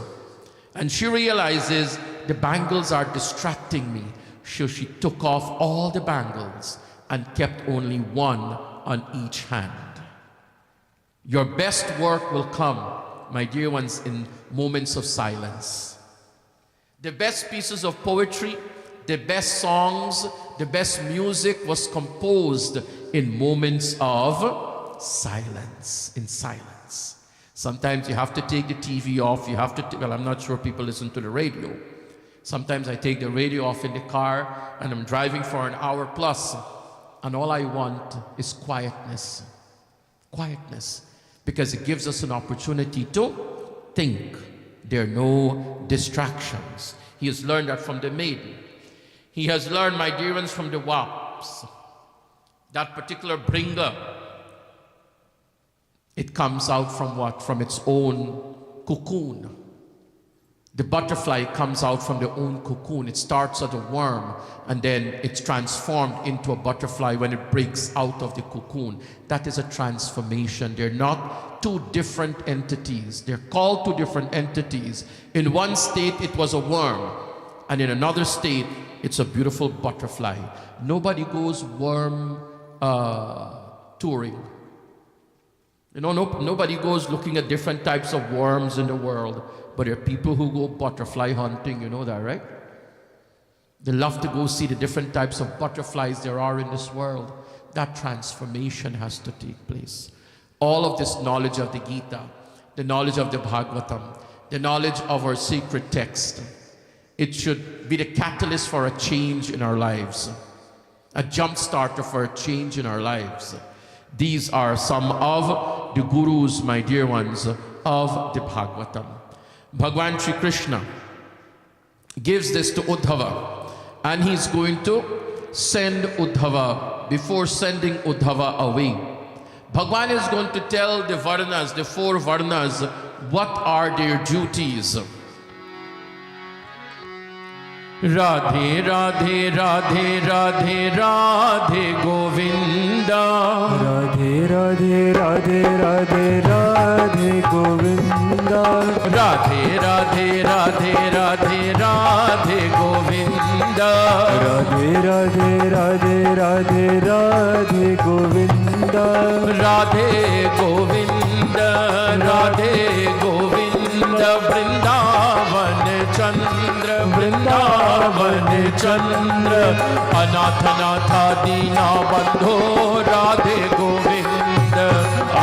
And she realizes the bangles are distracting me. So she took off all the bangles and kept only one on each hand. Your best work will come, my dear ones, in moments of silence. The best pieces of poetry, the best songs, the best music was composed in moments of silence, in silence. Sometimes you have to take the TV off, you have to, well, I'm not sure people listen to the radio. Sometimes I take the radio off in the car and I'm driving for an hour plus and all I want is quietness. Quietness. Because it gives us an opportunity to think. There are no distractions. He has learned that from the maiden. He has learned, my dear ones, from the wasps. That particular bringer, it comes out from what? From its own cocoon. The butterfly comes out from their own cocoon. It starts as a worm and then it's transformed into a butterfly when it breaks out of the cocoon. That is a transformation. They're not two different entities. They're called two different entities. In one state, it was a worm. And in another state, it's a beautiful butterfly. Nobody goes worm touring. You know, nobody goes looking at different types of worms in the world. But there are people who go butterfly hunting, you know that, right? They love to go see the different types of butterflies there are in this world. That transformation has to take place. All of this knowledge of the Gita, the knowledge of the Bhagavatam, the knowledge of our sacred text, it should be the catalyst for a change in our lives, a jump starter for a change in our lives. These are some of the gurus, my dear ones, of the Bhagavatam. Bhagwan Shri Krishna gives this to Uddhava and he's going to send Uddhava. Before sending Uddhava away, Bhagwan is going to tell the Varnas, the four Varnas, what are their duties? Radhe Radhe Radhe Radhe Radhe Govinda, Radhe Radhe Radhe Radhe Radhe Govinda, Radhe Radhe Radhe Radhe Radhe Govinda, Radhe Radhe Radhe Radhe Radhe Govinda, Radhe Govinda, Radhe Govinda, Vrindavan Chandra, Vrindavan Chandra, Anath Natha Dina Bandho, Radhe Govinda,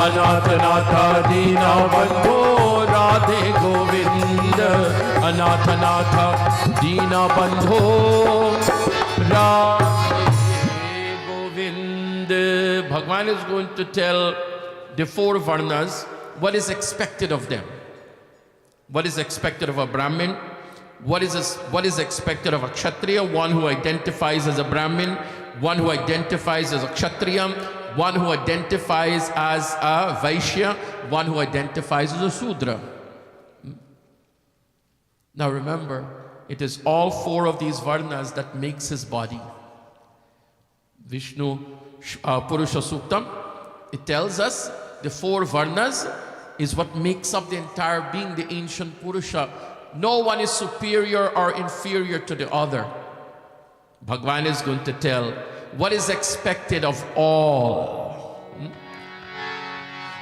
Anath Natha Dina Bandho, Radhe Govinda, Anath Natha Dina Bandho, Radhe Govinda. Bhagwan is going to tell the four Varnas what is expected of them. What is expected of a Brahmin? What is expected of a Kshatriya? One who identifies as a Brahmin, one who identifies as a Kshatriya, one who identifies as a Vaishya, one who identifies as a Sudra. Now remember, it is all four of these Varnas that makes his body. Vishnu Purusha Suktam, it tells us the four Varnas is what makes up the entire being, the ancient Purusha. No one is superior or inferior to the other. Bhagwan is going to tell what is expected of all.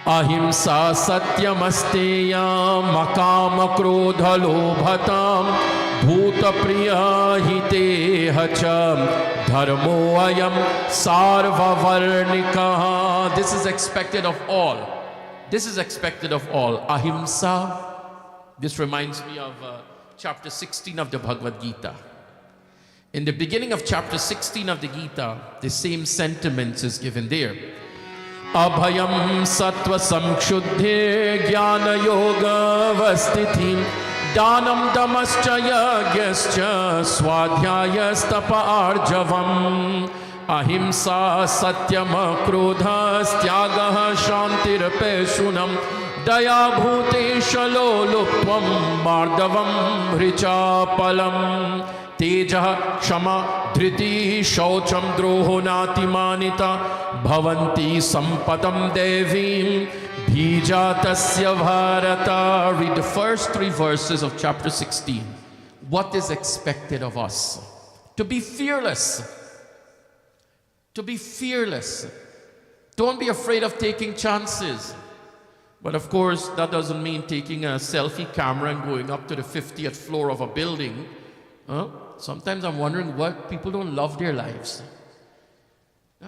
Ahimsa satyam asteyam makama krodha lobhatam bhuta priya hite hacham dharmo ayam sarva varnika. This is expected of all. This is expected of all. Ahimsa. This reminds me of chapter 16 of the Bhagwat Gita. In the beginning of chapter 16 of the Gita, the same sentiments is given there. Abhayam sattva samkshuddhe jnana yoga vastithim danam damascha yagyascha swadhyaya stapa arjavam ahimsa satyam krodha styagah shantirapeshunam Daya bhuteshalo lupvam mardavam hrichapalam teja kshama dhriti shaucham droho natimanita bhavanti sampatam devim bhijatasya bharata. Read the first three verses of chapter 16. What is expected of us? To be fearless. To be fearless. Don't be afraid of taking chances. But of course, that doesn't mean taking a selfie camera and going up to the 50th floor of a building. Sometimes I'm wondering why people don't love their lives.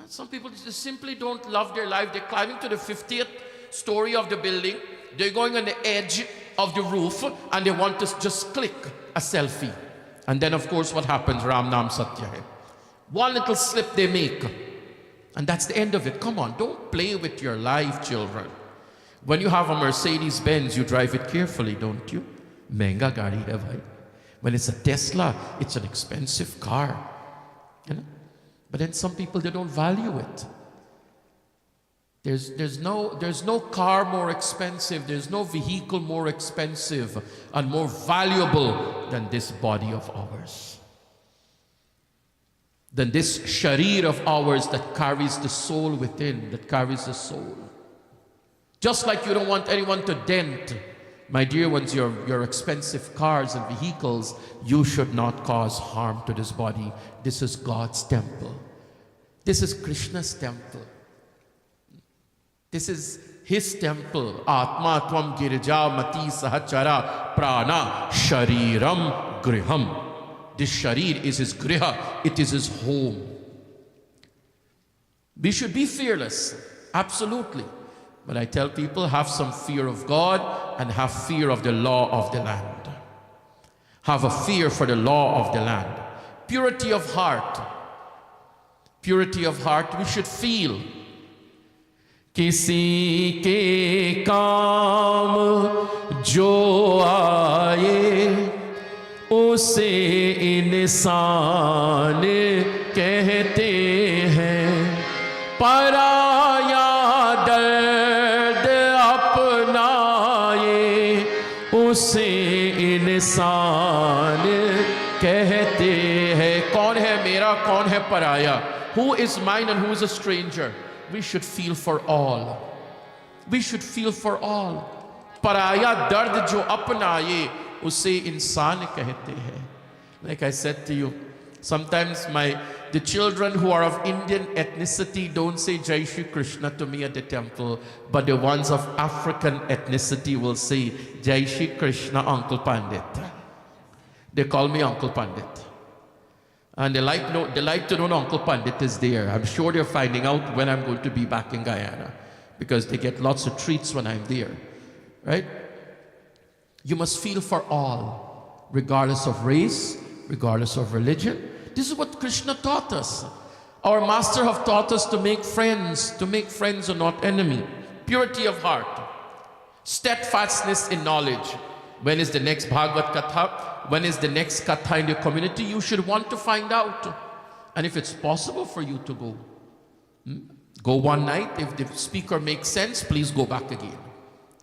Some people just simply don't love their life. They're climbing to the 50th story of the building. They're going on the edge of the roof and they want to just click a selfie. And then of course what happens? Ram Nam Satya Hai. One little slip they make. And that's the end of it. Come on, don't play with your life, children. When you have a Mercedes Benz, you drive it carefully, don't you? Menga gadi hai bhai. When it's a Tesla, it's an expensive car. You know? But then some people, they don't value it. There's no car more expensive, there's no vehicle more expensive and more valuable than this body of ours. Than this sharir of ours that carries the soul within, that carries the soul. Just like you don't want anyone to dent, my dear ones, your expensive cars and vehicles, you should not cause harm to this body. This is God's temple. This is Krishna's temple. This is his temple. Atma tvam girja mati sahachara prana shariram griham. This sharir is his griha. It is his home. We should be fearless. Absolutely. But I tell people, have some fear of God and have fear of the law of the land. Have a fear for the law of the land. Purity of heart. Purity of heart, we should feel. Kisi ke kaam jo aaye, use insaan kehte hain. Paraya dard apnaye, इंसान कहते हैं कौन है मेरा कौन है पराया who is mine and who is a stranger we should feel for all we should feel for all पराया दर्द जो अपनाए उसे इंसान कहते हैं like I said to you sometimes the children who are of Indian ethnicity don't say Jai Shri Krishna to me at the temple, but the ones of African ethnicity will say Jai Shri Krishna Uncle Pandit. They call me Uncle Pandit. And they like to know Uncle Pandit is there. I'm sure they're finding out when I'm going to be back in Guyana, because they get lots of treats when I'm there, right? You must feel for all, regardless of race, regardless of religion. This is what Krishna taught us. Our master have taught us to make friends and not enemy. Purity of heart, steadfastness in knowledge. When is the next Bhagwat Katha? When is the next Katha in the community? You should want to find out. And if it's possible for you to go, go one night. If the speaker makes sense, please go back again.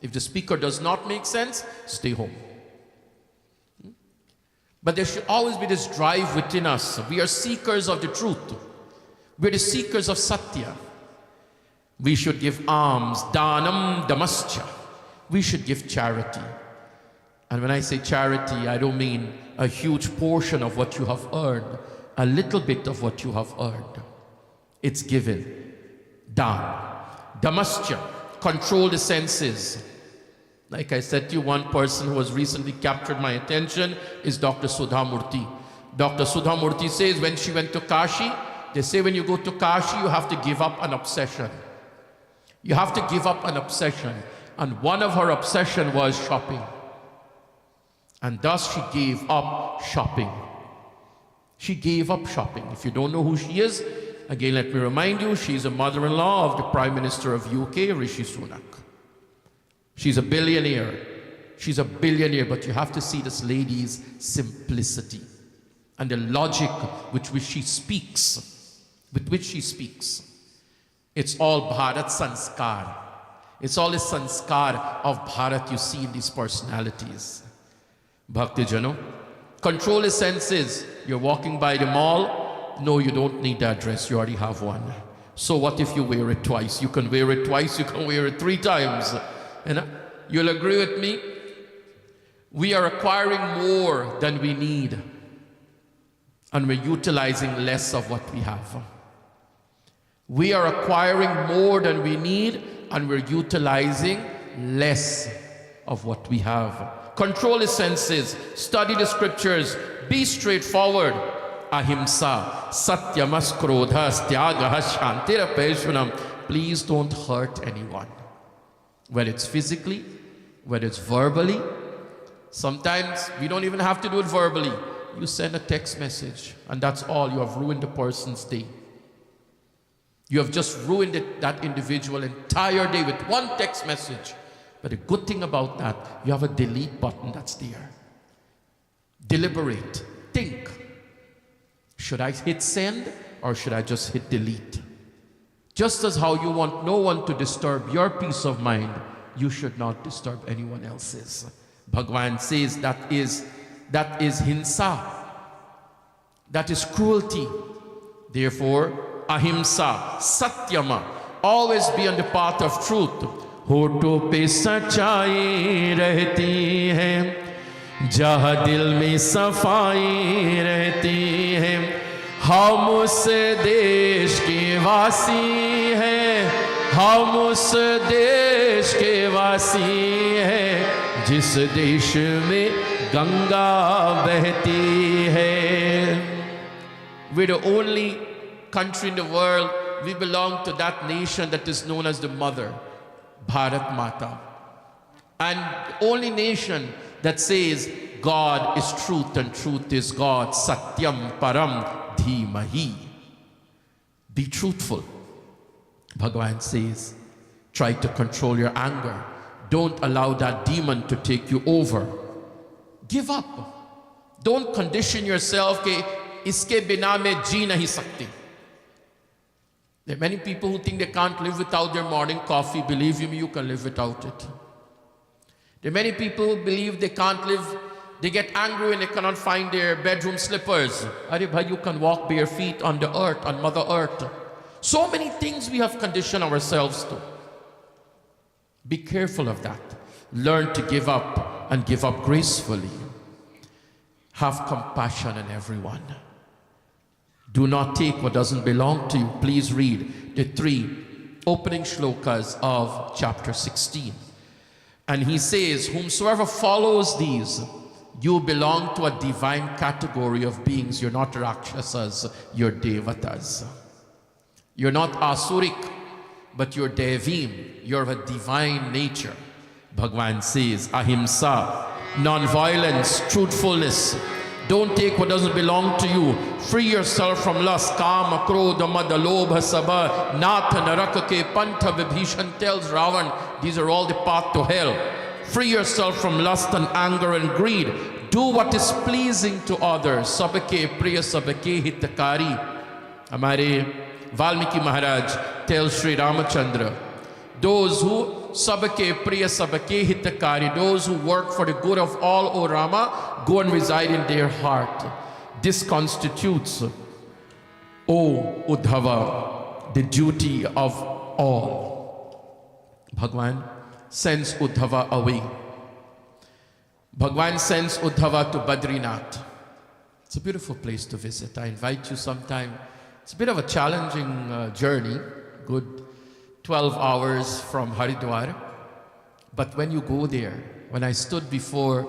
If the speaker does not make sense, stay home. But there should always be this drive within us. We are seekers of the truth. We're the seekers of Satya. We should give alms, danam damascha. We should give charity. And when I say charity, I don't mean a huge portion of what you have earned, a little bit of what you have earned. It's given. Dan. Damascha. Control the senses. Like I said to you, one person who has recently captured my attention is Dr. Sudha Murthy. Dr. Sudha Murthy says when she went to Kashi, they say when you go to Kashi, you have to give up an obsession. You have to give up an obsession. And one of her obsession was shopping. And thus she gave up shopping. She gave up shopping. If you don't know who she is, again let me remind you, she's a mother-in-law of the Prime Minister of UK, Rishi Sunak. She's a billionaire. She's a billionaire, but you have to see this lady's simplicity and the logic with which she speaks. It's all Bharat Sanskar. It's all the Sanskar of Bharat you see in these personalities. Bhakti Jano, control the senses. You're walking by the mall. No, you don't need that dress. You already have one. So what if you wear it twice? You can wear it twice. You can wear it 3 times. And you'll agree with me, we are acquiring more than we need, and we're utilizing less of what we have. We are acquiring more than we need, and we're utilizing less of what we have. Control the senses, study the scriptures, be straightforward. Ahimsa, satyamas krodhas, tyagahas, shantirapeshvanam. Please don't hurt anyone. Whether it's physically, whether it's verbally. Sometimes we don't even have to do it verbally. You send a text message and that's all. You have ruined the person's day. You have just ruined that individual entire day with one text message. But the good thing about that, you have a delete button that's there. Deliberate. Think. Should I hit send or should I just hit delete? Just as how you want no one to disturb your peace of mind, you should not disturb anyone else's. Bhagwan says that is hinsa. That is cruelty. Therefore, ahimsa, satyama, always be on the path of truth. होठों पे सच्चाई रहती है, जहाँ दिल में सफाई रहती है. हम उस देश के वासी हैं, हम उस देश के वासी हैं, जिस देश में गंगा बहती है. We're the only country in the world, we belong to that nation that is known as the mother, Bharat Mata. And the only nation that says God is truth and truth is God, Satyam Param Dhimahi. Be truthful. Bhagavan says, try to control your anger. Don't allow that demon to take you over. Give up. Don't condition yourself ke iske bina mein jee nahi sakti. There are many people who think they can't live without their morning coffee. Believe me, you can live without it. There are many people who believe they can't live They get angry when they cannot find their bedroom slippers. Arey bhai, you can walk bare feet on the earth, on Mother Earth. So many things we have conditioned ourselves to. Be careful of that. Learn to give up and give up gracefully. Have compassion on everyone. Do not take what doesn't belong to you. Please read the 3 opening shlokas of chapter 16. And he says, whomsoever follows these, you belong to a divine category of beings. You're not Rakshasas, you're Devatas. You're not Asuric, but you're Devim. You're of a divine nature. Bhagwan says, Ahimsa, non-violence, truthfulness. Don't take what doesn't belong to you. Free yourself from lust. Kama, krodha, mada, lobha, sabha, natha, naraka ke, pantha, vibhishan tells Ravan, these are all the path to hell. Free yourself from lust and anger and greed. Do what is pleasing to others. Sabake priya, sabake hitakari. Hamare Valmiki Maharaj tells Sri Ramachandra, those who sabake priya, sabake hitakari, those who work for the good of all, O Rama, go and reside in their heart. This constitutes, O Uddhava, the duty of all. Bhagwan sends Uddhava away. Bhagwan sends Uddhava to Badrinath. It's a beautiful place to visit. I invite you sometime. It's a bit of a challenging journey, good 12 hours from Haridwar. But when you go there, when I stood before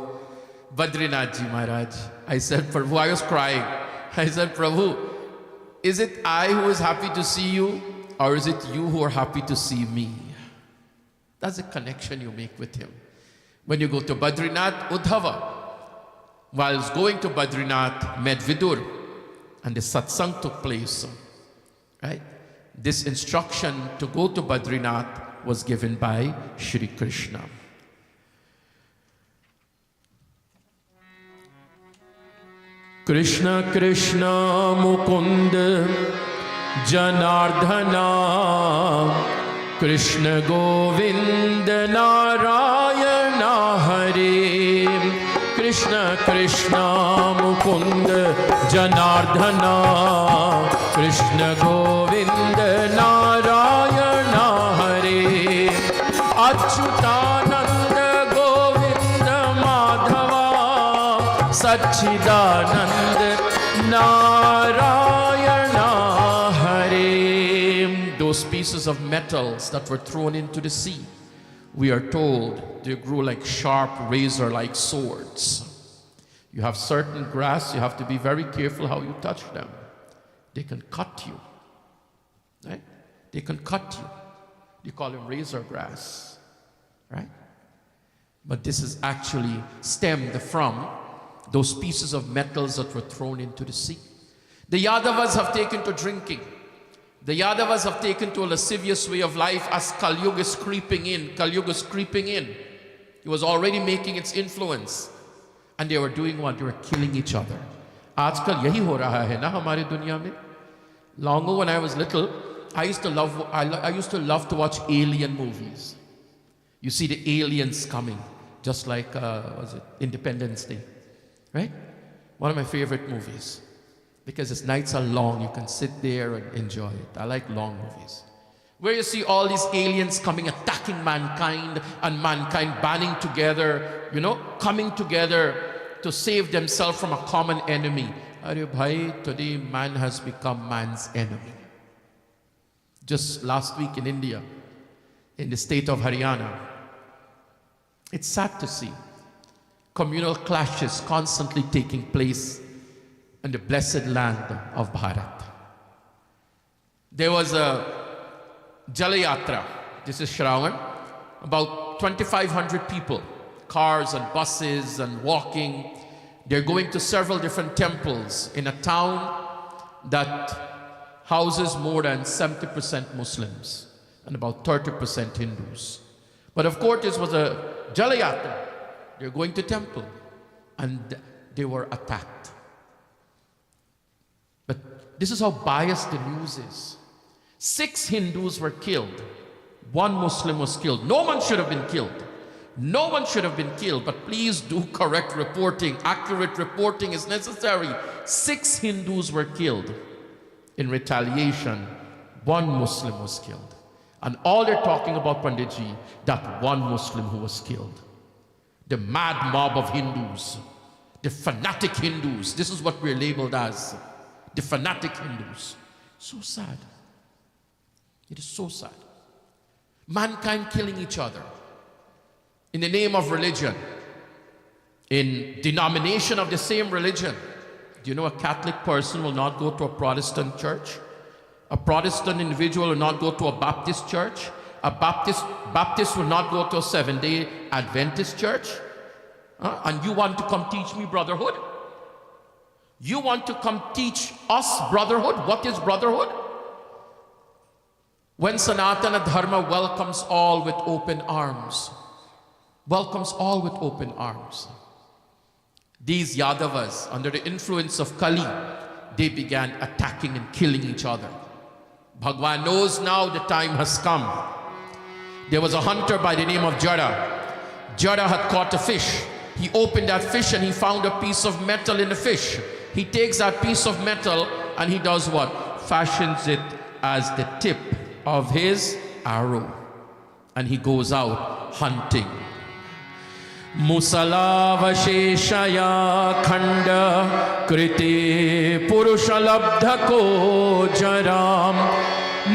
Badrinath Ji Maharaj, I said, Prabhu, I was crying. I said, Prabhu, is it I who is happy to see you, or is it you who are happy to see me? That's the connection you make with him. When you go to Badrinath, Uddhava, whilst going to Badrinath, met Vidur, and the satsang took place, right? This instruction to go to Badrinath was given by Shri Krishna. Krishna Krishna Mukunda Janardhana Krishna Govinda Narayana Hare Krishna Krishna Mukunda Janardhana Krishna Govinda Narayana Hare Achyutananda Govinda Madhava Satchidananda Narayana Hare. Those pieces of metals that were thrown into the sea, we are told they grew like sharp razor-like swords. You have certain grass, you have to be very careful how you touch them. They can cut you, right? They can cut you. You call them razor grass, right? But this is actually stemmed from those pieces of metals that were thrown into the sea. The Yadavas have taken to drinking. The Yadavas have taken to a lascivious way of life as Kali Yuga is creeping in. Kali Yuga is creeping in. It was already making its influence. And they were doing what? They were killing each other. Aajkal yahi ho raha hai na hamare dunya mein. Long ago when I was little, I used to love to watch alien movies. You see the aliens coming, just like was it Independence Day, right? One of my favorite movies. Because its nights are long, you can sit there and enjoy it. I like long movies. Where you see all these aliens coming, attacking mankind, and mankind banding together, you know, coming together to save themselves from a common enemy. Arey bhai, today man has become man's enemy. Just last week in India, in the state of Haryana, it's sad to see communal clashes constantly taking place in the blessed land of Bharat. There was a Jalayatra, this is Shravan, about 2,500 people, cars and buses and walking. They're going to several different temples in a town that houses more than 70% Muslims and about 30% Hindus. But of course, this was a Jalayatra. They're going to temple and they were attacked. But this is how biased the news is. 6 Hindus were killed. 1 Muslim was killed. No one should have been killed. No one should have been killed, but please do correct reporting. Accurate reporting is necessary. 6 Hindus were killed. In retaliation, 1 Muslim was killed. And all they're talking about, Panditji, that 1 Muslim who was killed. The mad mob of Hindus, the fanatic Hindus. This is what we're labeled as, the fanatic Hindus. So sad. It is so sad. Mankind killing each other in the name of religion, in denomination of the same religion. Do you know a Catholic person will not go to a Protestant church? A Protestant individual will not go to a Baptist church? A Baptist will not go to a Seventh-day Adventist church? And you want to come teach me brotherhood? You want to come teach us brotherhood? What is brotherhood? When Sanatana Dharma welcomes all with open arms, welcomes all with open arms. These Yadavas, under the influence of Kali, they began attacking and killing each other. Bhagwan knows now the time has come. There was a hunter by the name of Jada. Jada had caught a fish. He opened that fish and he found a piece of metal in the fish. He takes that piece of metal and he does what? Fashions it as the tip of his arrow. And he goes out hunting. Musalavasheshaya khanda kriti purushalabdhako jaram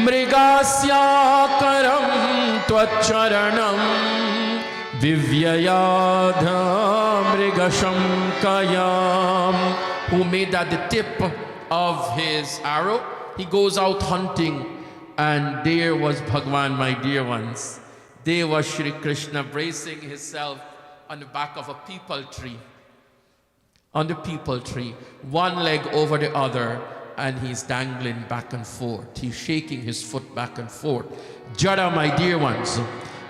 mrigasya karam tvacharanam vivyayadha mrigasham kayam. Who made that the tip of his arrow? He goes out hunting, and there was Bhagwan, my dear ones. There was Shri Krishna bracing himself on the back of a peepal tree. On the peepal tree, one leg over the other, and he's dangling back and forth. He's shaking his foot back and forth. Jada, my dear ones,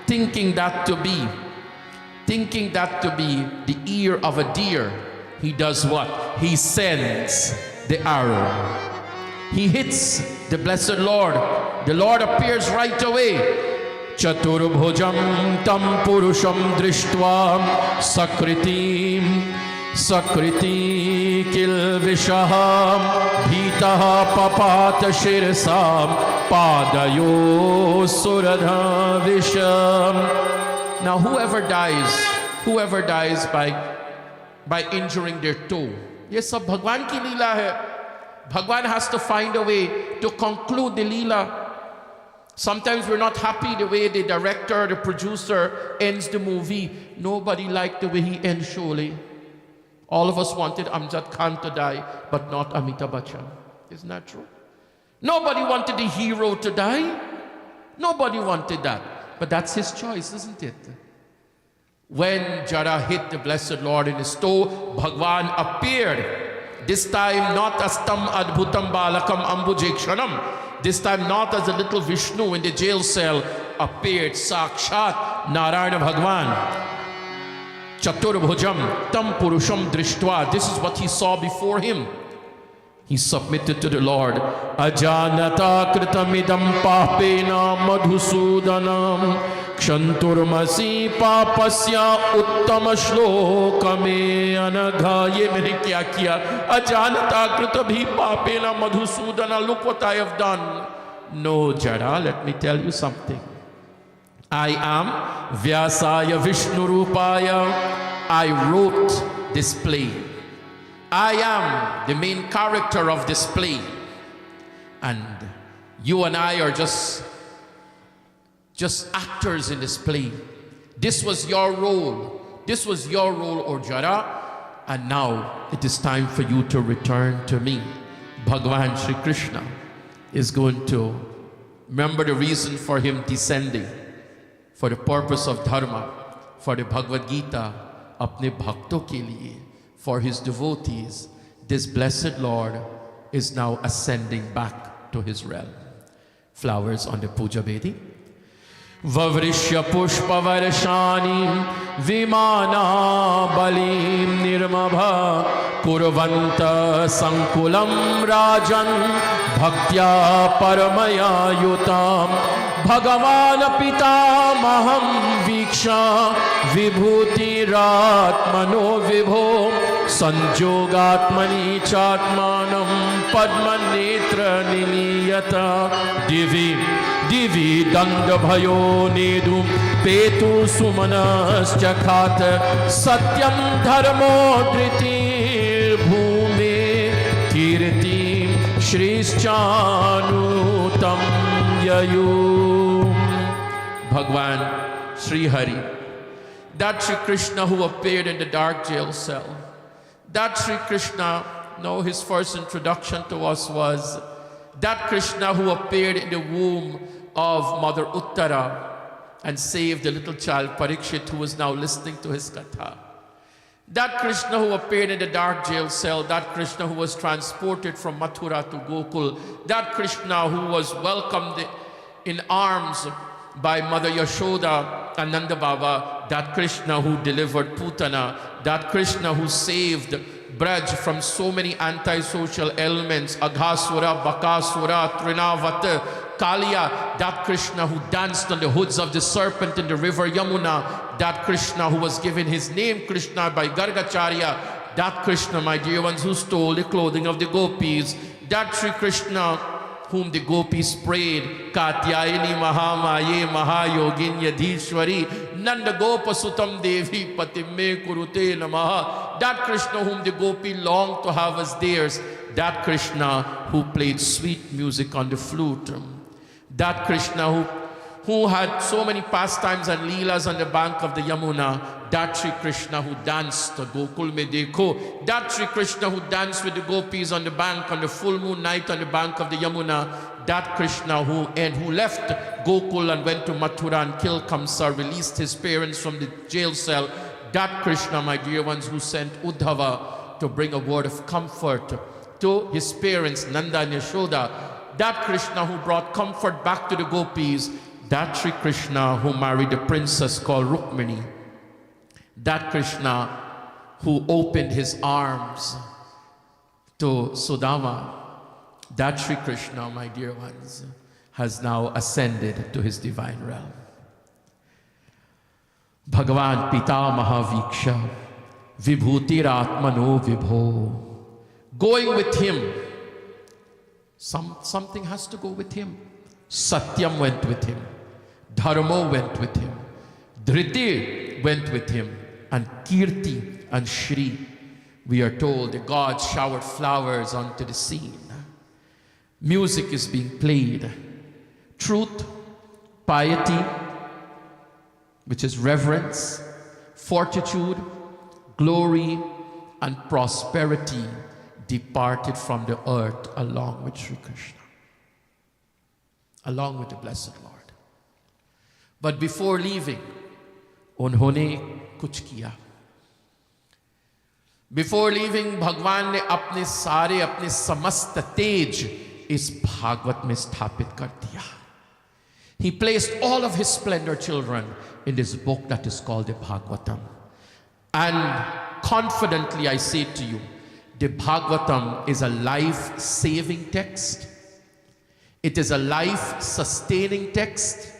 thinking that to be the ear of a deer, he does what? He sends the arrow. He hits the blessed Lord. The Lord appears right away. Chaturbhujam tam purusham drishtva sakriti kil vishaham bhitaha papata shirsam padayo suradha visham. Now whoever dies by injuring their toe, ये सब भगवान की लीला है. Bhagwan has to find a way to conclude the leela. Sometimes we're not happy the way the director, the producer ends the movie. Nobody liked the way he ends Sholay. All of us wanted Amjad Khan to die, but not Amitabh Bachchan. Isn't that true? Nobody wanted the hero to die. Nobody wanted that. But that's his choice, isn't it? When Jada hit the blessed Lord in his toe, Bhagwan appeared. This time not as tam adbhutam balakam ambujekshanam. This time not as a little Vishnu in the jail cell. Appeared Sakshat Narayana Bhagwan. Chaturbhujam tam purusham drishtva. This is what he saw before him. He submitted to the Lord. Ajanata kritamidam papena madhusudanam kshanturmasi papasya uttama shlokame anagha. Ye maine kya kiya? Ajanata kritabhi papena madhusudana. Look what I have done. No, Jada, let me tell you something. I am Vyasaya Vishnu Rupaya. I wrote this play. I am the main character of this play. And you and I are just actors in this play. This was your role. This was your role, O Jada. And now it is time for you to return to me. Bhagavan Shri Krishna is going to remember the reason for him descending. For the purpose of Dharma. For the Bhagavad Gita. Apne bhakto ke liye. For his devotees, this blessed Lord is now ascending back to his realm. Flowers on the puja bedi. Vavrishya pushpa varshani vimana balim nirmabha kurvanta sankulam rajan bhaktya paramaya yutam भगवान पितामहं वीक्षा विभूतिरात्मनो विभो संयोगात्मनि चात्मानं पद्मनेत्र निलीयत दिवि दिवि दंडभयो नेदुं पेतु सुमनश्चखात सत्यं धर्मो धृतिर्भूमे कीर्ति श्रीश्चानुतं ययु Bhagwan Sri Hari, that Sri Krishna who appeared in the dark jail cell, that Sri Krishna, no, his first introduction to us was that Krishna who appeared in the womb of Mother Uttara and saved the little child Parikshit who was now listening to his katha. That Krishna who appeared in the dark jail cell, that Krishna who was transported from Mathura to Gokul, that Krishna who was welcomed in arms by Mother Yashoda and Nanda Baba, that Krishna who delivered Putana, that Krishna who saved Braj from so many antisocial elements, Aghasura, Bakasura, Trinavata, Kaliya, that Krishna who danced on the hoods of the serpent in the river Yamuna, that Krishna who was given his name Krishna by Gargacharya, that Krishna, my dear ones, who stole the clothing of the gopis, that Sri Krishna whom the gopis prayed, Katyayani Mahamaye Mahayoginya Dhishwari, Nanda Gopa Sutam Devi Patimme Kurute Namaha, that Krishna whom the gopi longed to have as theirs, that Krishna who played sweet music on the flute, that Krishna who had so many pastimes and leelas on the bank of the Yamuna, that Sri Krishna who danced to Gokul Mein Dekho, that Sri Krishna who danced with the gopis on the bank on the full moon night on the bank of the Yamuna, that Krishna who left Gokul and went to Mathura and killed Kamsa, released his parents from the jail cell, that Krishna, my dear ones, who sent Uddhava to bring a word of comfort to his parents, Nanda and Yashoda, that Krishna who brought comfort back to the gopis, that Sri Krishna who married a princess called Rukmini, that Krishna who opened his arms to Sudama, that Sri Krishna, my dear ones, has now ascended to his divine realm. Bhagavan Pitamaha Viksha Vibhutiratmano Vibho. Going with him, something has to go with him. Satyam went with him. Dharmo went with him. Dhriti went with him. And Kirti and Shri, we are told the gods showered flowers onto the scene. Music is being played. Truth, piety, which is reverence, fortitude, glory, and prosperity departed from the earth along with Sri Krishna, along with the Blessed Lord. But before leaving, उन्होंने कुछ किया. Before leaving, भगवान ने अपने सारे अपने समस्त तेज इस भागवत में स्थापित कर दिया. He placed all of his splendor, children, in this book that is called the Bhagavatam. And confidently I say to you, the Bhagavatam is a life-saving text. It is a life-sustaining text.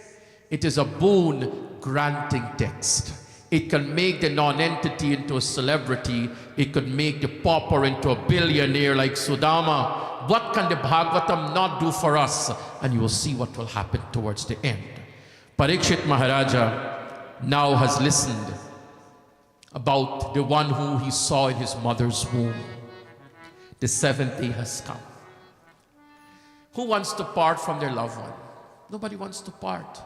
It is a boon-granting text. It can make the non-entity into a celebrity. It could make the pauper into a billionaire like Sudama. What can the Bhagavatam not do for us? And you will see what will happen towards the end. Parikshit Maharaja now has listened about the one who he saw in his mother's womb. The seventh day has come. Who wants to part from their loved one? Nobody wants to part.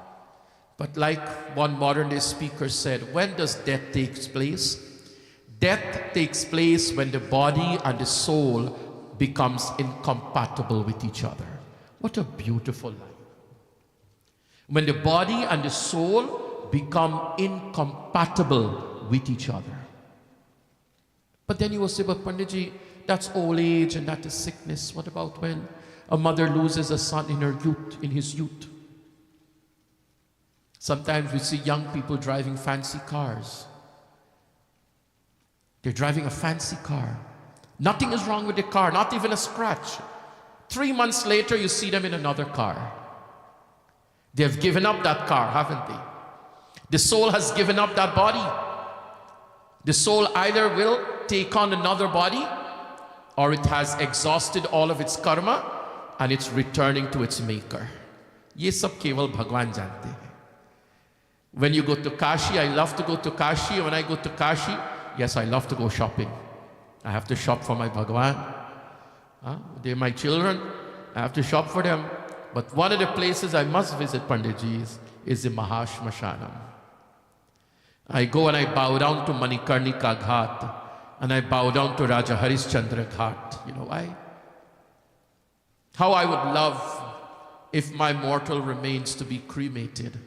But like one modern day speaker said, when does death take place? Death takes place when the body and the soul becomes incompatible with each other. What a beautiful line. When the body and the soul become incompatible with each other. But then you will say, but Panditji, that's old age and that is sickness. What about when a mother loses a son in her youth, in his youth? Sometimes we see young people driving fancy cars. They're driving a fancy car. Nothing is wrong with the car, not even a scratch. 3 months later, you see them in another car. They have given up that car, haven't they? The soul has given up that body. The soul either will take on another body, or it has exhausted all of its karma and it's returning to its maker. ये सब केवल भगवान जानते हैं. When you go to Kashi, I love to go to Kashi. When I go to Kashi, yes, I love to go shopping. I have to shop for my Bhagwan. They're my children. I have to shop for them. But one of the places I must visit, Panditji, is the Mahashmashanam. I go and I bow down to Manikarnika Ghat, and I bow down to Raja Harishchandra Ghat. You know why? How I would love if my mortal remains to be cremated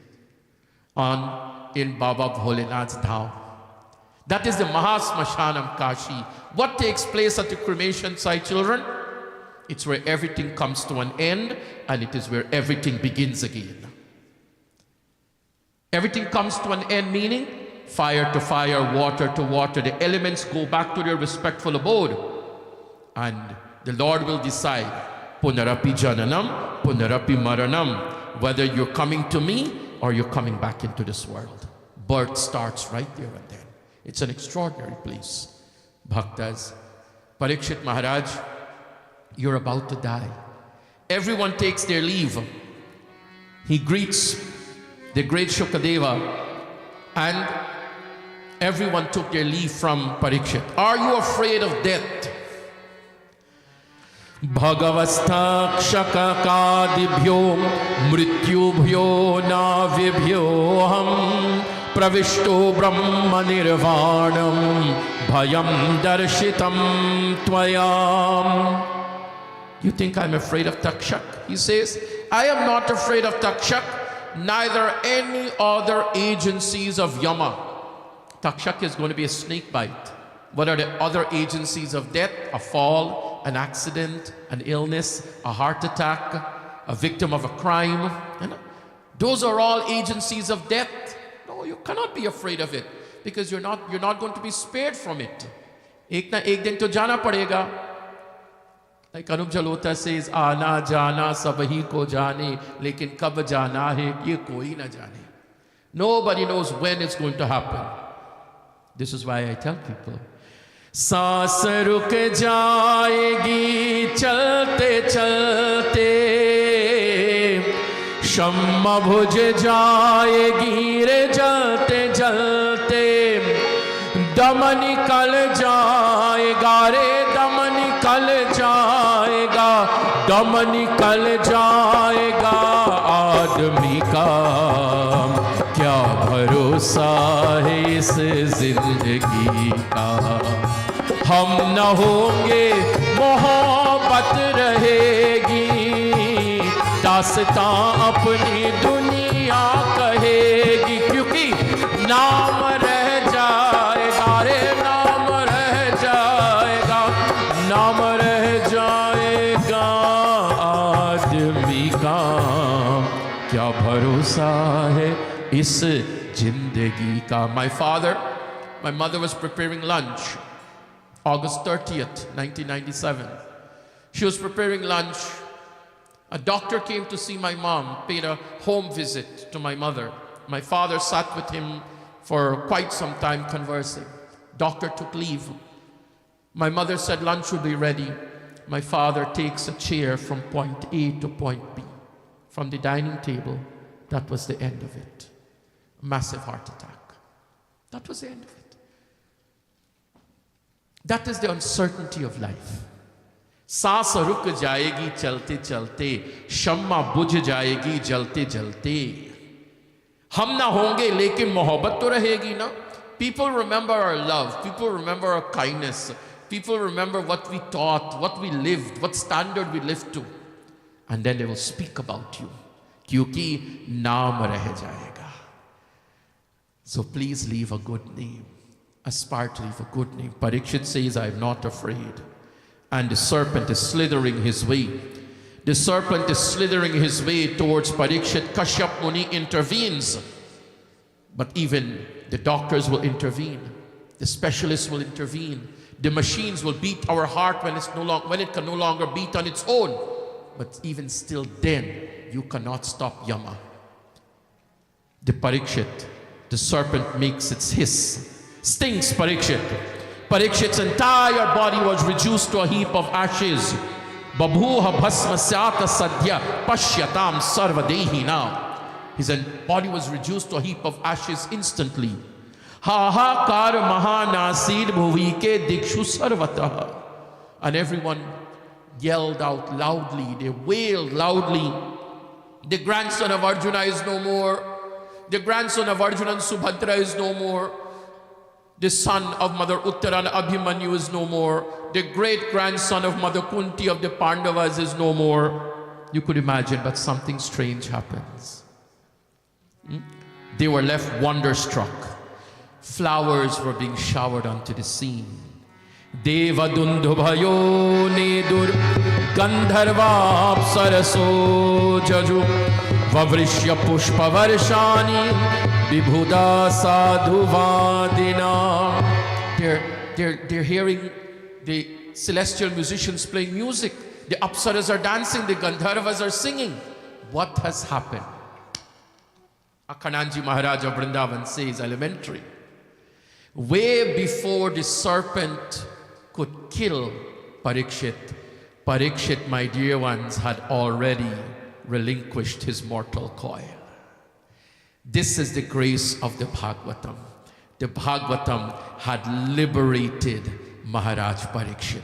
in Baba Bholenath's Dham. That is the Mahasmashanam Kashi. What takes place at the cremation site, children? It's where everything comes to an end, and it is where everything begins again. Everything comes to an end, meaning fire to fire, water to water. The elements go back to their respectful abode. And the Lord will decide, Punarapi Jananam, Punarapi Maranam, whether you're coming to me or you're coming back into this world. Birth starts right there and then. It's an extraordinary place. Bhaktas, Parikshit Maharaj, you're about to die. Everyone takes their leave. He greets the great Shukadeva, and everyone took their leave from Parikshit. Are you afraid of death? Bhagavastha Kshakakadibhyo Mrityubhyo Navibhyoham Pravishto Brahma Nirvanam Bhayam Darshitam Tvayam. You think I'm afraid of Takshak? He says, I am not afraid of Takshak, neither any other agencies of Yama. Takshak is going to be a snake bite. What are the other agencies of death? A fall, an accident, an illness, a heart attack, a victim of a crime. Those are all agencies of death. No, you cannot be afraid of it, because you're not going to be spared from it. Ek na ek din to jana padega. Like Anup Jalota says, Ana jana sabhi ko jane, lekin kab jana hai ye koi na jane. Nobody knows when it's going to happen. This is why I tell people, सांस रुक जाएगी चलते चलते, शम्मा बुझ जाएगी रे जलते जलते, दम निकल जाएगा रे दम निकल जाएगा, दम निकल जाएगा आदमी का क्या भरोसा है इस जिंदगी का. हम न होंगे मोहब्बत रहेगी, दास्तां अपनी दुनिया कहेगी, क्योंकि नाम रह जाएगा रे नाम रह जाएगा, नाम रह जाएगा आदमी का क्या भरोसा है इस जिंदगी का. My mother was preparing lunch, August 30th, 1997. She was preparing lunch. A doctor came to see my mom, paid a home visit to my mother. My father sat with him for quite some time conversing. Doctor took leave. My mother said lunch will be ready. My father takes a chair from point A to point B. From the dining table, that was the end of it. A massive heart attack. That was the end of it. That is the uncertainty of life. सांस रुक जाएगी चलते चलते, शम्मा बुझ जाएगी जलते जलते. हम ना होंगे लेकिन मोहब्बत तो रहेगी ना. People remember our love. People remember our kindness. People remember what we taught, what we lived, what standard we lived to. And then they will speak about you. क्योंकि नाम रह जाएगा. So please leave a good name. Aspire to leave a good name. Parikshit says, I am not afraid. And the serpent is slithering his way. The serpent is slithering his way towards Parikshit. Kashyap Muni intervenes. But even the doctors will intervene. The specialists will intervene. The machines will beat our heart when it can no longer beat on its own. But even still then, you cannot stop Yama. the Parikshit, the serpent makes its hiss, stings Parikshit. Parikshit's entire body was reduced to a heap of ashes. Babhuha bhasmasyata sadhya pashyatam sarvadehina. His body was reduced to a heap of ashes instantly. Hahakar mahanasir bhuvike dikshu sarvatah. And everyone yelled out loudly, they wailed loudly. The grandson of Arjuna is no more. The grandson of Arjuna and Subhadra is no more. The son of Mother Uttara and Abhimanyu is no more. The great-grandson of Mother Kunti of the Pandavas is no more. You could imagine, but something strange happens. They were left wonderstruck. Flowers were being showered onto the scene. Deva dundubhayo nedur gandharva apsaraso jaju vavrishya pushpa varshani vibhuda sadhuvadina. They're hearing the celestial musicians playing music. The apsaras are dancing, the gandharvas are singing. What has happened? Akhananji Maharaj of Vrindavan says elementary. Way before the serpent could kill Parikshit, Parikshit, my dear ones, had already relinquished his mortal coil. This is the grace of the Bhagwatam. The Bhagwatam had liberated Maharaj Parikshit.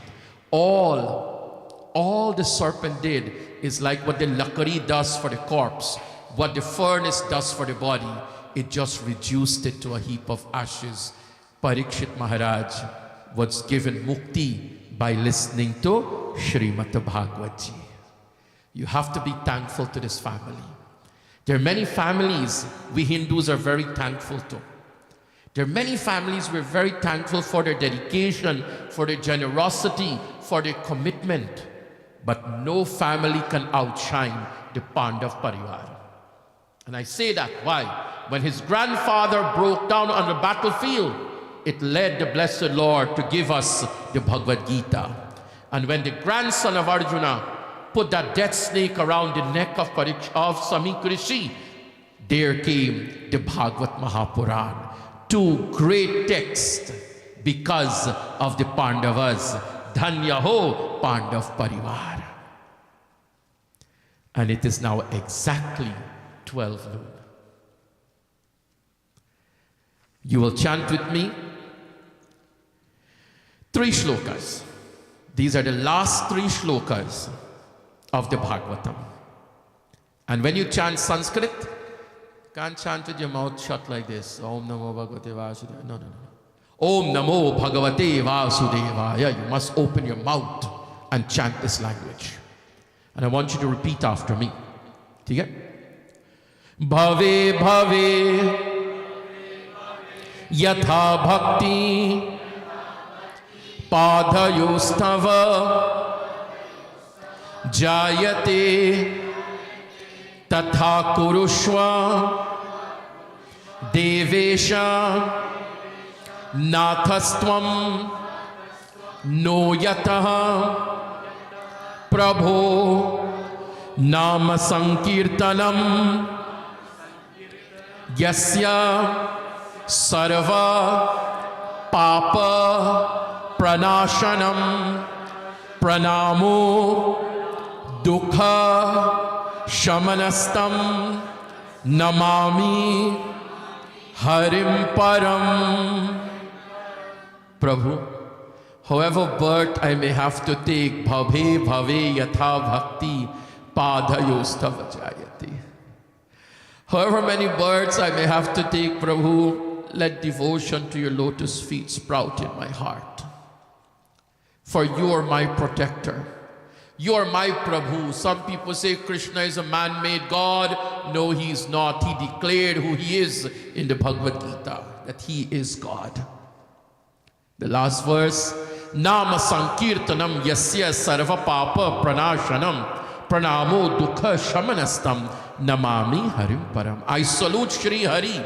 All the serpent did is like what the lakari does for the corpse, what the furnace does for the body. It just reduced it to a heap of ashes. Parikshit Maharaj was given mukti by listening to Srimad Bhagavad Ji. You have to be thankful to this family. There are many families we Hindus are very thankful to. There are many families we're very thankful for their dedication, for their generosity, for their commitment. But no family can outshine the Pandav Parivar. And I say that, why? When his grandfather broke down on the battlefield, it led the blessed Lord to give us the Bhagavad Gita. And when the grandson of Arjuna put that death snake around the neck of Samik Rishi, there came the Bhagavad Mahapuran. Two great texts because of the Pandavas. Dhanya ho Pandav Parivar. And it is now exactly 12 noon. You will chant with me 3 shlokas. These are the last 3 shlokas of the Bhagavatam. And when you chant Sanskrit, you can't chant with your mouth shut like this. Om Namo Bhagavate Vasudevaya. No. Om Namo Bhagavate Vasudevaya. You must open your mouth and chant this language. And I want you to repeat after me. Okay? Bhave Bhave Yatha Bhakti Padhayostava Jayate Tatha Kurushva Devesha Nathastvam No Yataha Prabho Nama Sankirtanam Yasya Sarva Papa Pranashanam Pranamo Dukha Shamanastam Namami Harim Param. Prabhu, however birth I may have to take, Bhave Bhave Yatha Bhakti Padhayostava Jayati. However many births I may have to take, Prabhu, let devotion to your lotus feet sprout in my heart. For you are my protector. You are my Prabhu. Some people say Krishna is a man-made God. No, he is not. He declared who he is in the Bhagavad Gita, that he is God. The last verse, Nama Sankirtanam Yasya Sarva Papa Pranashanam Pranamo Dukha Shamanastam Namami Harim Param. I salute Shri Hari,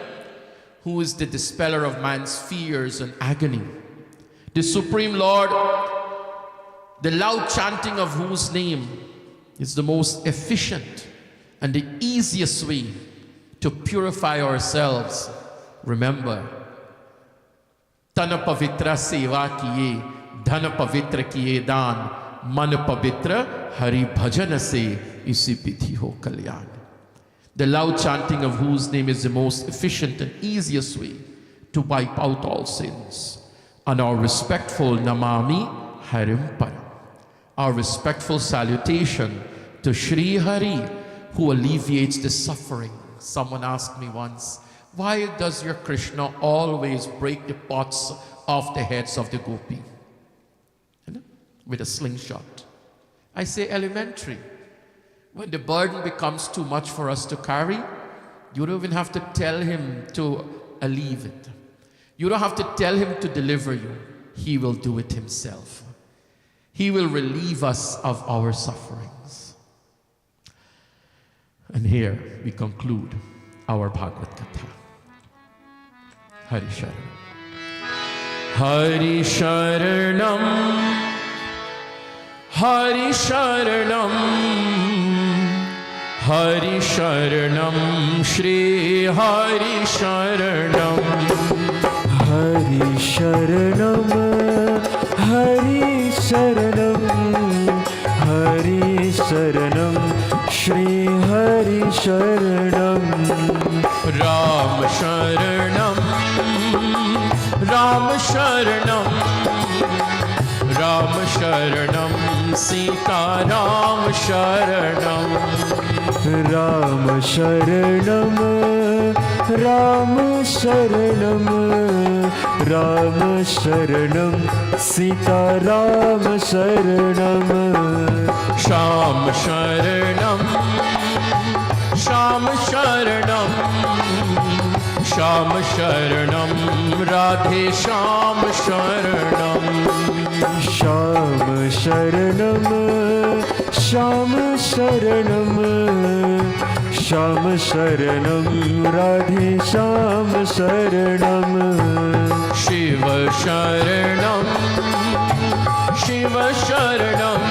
who is the dispeller of man's fears and agony. The Supreme Lord, the loud chanting of whose name is the most efficient and the easiest way to to purify ourselves. Remember, Tana pavitra seva kiye, dhana pavitra kiye daan, man pavitra hari bhajan se isi piti ho kalyan. The loud chanting of whose name is the most efficient and easiest way to wipe out all sins. And our respectful Namami Harim Param. Our respectful salutation to Shri Hari, who alleviates the suffering. Someone asked me once, why does your Krishna always break the pots off the heads of the gopi? With a slingshot. I say elementary. When the burden becomes too much for us to carry, you don't even have to tell him to alleviate it. You don't have to tell him to deliver you. He will do it himself. He will relieve us of our sufferings. And here we conclude our Bhagwat Katha. Hari Sharanam. Hari Sharanam. Hari Sharanam. Hari Sharanam. Shri Hari Sharanam. Hari Sharanam, Hari Sharanam, Hari Sharanam, Shri Hari Sharanam. Ram Sharanam, Ram Sharanam, Ram Sharanam, Sita Ram Sharanam. Ram Sharanam, Ram Sharanam, Ram Sharanam, Sita Ram Sharanam. Sham Sharanam, Sham Sharanam, Sham Sharanam, Radhe Sham Sharanam. Sham Sharanam, Sham Sharanam, Sham Sharanam, Radhe Sham Sharanam. Shiva Sharanam, Shiva Sharanam,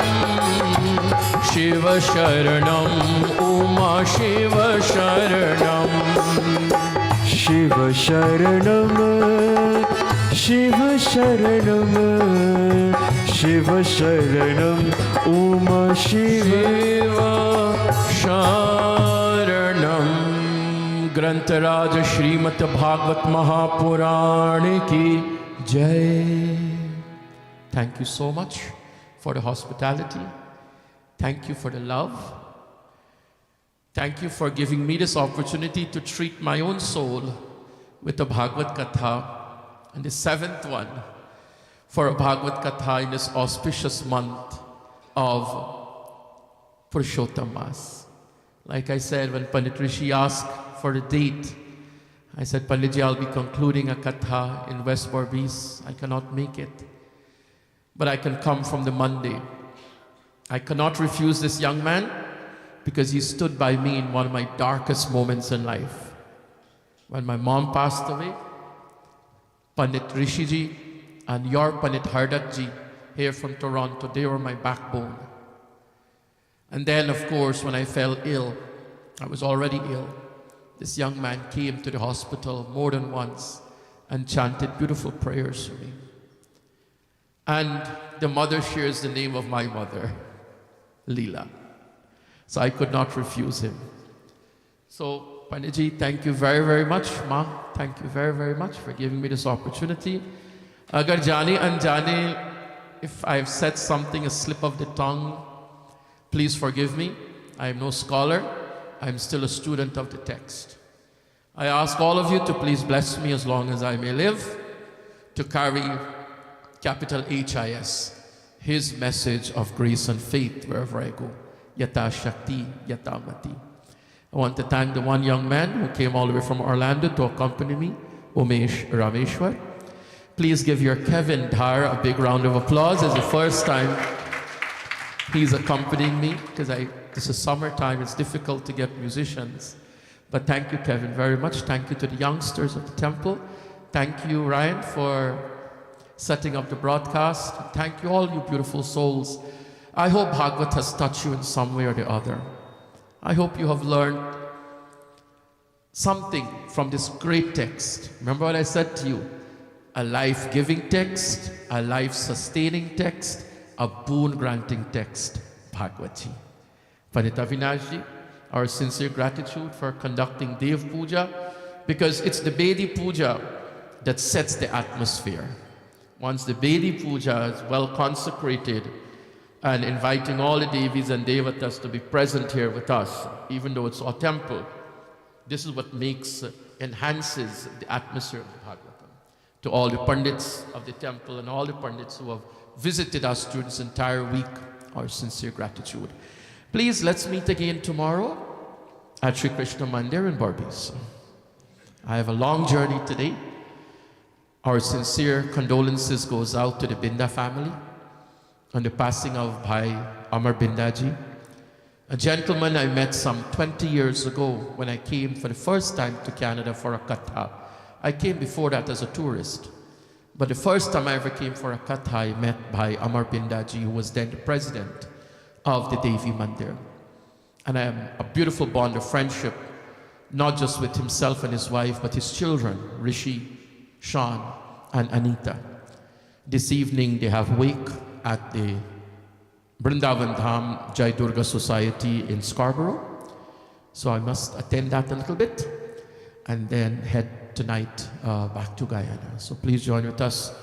Shiva Sharanam, Uma Shiva Sharanam. Shiva Sharanam, Shiva Sharanam, Shiva Sharanam, Uma Shiva Sharanam. Grantaraj Srimat Bhagwat Mahapurane ki Jai. Thank you so much for the hospitality. Thank you for the love. Thank you for giving me this opportunity to treat my own soul with a Bhagwat Katha, and the seventh one for a Bhagwat Katha in this auspicious month of Purushottam Mas. Like I said, when Pandit Rishi asked for the date, I said, Panditji, I'll be concluding a Katha in West Berbice. I cannot make it, but I can come from the Monday. I cannot refuse this young man because he stood by me in one of my darkest moments in life. When my mom passed away, Pandit Rishiji and your Pandit Hardatji here from Toronto, they were my backbone. And then, of course, when I fell ill, I was already ill, this young man came to the hospital more than once and chanted beautiful prayers for me. And the mother shares the name of my mother, Leela. So I could not refuse him. So, Panditji, thank you very, very much. Ma, thank you very, very much for giving me this opportunity. Agar jane anjane, if I've said something, a slip of the tongue, please forgive me. I am no scholar. I'm still a student of the text. I ask all of you to please bless me as long as I may live, to carry capital H-I-S, His message of grace and faith wherever I go. Yata Shakti, Yata Mati. I want to thank the one young man who came all the way from Orlando to accompany me, Umesh Rameshwar. Please give your Kevin Dhar a big round of applause. It's the first time he's accompanying me because this is summertime, it's difficult to get musicians. But thank you, Kevin, very much. Thank you to the youngsters of the temple. Thank you, Ryan, for setting up the broadcast. Thank you, all you beautiful souls. I hope Bhagwat has touched you in some way or the other. I hope you have learned something from this great text. Remember what I said to you? A life-giving text, a life-sustaining text, a boon-granting text, Bhagwat Ji. Pandita Vinashji, our sincere gratitude for conducting Dev Puja, because it's the Bedi Puja that sets the atmosphere. Once the Bedi Puja is well consecrated and inviting all the Devis and Devatas to be present here with us, even though it's our temple, this is what enhances the atmosphere of the Bhagavatam. To all the Pandits of the temple and all the Pandits who have visited us during this entire week, our sincere gratitude. Please, let's meet again tomorrow at Sri Krishna Mandir in Barbies. I have a long journey today. Our sincere condolences goes out to the Binda family on the passing of Bhai Amar Bindaji, a gentleman I met some 20 years ago when I came for the first time to Canada for a katha. I came before that as a tourist, but the first time I ever came for a katha, I met Bhai Amar Bindaji, who was then the president of the Devi Mandir. And I have a beautiful bond of friendship, not just with himself and his wife, but his children, Rishi, Sean, and Anita. This evening they have wake at the Vrindavan Dham Jai Durga Society in Scarborough. So I must attend that a little bit and then head tonight back to Guyana. So please join with us.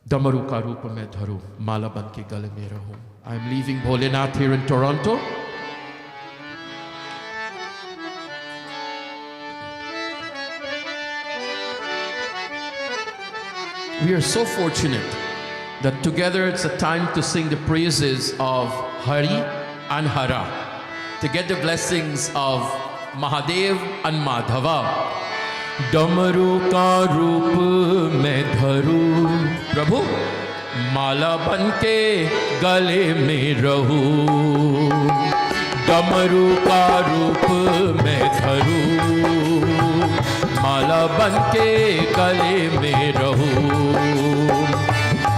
Damaru ka rupa mein dharu, mala ban ke gale mein rahu. I'm leaving Bholenath here in Toronto. We are so fortunate that together it's a time to sing the praises of Hari and Hara, to get the blessings of Mahadev and Madhava. Damaru ka roop mein dharu, Prabhu, mala banke gale mein rahu. Damaru ka roop mein dharu, माला बनके गले में रहूं।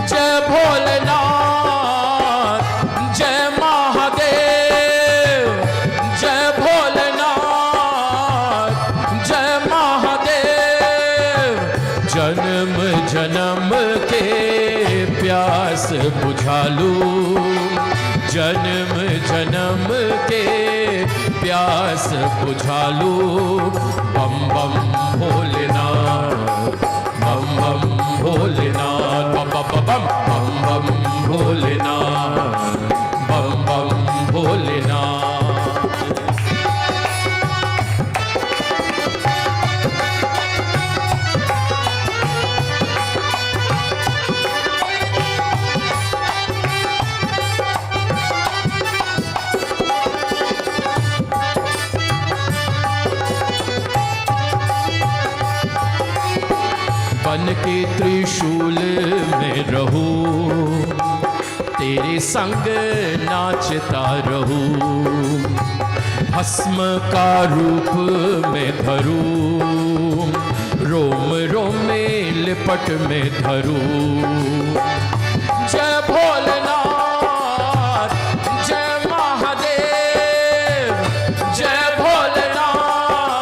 जय भोलेनाथ, जय महादेव, जय भोलेनाथ, जय महादेव। जन्म जन्म के प्यास बुझा लूं, जन्म जन्म के प्यास बुझा लूं। बम बम भोलेनाथ, बम बम भोलेनाथ, बम बम बम बम बम भोलेनाथ, बम बम भोलेनाथ। बन के त्रिशूल में रहूं, तेरे संग नाचता रहूं। भस्म का रूप में धरूं, रोम रोम में लिपट में धरूं। जय भोलेनाथ, जय महादेव, जय भोलेनाथ,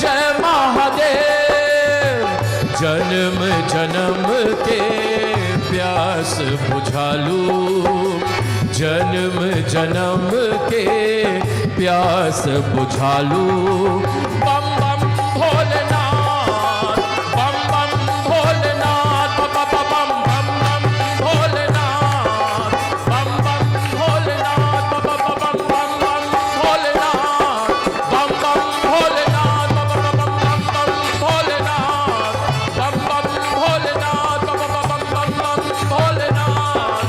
जय महादेव। जन्म जन्म के प्यास बुझा लूं, जन्म जन्म के प्यास बुझा लूं। बम बम भोलेनाथ, बम बम भोलेनाथ, बम बम बम बम भोलेनाथ, बम बम भोलेनाथ, बम बम बम बम भोलेनाथ, बम बम भोलेनाथ, बम बम बम भोलेनाथ, बम बम भोलेनाथ, बम बम बम भोलेनाथ,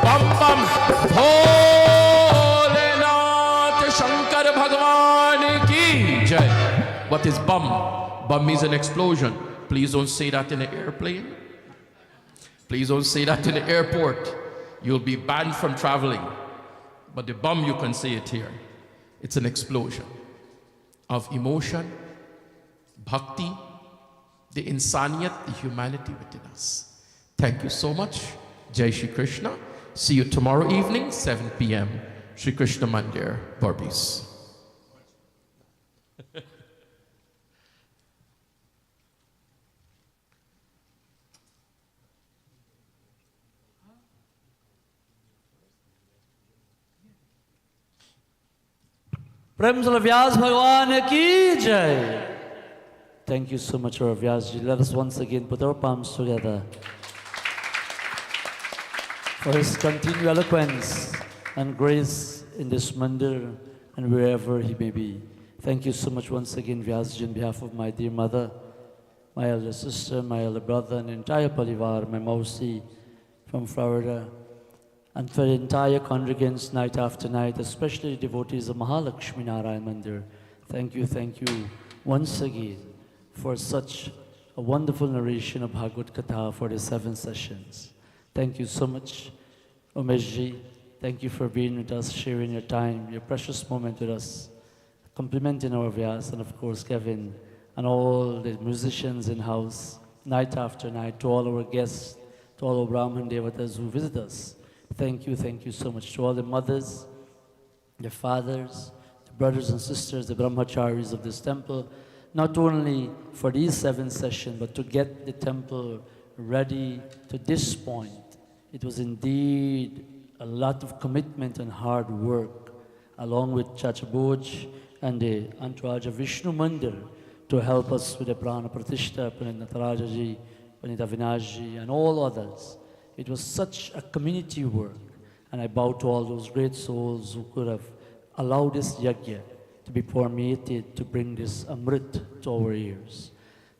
बम बम भोलेनाथ। शंकर भगवान की जय। What is bum? Bum means an explosion. Please don't say that in an airplane. Please don't say that in the airport. You'll be banned from traveling. But the bum, you can say it here. It's an explosion of emotion, bhakti, the insaniyat, the humanity within us. Thank you so much. Jai Shri Krishna. See you tomorrow evening, 7 p.m. Shri Krishna Mandir, Barbies. प्रेम से व्यास भगवान की जय. Thank you so much, our Vyasji. Let us once again put our palms together for his continued eloquence and grace in this mandir and wherever he may be. Thank you so much once again, Vyasji, on behalf of my dear mother, my elder sister, my elder brother, and entire Parivar, my Mausi from Florida, and for the entire congregants night after night, especially the devotees of Maha Lakshmi Narayan Mandir. Thank you once again for such a wonderful narration of Bhagwat Katha for the 7 sessions. Thank you so much, Umeshji. Thank you for being with us, sharing your time, your precious moment with us, complimenting our Vyas, and of course Kevin, and all the musicians in-house, night after night, to all our guests, to all our Brahman Devatas who visit us. Thank you so much. To all the mothers, the fathers, the brothers and sisters, the brahmacharis of this temple, not only for these 7 sessions, but to get the temple ready to this point. It was indeed a lot of commitment and hard work, along with Chacha Boj and the entourage of Vishnu Mandir, to help us with the Prana Pratishta, Pandit Natarajaji, Pandit Avinash, and all others. It was such a community work, and I bow to all those great souls who could have allowed this yajna to be permeated, to bring this amrit to our ears.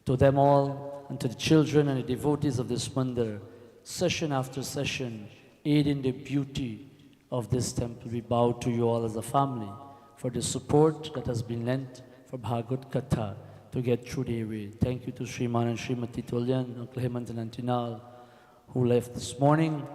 To them all, and to the children and the devotees of this mandir, session after session, aiding the beauty of this temple, we bow to you all as a family for the support that has been lent for Bhagwat Katha to get through the way. Thank you to Sriman and Srimati Tulyan, Uncle Hemant and Antinal, who left this morning.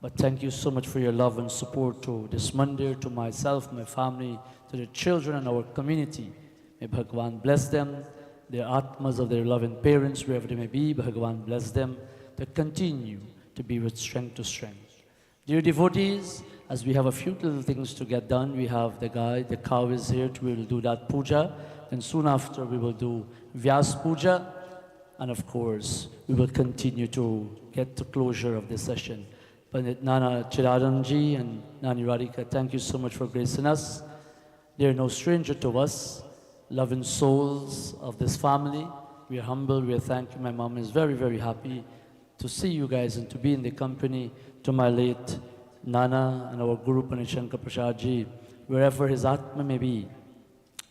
But thank you so much for your love and support to this mandir, to myself, my family, to the children and our community. May Bhagavan bless them, their atmas of their loving parents, wherever they may be. Bhagavan bless them to continue to be with strength to strength. Dear devotees, as we have a few little things to get done, we have the cow is here, we will do that puja. Then soon after we will do Vyas Puja. And of course, we will continue to get to closure of this session. Pandit Nana Chiraranji and Nani Radhika, thank you so much for gracing us. They are no stranger to us, loving souls of this family. We are humble, we are thankful. My mom is very, very happy to see you guys and to be in the company to my late Nana and our Guru Panishankar Prasadji, wherever his Atma may be,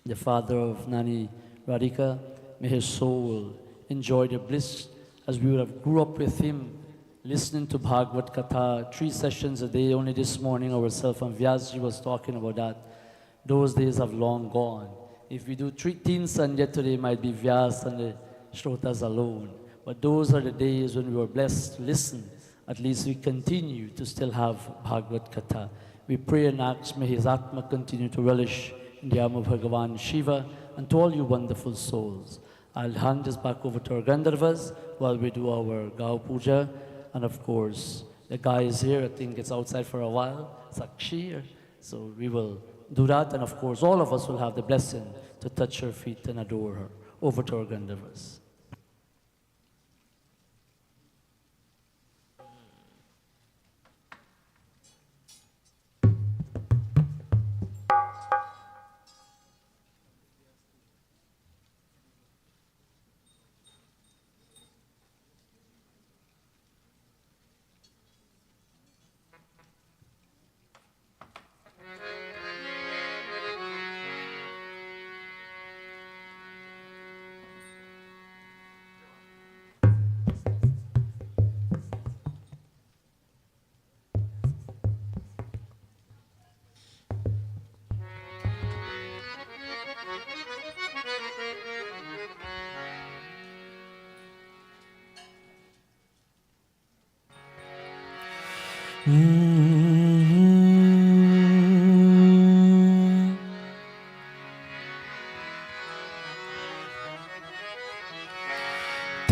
the father of Nani Radhika. May his soul enjoy the bliss as we would have grew up with him, listening to Bhagwat Katha 3 sessions a day. Only this morning ourselves and Vyasji was talking about that. Those days have long gone. If we do 3 Sandhya today, might be Vyas and the Shrotas alone. But those are the days when we were blessed to listen. At least we continue to still have Bhagwat Katha. We pray and ask, may his Atma continue to relish in the arm of Bhagavan Shiva, and to all you wonderful souls. I'll hand this back over to our Gandharvas while we do our Gau Puja. And of course, the guy is here. I think it's outside for a while. Sakshi. So we will do that. And of course, all of us will have the blessing to touch her feet and adore her. Over to our Gandharvas.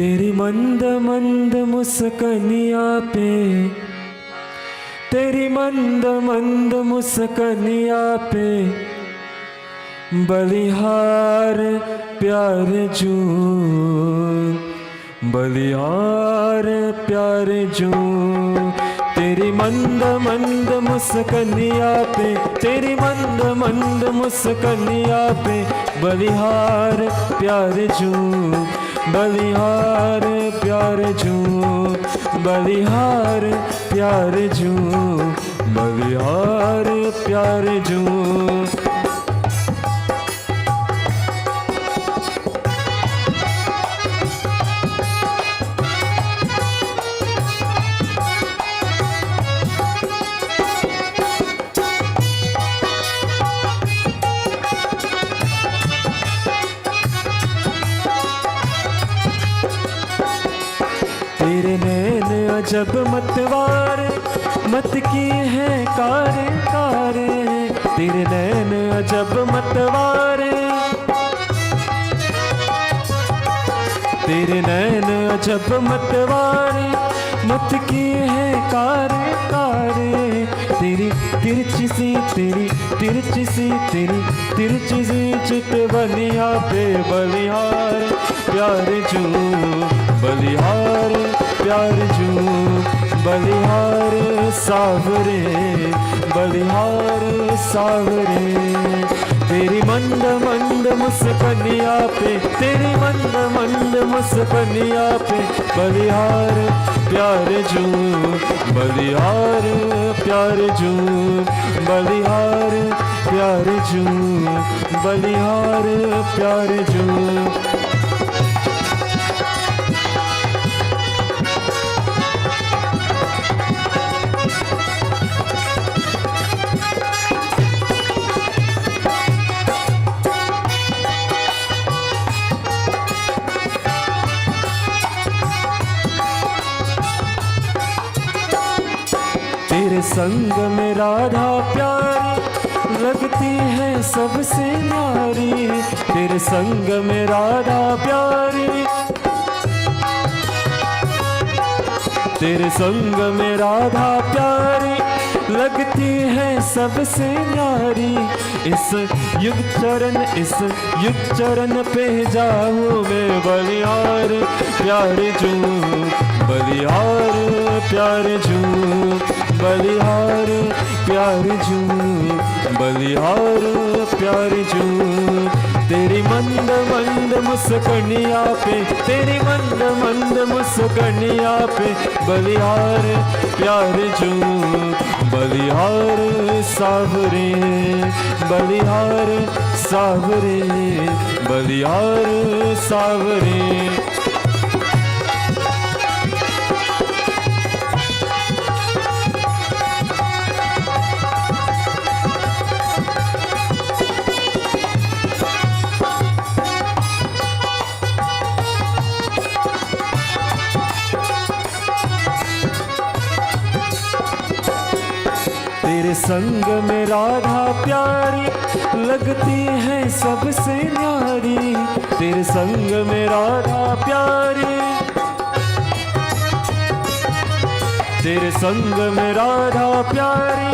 तेरी मंद मंद मुस्कनिया पे, तेरी मंद मंद मुस्कनिया पे बलिहार प्यार जो, बलिहार प्यार जो तेरी मंद मंद मुस्कनिया पे, तेरी मंद मंद मुस्कनिया पे बलिहार प्यार जू, बलिहार प्यार जू, बलिहार प्यार जू, बलिहार प्यार जू। तेरे नैन अजब मतवार, मत की है कारे कारे, तेरे नैन अजब मतवार, तेरे नैन अजब मतवार, मत की है कारे कारे, तेरी तिरछी सी, तेरी तिरछी सी, तेरी तिरछी सी चितवनिया पे बलिहार प्यार जू, बलिहार प्यार जू, बलिहार सावरे, बलिहार सावरे। तेरी मंद मंद मुस्कनिया पे, तेरी मंद मंद मुस्कनिया पे बलिहार प्यार जू, बलिहार प्यार जू, बलिहार प्यार जू, बलिहार प्यार जू। तेरे संग में राधा प्यारी लगती है सबसे न्यारी, तेरे संग में राधा प्यारी, तेरे संग में राधा प्यारी लगती है सबसे न्यारी। इस युग चरण पे जाऊँ मैं बलिहार प्यार जू, बलिहार प्यार जू, बलिहार प्यार जू, बलिहार प्यार जू। तेरी मंद मंद मुस्कनिया पे, तेरी मंद मंद मुस्कनिया पे बलिहार प्यार जू, बलिहार सावरे, बलिहार सावरे, बलिहार सावरे। तेरे संग में राधा प्यारी लगती है सबसे न्यारी, तेरे संग में राधा प्यारी, तेरे संग में राधा प्यारी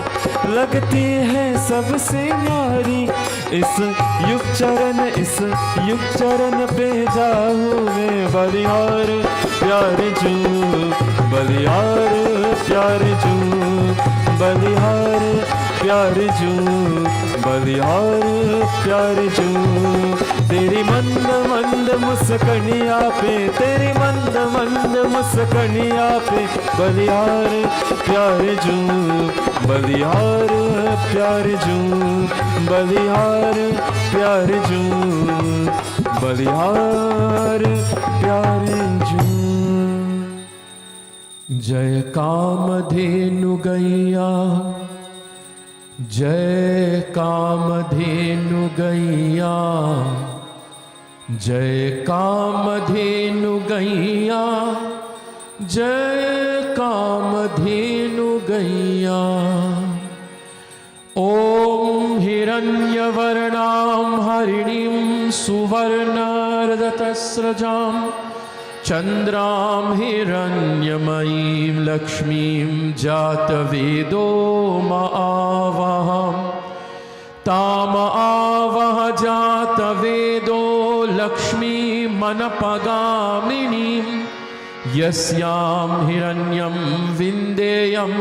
लगती है सबसे न्यारी। इस युग चरण पे जाऊँ मैं बलिहार प्यार जू, बलिहार प्यार जू, बलिहार प्यार जू, बलिहार प्यार जू। तेरी मंद मंद मुस्कनिया पे, तेरी मंद मंद मुस्कनिया पे बलिहार प्यार जू, बलिहार प्यार जू, बलिहार प्यार जू, बलिहार प्यार जू। जय कामधेनु गैया, जय कामधेनु गैया, जय कामधेनु गैया, जय कामधेनु गैया। ओम हिरण्यवर्णां हरिणीं सुवर्णरजतस्रजां चंद्रां हिरण्यमयीं लक्ष्मीं जातवेदो महावहं ताम आवह जातवेदो लक्ष्मीमनपगामिनीं यस्यां हिरण्यं विन्देयं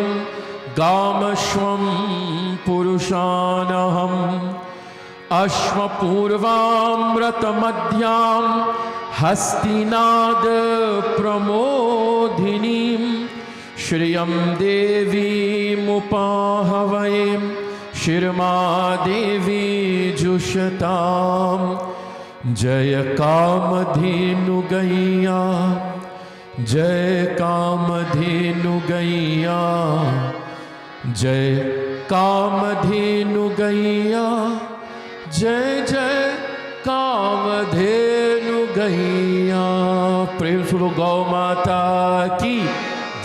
गामश्वं पुरुषानहम् अश्वपूर्वामृतमध्यां हस्तिनाद प्रमोदिनीं श्रियं देवीमुपाहवये शिरमा देवी जुषतां जय कामधेनु गैया जय कामधेनु गैया जय कामधेनु गैया जय जय कामधेनु गैया। प्रेम से बोलो गौ माता की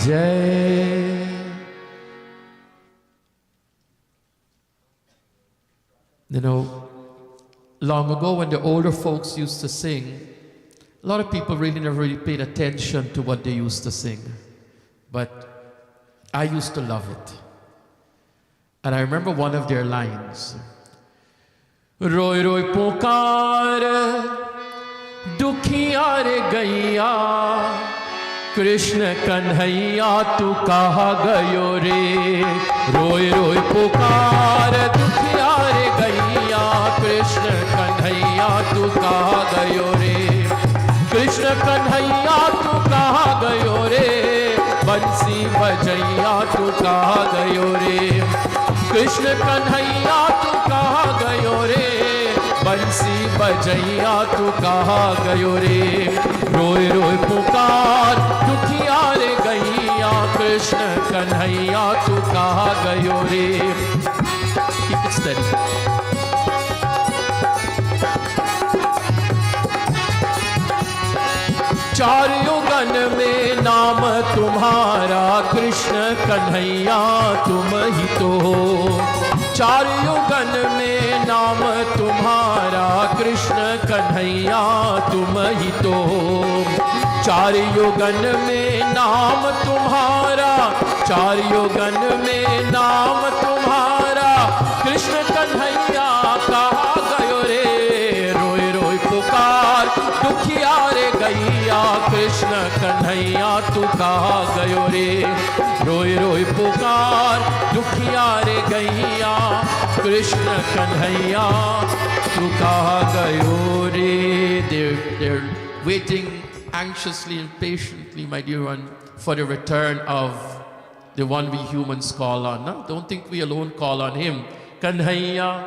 जय। You know, long ago when the older folks used to sing, a lot of people really never really paid attention to what they used to sing. But I used to love it. And I remember one of their lines. Roi roi pukar dukhiya re gaiya Krishna kanhaiya tu kaha gayo re. Roi roi pukar dukhiya re gaiya Krishna kanhaiya tu kaha gayo re. Krishna kanhaiya tu kaha gayo re. Bansi bajaiya tu kaha gayo re. Krishna kanhaiya tu kaha gayo re. Bansi bajaiya tu kaha gayo re. Roy roy pukar dukhiya re gaiya Krishna kanhaiya tu kaha gayo re. Keep it steady. चार युगन में नाम तुम्हारा कृष्ण कन्हैया तुम ही तो हो। चार युगन में नाम तुम्हारा कृष्ण कन्हैया तुम ही तो हो। चार युगन में नाम तुम्हारा चार युगन में नाम तुम्हारा कृष्ण कन्हैया कहा गयो रे। रोय रोय पुकार दुखिया रे गैया कृष्ण कन्हैया तू कहा गयो रे। रोय रोय पुकार दुखिया रे गैया कृष्ण कन्हैया तू कहा गयो रे। They're waiting anxiously and patiently, my dear one, for the return of the one we humans call on. No? Don't think we alone call on him. Kanhaiya,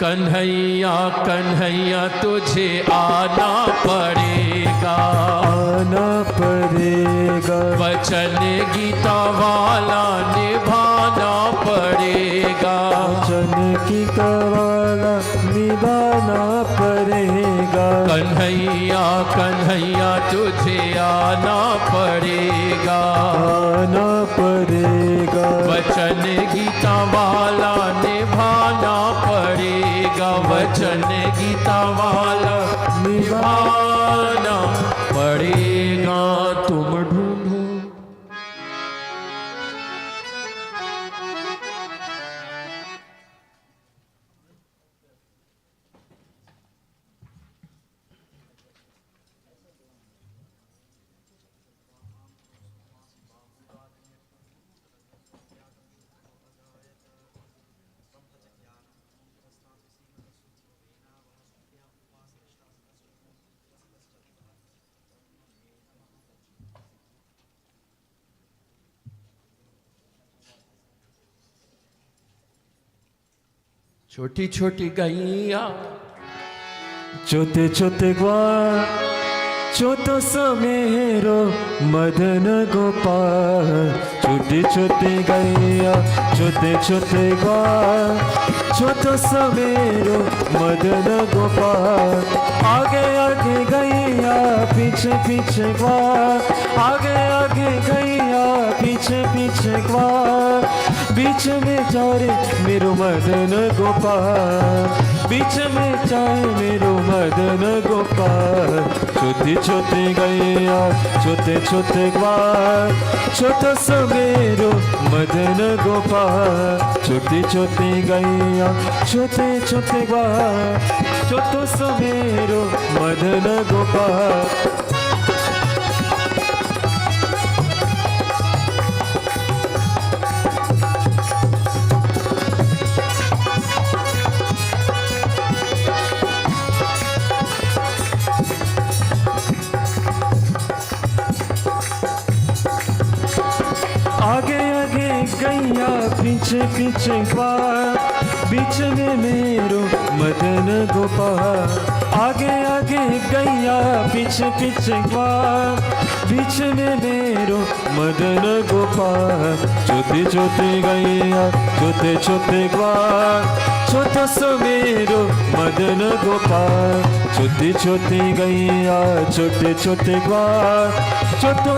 Kanhaiya Kanhaiya तुझे आना पड़ेगा आना पड़ेगा। वचन गीता वाला निभाना पड़ेगा। वचन गीता वाला निभाना पड़ेगा। कन्हैया कन्हैया तुझे आना पड़ेगा आना पड़ेगा। वचन गीता वाला निभाना पड़ेगा। वचन गीता वाला निभाना पड़ेगा। तुम ढूंढो छोटी छोटी गैया छोटे छोटे ग्वाल छोटो समेरो मदन गोपाल। छोटे छोटे गैया छोटे छोटे ग्वाल छोटो समेरो मदन गोपाल। आगे आगे गैया पीछे पीछे ग्वाल। आगे आगे गैया पीछे पीछे ग्वाल। बीच में चारे मेरो मदन गोपाल। बीच में चाहे मेरो मदन गोपाल। छोटी छोटी गैया छोटे छोटे ग्वाल छोटा सा मेरो मदन गोपाल। छोटी छोटी गैया छोटे छोटे ग्वाल छोटा सा मेरो मदन गोपाल। आगे आगे गैया पीछे पीछे ग्वार, बीच में मेरो मदन गोपाल। आगे आगे गैया पीछे पीछे ग्वार, बीच में मेरो मदन गोपाल। छोटे छोटे गैया छोटे छोटे ग्वार, छोटा सा मेरो मदन गोपाल। छोटी छोटी गैया छोटे छोटे ग्वार, छोटा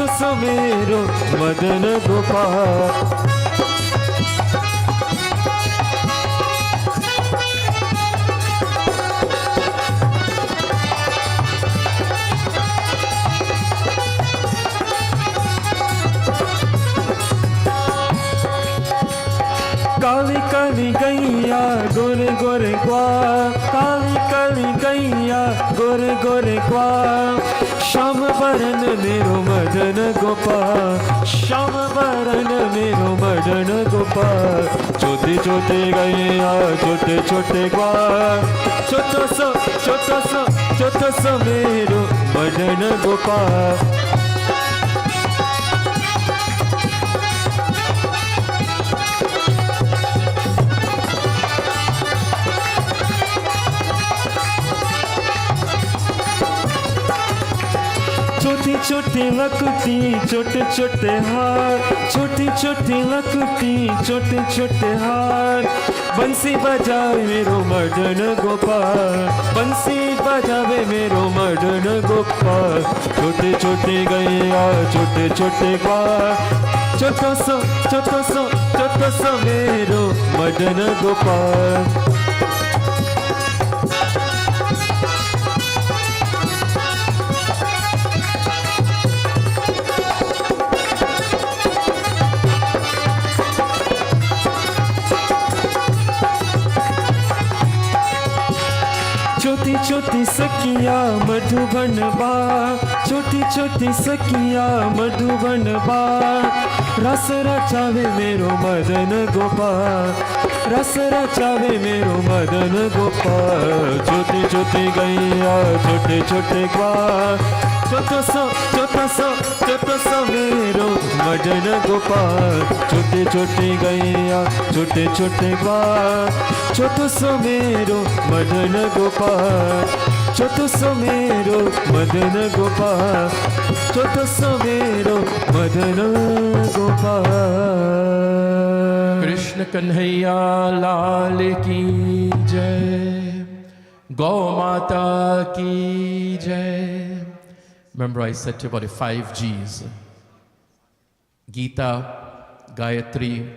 सा मेरो मदन गोपाल। काली काली गैया गोरे गोरे ग्वार, काली काली गैया गोरे गोरे ग्वार। श्याम बरन मेरो मदन गोपाल, श्याम बरन मेरो मदन गोपाल। छोटे छोटे गैया छोटे छोटे ग्वार, छोटा सा मेरो मदन गोपाल। छोटी छोटी लकुटी छोटे छोटे हार, छोटी छोटी लकुटी छोटे छोटे हार। बंसी बजावे मेरो मदन गोपाल, बंसी बजावे मेरो मदन गोपाल। छोटे छोटे गैया छोटे छोटे ग्वार, छोटा सा मेरो मदन गोपाल। छोटी छोटी सखिया मधुबन बार, छोटी छोटी सखिया मधुबन बार। रस रचावे मेरो मदन गोपाल, रस रचावे मेरो मदन गोपाल। छोटी छोटी गैया छोटे छोटे ग्वार, छोटा सा मेरो मदन गोपाल। छोटे छोटे गैया छोटे छोटे ग्वार, छोटा सा मेरो मदन गोपाल। छोटा सा मेरो मदन गोपाल, छोटा सा मेरो मदन गोपाल। कृष्ण कन्हैया लाल की जय, गौ माता की जय। Remember I said to you about the 5 G's. Gita, Gayatri,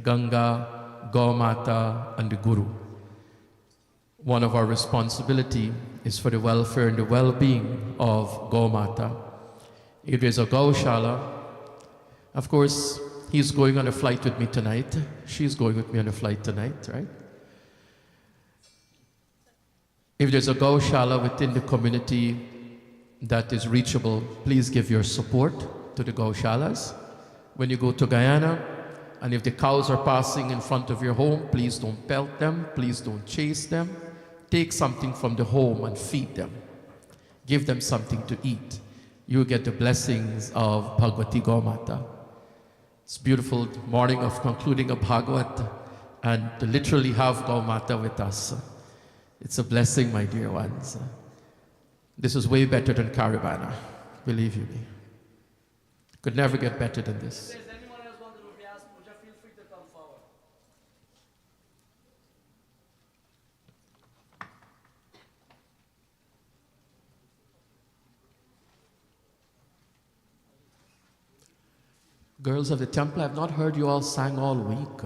Ganga, Gaumata and the Guru. One of our responsibility is for the welfare and the well-being of Gaumata. If there's a Gaushala, of course, he's going on a flight with me tonight. She's going with me on a flight tonight, right? If there's a Gaushala within the community that is reachable, please give your support to the Gaushalas. When you go to Guyana, and if the cows are passing in front of your home, please don't pelt them, please don't chase them. Take something from the home and feed them. Give them something to eat. You get the blessings of Bhagwati Gaumata. It's beautiful morning of concluding a Bhagwat and to literally have Gaumata with us. It's a blessing, my dear ones. This is way better than Caravana, believe you me. Could never get better than this. Does anyone else want to be asked? Feel free to come forward. Girls of the temple, I've not heard you all sang all week.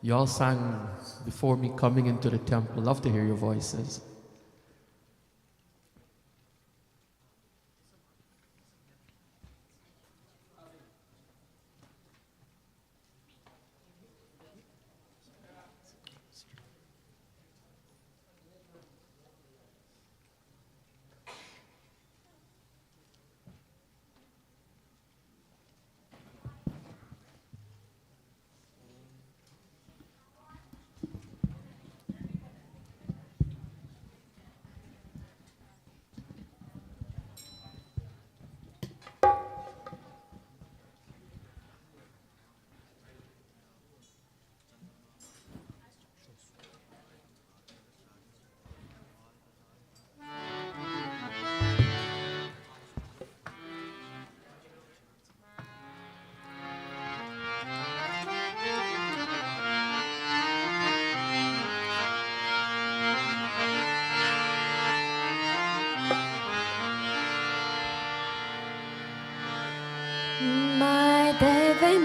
You all sang before me coming into the temple. Love to hear your voices.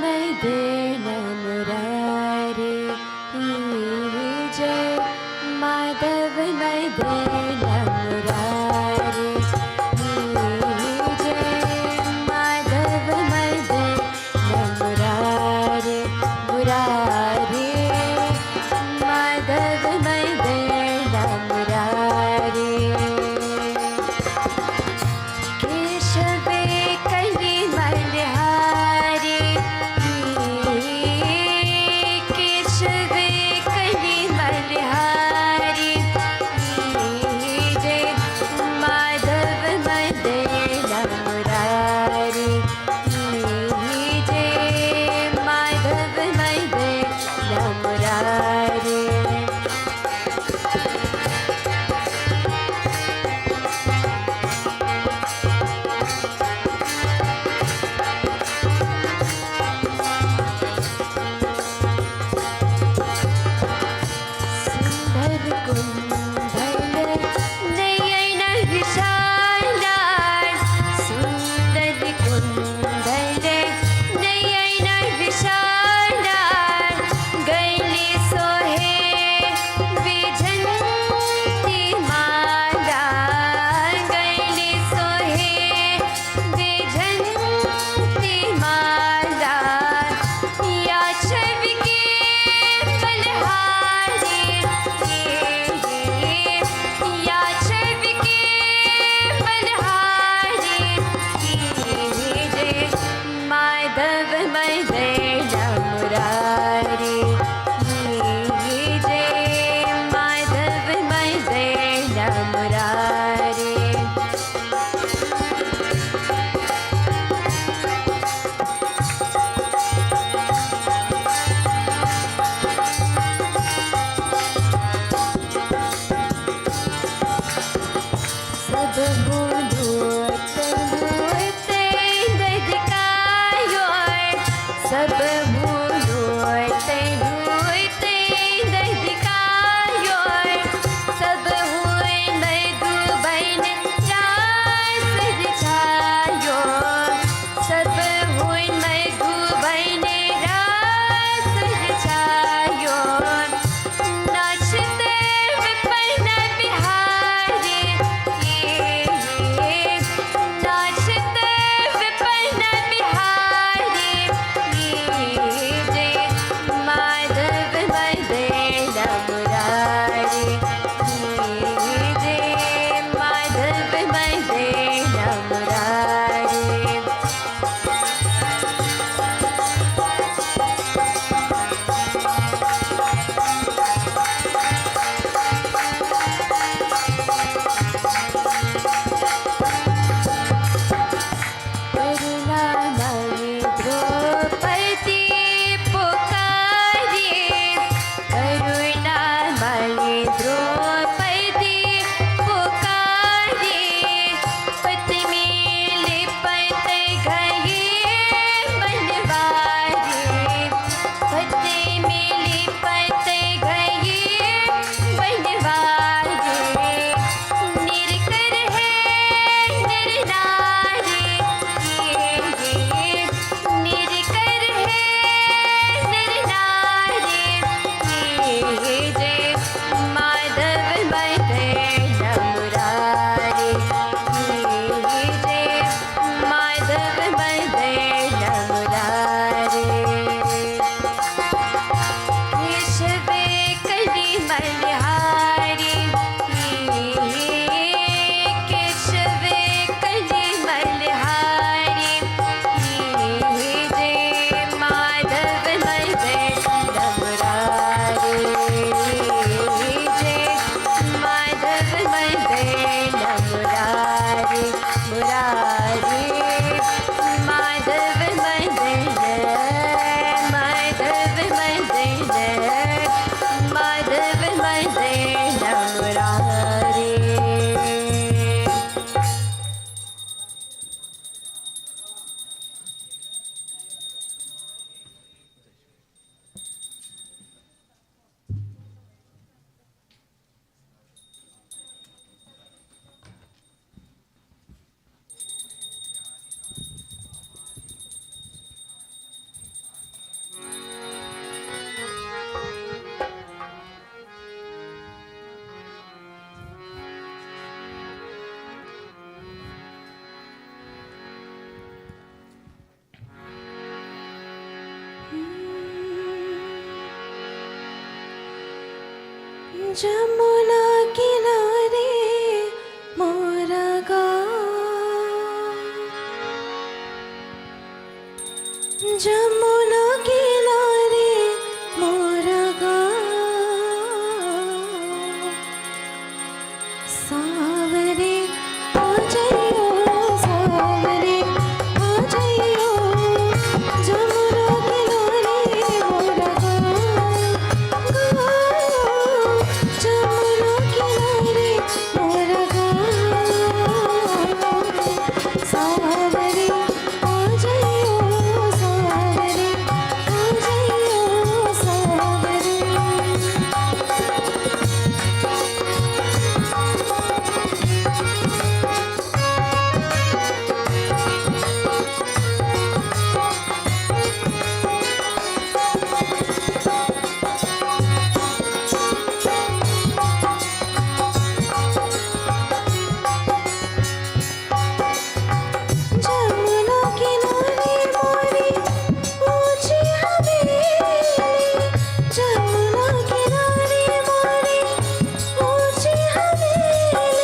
Mandir Namurari Jai Madhav Mandir Namurari Jai Madhav Mandir Namurari Murari Madhav Mandir Namurari Keshave Kali Malhari Keshave Kali Malhari Jai Madhav Mandir Namurari Jai Madhav Mandir Namurari सुंदर कुंभल नयन विशाला सुंदर कुंभल नयन विशाला गले सोहे विजंती माला गले सोहे विजंती माला या छवि के बलहारी या छवि के बलहारी जय माधव मंदिर मुरारी जय माधव मंदिर मुरारी सब भूलते भूलते दधिकायो सब भूलते भूलते दधिकायो सब हुए मैं दुबैन रास रिझायो सब हुए मैं दुबैन रास रिझायो नाचते विपन्न बिहारी जमुना किनारे मोरा जमुना किनारे मोरा सावरे आ जाइयो सावरे आ जाइयो जमुना किनारे मोरा जमुना किनारे मोरा सावरे आ जाइयो सावरे आ जाइयो सावरे जमुना किनारे मोरी ऊंची हवेली जमुना किनारे मोरी ऊंची हवेली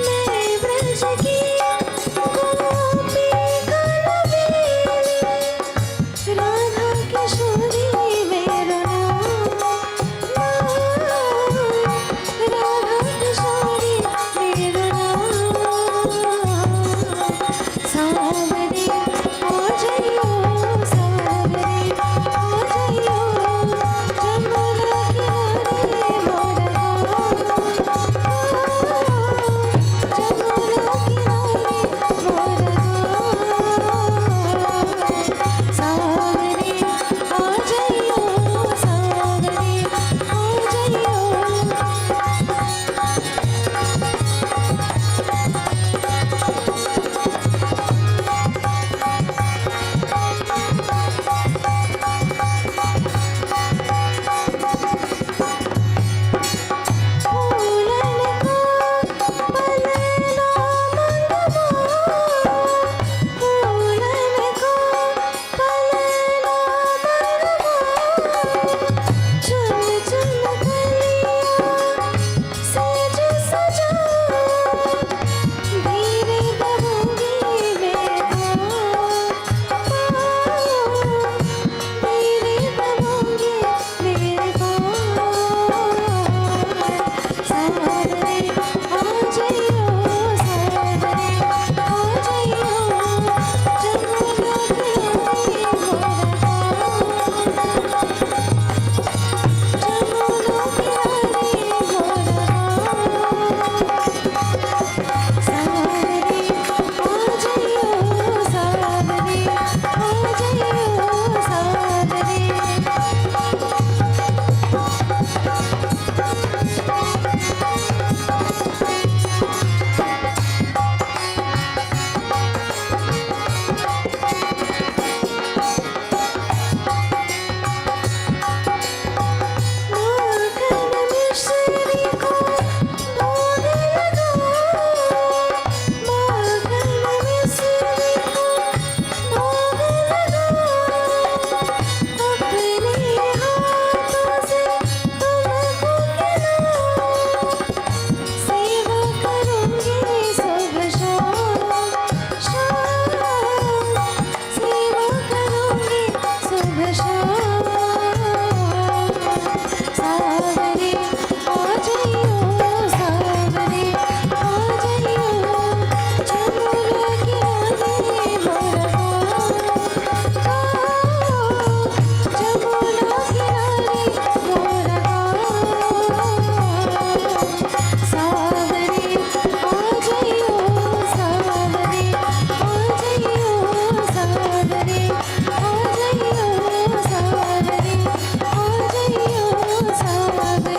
मैं ब्रज की गोपी कलवेली राधा किशोरी मेरो राधा किशोरी मेरो सावरे आ जाइयो सावरे आ जाइयो जमुना किनारे मोरा जमुना किनारे मोरा सावरे आ जाइयो सावरे आ जाइयो फूलन को पलना मंगवा फूलन को पलना मंगवा चुन चुन कलियां सेज सजा धीरे दबूंगी मैं धीरे दबूंगी मेरे सावरे आ जाइयो सावरे आ जाइयो जमुना किनारे मोरा जमुना किनारे मोरा सावरे आ जाइयो सावरे आ जाइयो सावरे माखन मिश्री को भोग लगा माखन मिश्री को भोग लगा अपने हाथों से तुमको खिला सेवा करूंगी सुबह शाम सेवा करूंगी सुबह शाम सावरे आ जाइयो सावरे आ जाइयो जमुना किनारे मोरा जमुना किनारे मोरा सावरे आ जाइयो सावरे आ जाइयो सावरे आ जाइयो सावरे आ जाइयो सावरे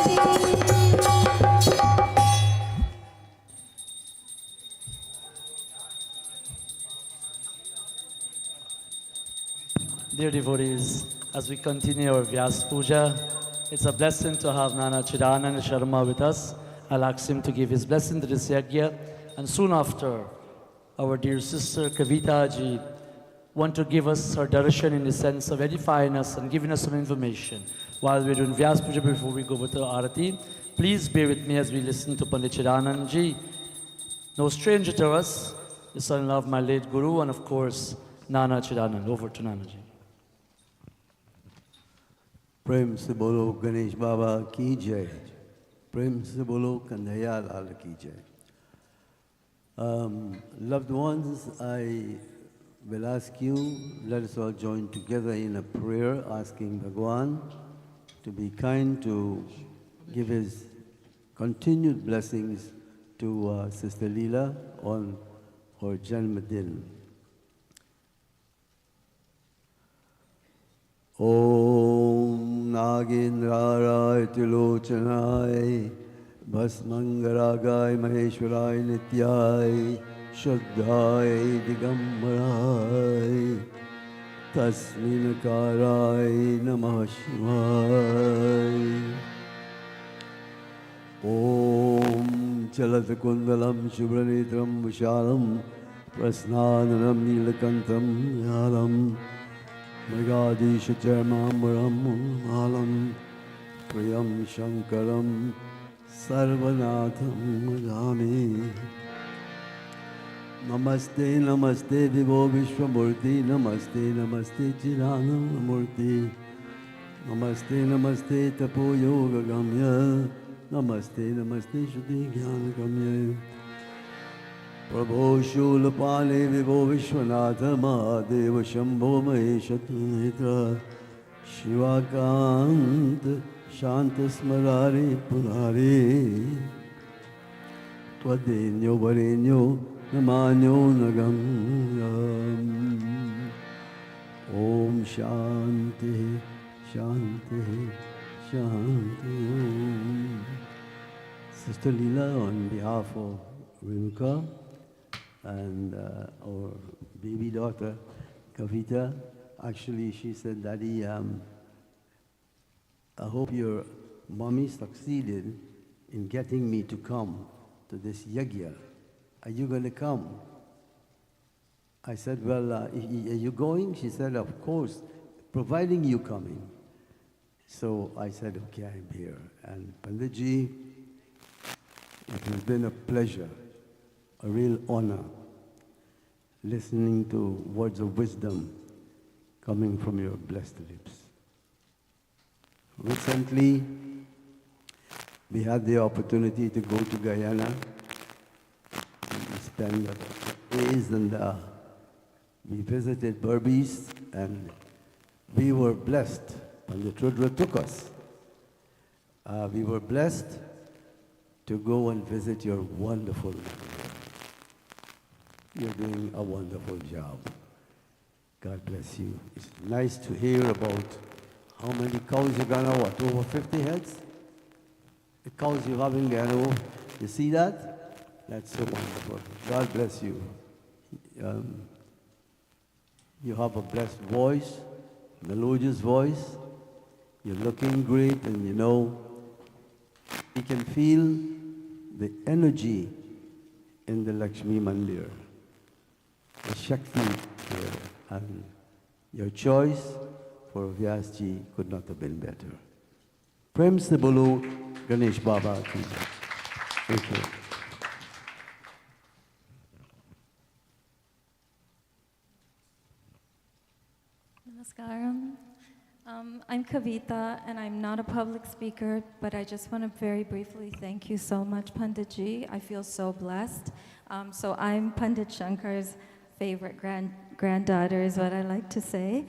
Dear devotees, as we continue our Vyas Puja, it's a blessing to have Nana Chidananda Sharma with us. I'll ask him to give his blessing to this yajna. And soon after, our dear sister Kavita ji want to give us her darshan in the sense of edifying us and giving us some information while we're doing Vyas Puja before we go with the Arati. Please bear with me as we listen to Pandit Chidanandji, no stranger to us, the son-in-law of my late Guru, and of course, Nana Chidanand. Over to Nanaji. प्रेम से बोलो गणेश बाबा की जय, प्रेम से बोलो कन्हैया लाल की जय. Loved ones, I will ask you, let us all join together in a prayer asking Bhagwan to be kind to give his continued blessings to Sister Leela on her Janmadin. Om Nagendraray Tilochanay Bhasmangaragai Maheshwarai Nityay Shaddhai Digambarai Tasminakarai Namah Shivai. Om Chalatkundalam Shubranitram Vishalam Prasnananam Nilakantam Yalam Mrigadisha Charmambaram Malam Priyam Shankaram Sarvanatham Madami. Namaste, Namaste, Vivo Vishwamurti, Namaste, Namaste, Chidanamurti, Namaste, Namaste, Tapo Yoga Gamya, Namaste, Namaste, Shuddhi Jnana Gamya. Prabho Shulapane, Vivo Vishwanatha, Mahadeva Shambho Maheshatmitra, Shivakant, Shanta Smarari Purari, Tvadenyo Varenyo, Namanyo Nagam. Om Shanti, Shanti, Shanti. Sister Leela, on behalf of Renuka and our baby daughter, Kavita, actually she said, Daddy, I hope your mommy succeeded in getting me to come to this yagya. Are you going to come? I said, well, are you going? She said, of course, providing you coming. So I said, okay, I'm here. And Panditji, it has been a pleasure, a real honor, listening to words of wisdom coming from your blessed lips. Recently, we had the opportunity to go to Guyana. We spent days and we visited Berbice and we were blessed. And the Trudra took us. We were blessed to go and visit your wonderful land. You're doing a wonderful job. God bless you. It's nice to hear about how many cows you're gonna, what, over 50 heads? The cows you have in Guyana, you see that? That's so wonderful. God bless you. You have a blessed voice, melodious voice. You're looking great, and you know, you can feel the energy in the Lakshmi Mandir, the Shakti here, and your choice for Vyasji could not have been better. Prem se bolo Ganesh Baba ki jai. Thank you. Namaskaram. I'm Kavita, and I'm not a public speaker, but I just want to very briefly thank you so much, Panditji. I feel so blessed. So I'm Pandit Shankar's favorite granddaughter, is what I like to say.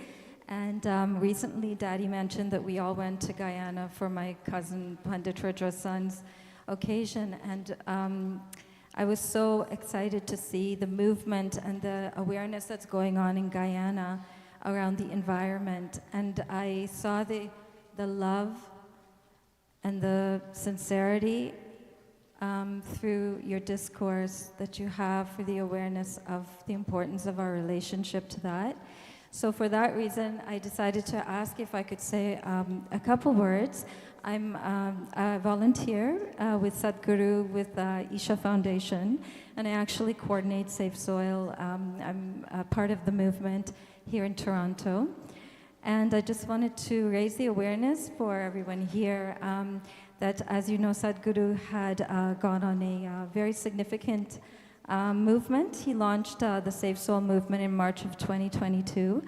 And recently, Daddy mentioned that we all went to Guyana for my cousin Pandit Rudra's son's occasion, and I was so excited to see the movement and the awareness that's going on in Guyana around the environment, and I saw the love and the sincerity through your discourse that you have for the awareness of the importance of our relationship to that. So for that reason, I decided to ask if I could say a couple words. I'm a volunteer with Sadhguru with Isha Foundation, and I actually coordinate Safe Soil. I'm a part of the movement here in Toronto. And I just wanted to raise the awareness for everyone here that, as you know, Sadhguru had gone on a very significant movement. He launched the Save Soul movement in March of 2022,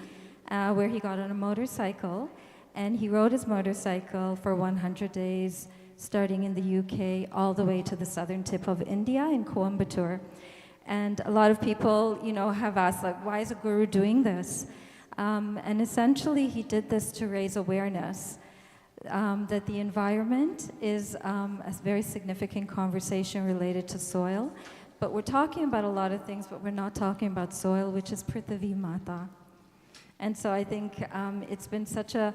where he got on a motorcycle, and he rode his motorcycle for 100 days, starting in the UK all the way to the southern tip of India in Coimbatore. And a lot of people, have asked, like, why is a guru doing this? And essentially, he did this to raise awareness that the environment is a very significant conversation related to soil. But we're talking about a lot of things, but we're not talking about soil, which is Prithvi Mata. And so I think it's been such a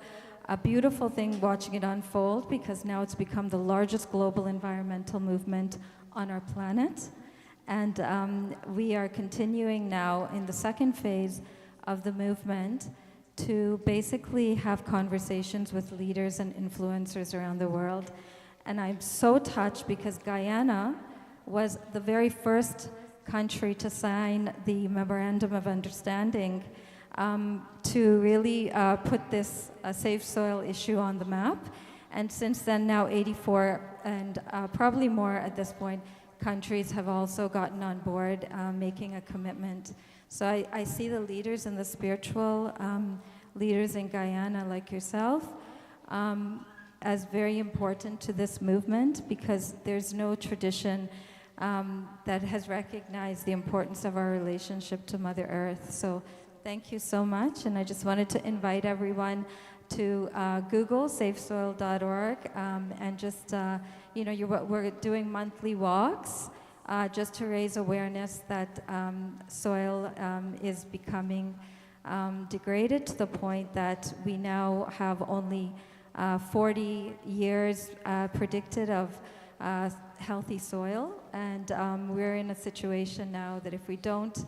beautiful thing watching it unfold, because now it's become the largest global environmental movement on our planet. And we are continuing now in the second phase of the movement to basically have conversations with leaders and influencers around the world. And I'm so touched because Guyana was the very first country to sign the Memorandum of Understanding to really put this safe soil issue on the map. And since then, now 84 and probably more at this point, countries have also gotten on board, making a commitment. So I see the leaders and the spiritual leaders in Guyana, like yourself, as very important to this movement, because there's no tradition that has recognized the importance of our relationship to Mother Earth. So thank you so much. And I just wanted to invite everyone to Google safesoil.org and just, we're doing monthly walks just to raise awareness that soil is becoming degraded to the point that we now have only 40 years predicted of healthy soil. And we're in a situation now that if we don't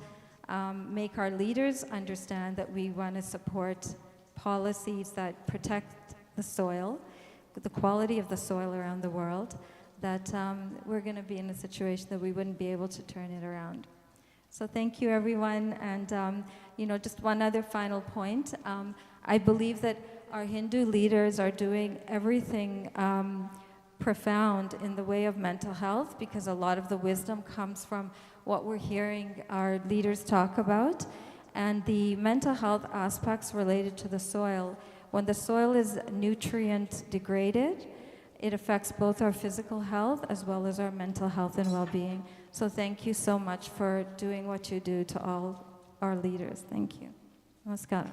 make our leaders understand that we want to support policies that protect the soil, the quality of the soil around the world, that we're going to be in a situation that we wouldn't be able to turn it around. So thank you, everyone. And just one other final point. I believe that our Hindu leaders are doing everything profound in the way of mental health, because a lot of the wisdom comes from what we're hearing our leaders talk about. And the mental health aspects related to the soil, when the soil is nutrient degraded, it affects both our physical health as well as our mental health and well-being. So thank you so much for doing what you do to all our leaders. Thank you. Namaskar.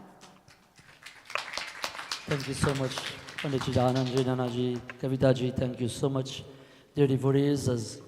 Thank you so much, Panditji Anandji, Nanaji, Kavitaji. Thank you so much, dear devotees.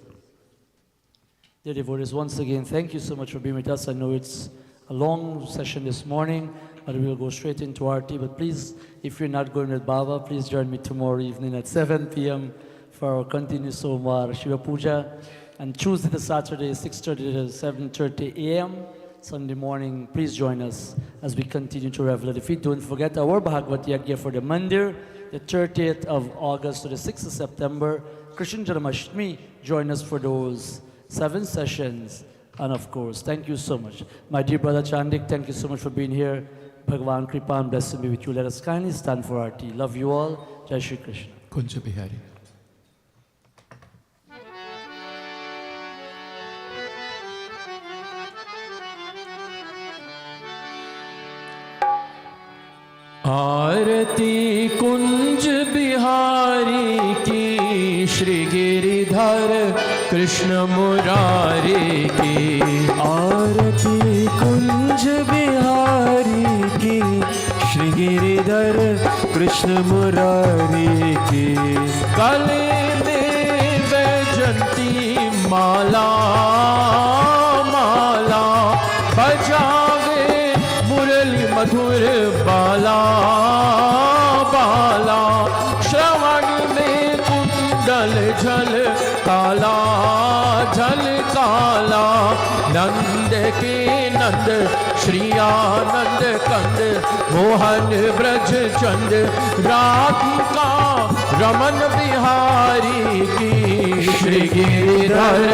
Dear devotees, once again, thank you so much for being with us. I know it's a long session this morning, but we'll go straight into Aarti. But please, if you're not going with Baba, please join me tomorrow evening at 7 p.m. for our continuous Somar Shiva Puja. And Tuesday to Saturday, 6:30 to 7:30 a.m. Sunday morning, please join us as we continue to revel at the feet. Don't forget our Bhagwat Yajna for the Mandir, the 30th of August to the 6th of September. Krishna Janmashtami, join us for those 7 sessions. And of course, thank you so much. My dear brother Chandik, thank you so much for being here. Bhagavan Kripa and blessing be with you. Let us kindly stand for Aarti. Love you all. Jai Shri Krishna. Kunja Bihari. आरती कुंज बिहारी की श्री गिरिधर कृष्ण मुरारी की आरती कुंज बिहारी की श्री गिरिधर कृष्ण मुरारी की गले में वैजंती माला माला बजावे मुरली मधुर बाला बाला श्रवण में कुंडल झल काला झल काला नंद के नंद श्री आनंद कंद मोहन ब्रज चंद राधिका रमन बिहारी की श्री गिरिधर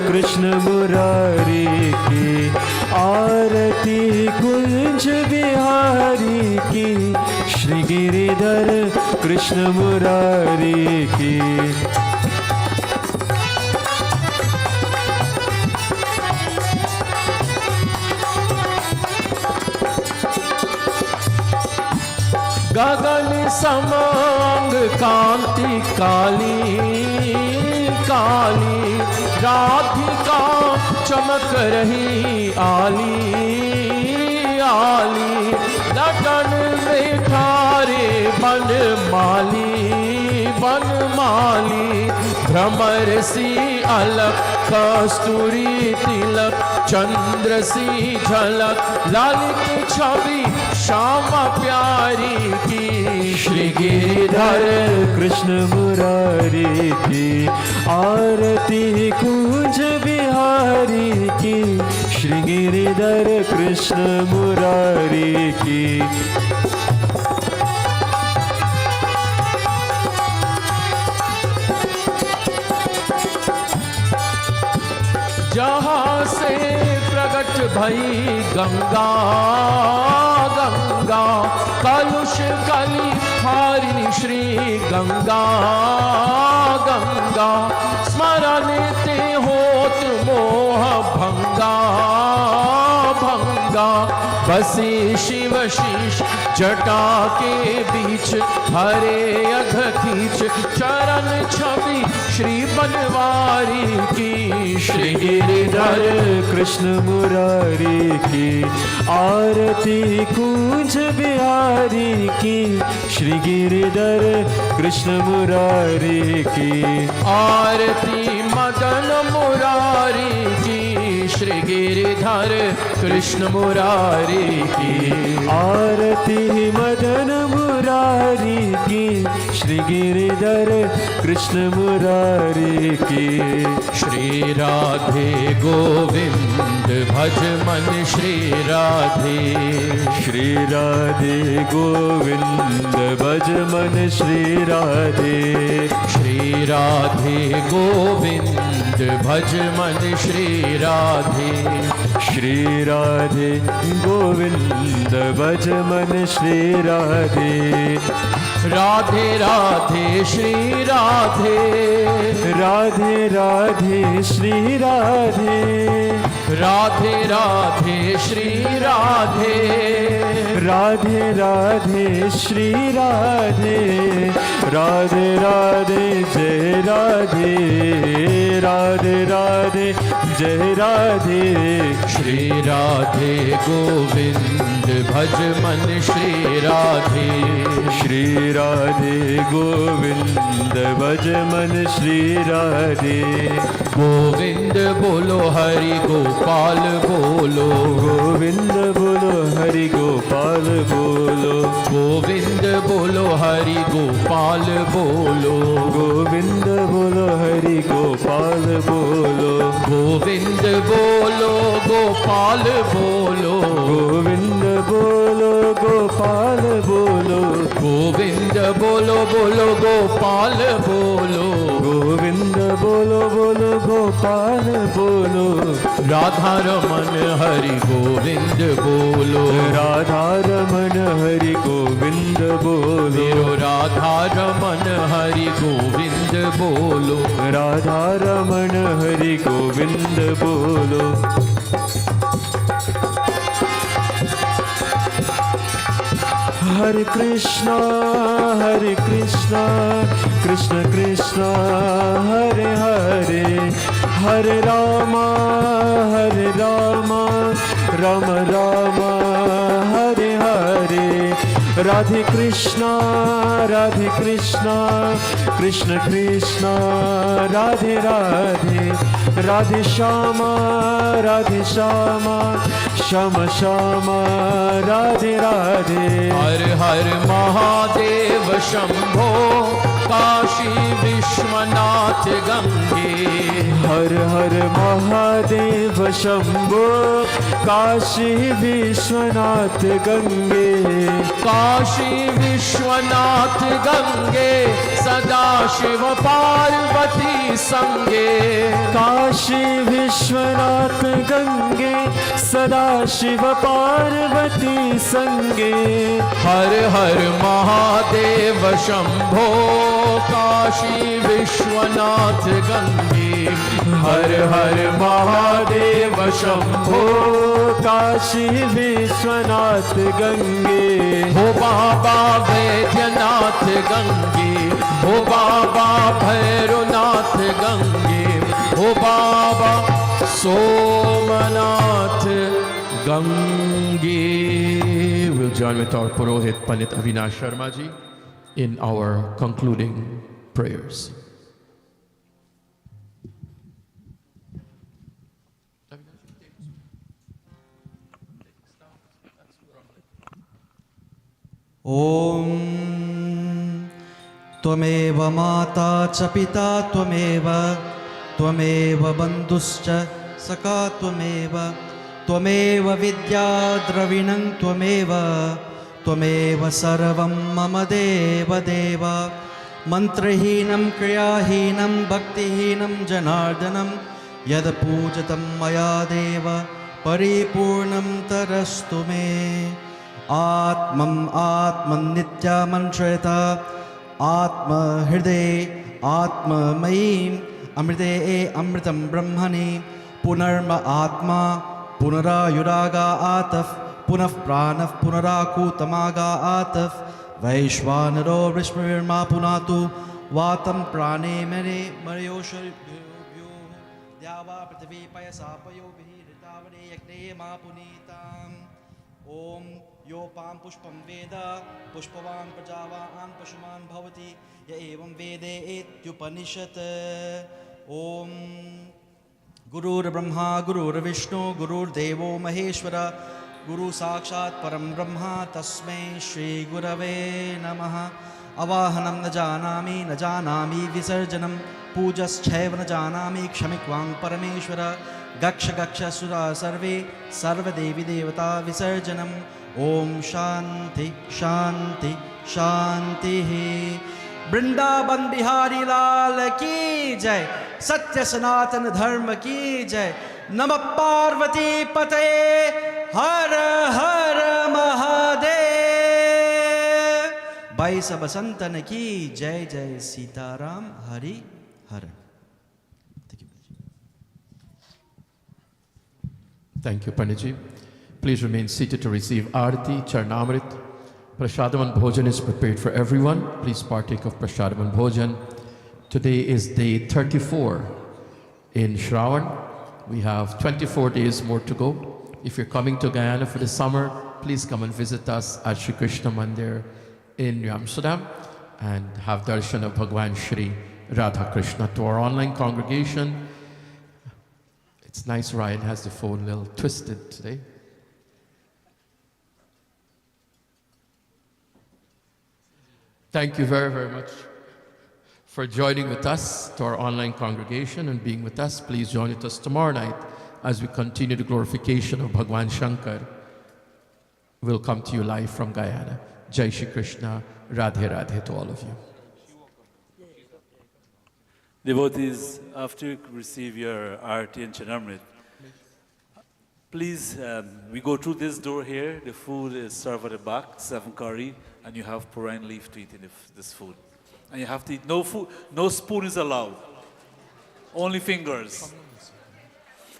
कृष्ण मुरारी की आरती कुंज बिहारी की श्री गिरिधर कृष्ण मुरारी की। गगन समांग कांति काली काली, राधिका चमक रही आली आली, लटन में ठारे बन माली, भ्रमर सी अलग कस्तूरी तिलक, चंद्र सी झलक, ललित छवि श्यामा प्यारी की। श्री गिरिधर कृष्ण मुरारी की, आरती कुंज बिहारी की। श्री गिरिधर कृष्ण मुरारी की। जहाँ से प्रकट भई गंगा गंगा, कलुष कली हारिणी श्री गंगा गंगा, स्मरण ते होत मोह भंगा भंगा, बसी शिव शीश जटा के बीच, हरे अघ खींच चरण छवि श्री बनवारी की। श्री गिरिधर कृष्ण मुरारी की, आरती कुंज बिहारी की। श्री गिरिधर कृष्ण मुरारी की, आरती मदन मुरारी की। श्री गिरिधर कृष्ण मुरारी की, आरती मदन मुरारी की। श्री गिरिधर कृष्ण मुरारी की। श्री राधे गोविंद भज मन श्री राधे, श्री राधे गोविंद भज मन श्री राधे। श्री राधे गोविंद भज मन श्री राधे, श्री राधे गोविंद भज मन श्री राधे। राधे राधे श्री राधे, राधे राधे श्री राधे। राधे राधे श्री राधे, राधे राधे श्री राधे। राधे राधे जय राधे, राधे राधे जय राधे। श्री राधे गोविंद भज मन श्री राधे, श्री राधे गोविंद भज मन श्री राधे। गोविंद बोलो हरि गोपाल बोलो, गोविंद बोलो हरि गोपाल बोलो। गोविंद बोलो हरि गोपाल बोलो, गोविंद बोलो हरि गोपाल बोलो। गोविंद बोलो गोपाल बोलो, गोविंद बोलो गोपाल बोलो। गोविंद बोलो बोलो गोपाल बोलो, गोविंद बोलो बोलो गोपाल बोलो। राधा रमन हरि गोविंद बोलो, राधा रमन हरि गोविंद बोलो। मेरो राधा रमन हरि गोविंद बोलो, राधा रमन हरि गोविंद बोलो। हरे कृष्णा कृष्ण कृष्ण हरे हरे, हरे रामा राम राम हरे हरे। राधे कृष्णा कृष्ण कृष्ण राधे राधे। राधे श्यामा श्याम श्याम राधे राधे। हर हर महादेव शंभो, काशी विश्वनाथ गंगे हर हर महादेव शंभो काशी विश्वनाथ गंगे काशी विश्वनाथ गंगे सदा शिव पार्वती संगे काशी विश्वनाथ गंगे सदा शिव पार्वती संगे हर हर महादेव शंभो काशी विश्वनाथ गंगे हर हर महादेव शंभो काशी विश्वनाथ गंगे हो बाबा वैद्यनाथ गंगे हो बाबा भैरवनाथ गंगे हो बाबा Somnath Gange. We'll join with our Purohit Pandit Avinash Sharma ji in our concluding prayers. ॐ त्वमेव माता च पिता त्वमेव त्वमेव बन्धुश्च सखा त्वमेव त्वमेव विद्या द्रविणं त्वमेव त्वमेव सर्वं मम देव देव मन्त्रहीनं क्रियाहीनं भक्तिहीनं जनार्दनं यद् पूजितं मया देव परिपूर्णं तरस्तु मे. आत्मनित्यामन्त्रयता आत्महृदये आत्ममयीम् अमृते अमृतं ब्रह्मणि पुनर्म आत्मा पुनरायुरागा आतः पुनः प्राणः पुनराकूतमागा आतः वैश्वानरो विष्णुर्मा पुनातु वातं प्राणे मरे मरयोषभ्यो द्यावा पृथिवी पयसापयो ऋतावरे यज्ञे मा पुनीताम्. ॐ योपां पुष्पं वेद पुष्पवान् प्रजावान् पशुमान् भवति य एवं वेदे इत्युपनिषत्. ॐ गुरुर्ब्रह्मा गुरुर्विष्णु गुरुर्देवो महेश्वर गुरु साक्षात् परं ब्रह्म तस्मै श्रीगुरवे नमः. अवाहनं न जानामि विसर्जनं पूजश्चैव न जानामि क्षमिक्वां परमेश्वर. गक्ष गक्ष सुरा सर्वे सर्वदेवी देवता विसर्जनम्. ओम शांति शांति शांति. वृंदावन बिहारी लाल की जय. सत्य सनातन धर्म की जय. नमः पार्वती पतये हर हर महादेव. बाईस बसंतन की जय जय सीताराम हरि हर. Thank you, Panditji. Please remain seated to receive Arati, Charnamrit. Prashadaman Bhojan is prepared for everyone. Please partake of Prashadaman Bhojan. Today is day 34 in Shravan. We have 24 days more to go. If you're coming to Guyana for the summer, please come and visit us at Sri Krishna Mandir in New Amsterdam and have darshan of Bhagwan Shri Radha Krishna. To our online congregation, it's nice Ryan has the phone a little twisted today. Thank you very, very much for joining with us, to our online congregation, and being with us. Please join with us tomorrow night as we continue the glorification of Bhagwan Shankar. We'll come to you live from Guyana. Jai Shri Krishna, Radhe Radhe to all of you. Devotees, after you receive your Arati and Chanamrit, please, we go through this door here. The food is served at the back, 7 curry, and you have purine leaf to eat in this food. And you have to eat no food, no spoon is allowed, only fingers.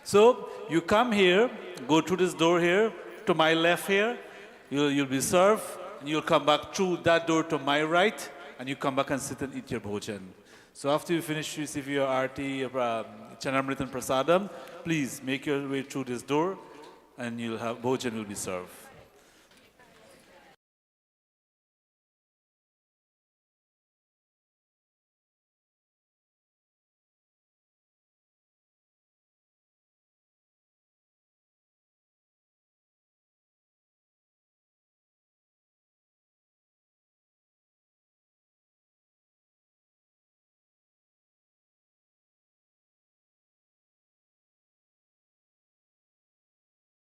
So you come here, go through this door here, to my left here, you'll be served, and you'll come back through that door to my right, and you come back and sit and eat your bhojan. So after you finish receive your Arati, Chanamrit and Prasadam, please make your way through this door, and you'll have bhojan will be served.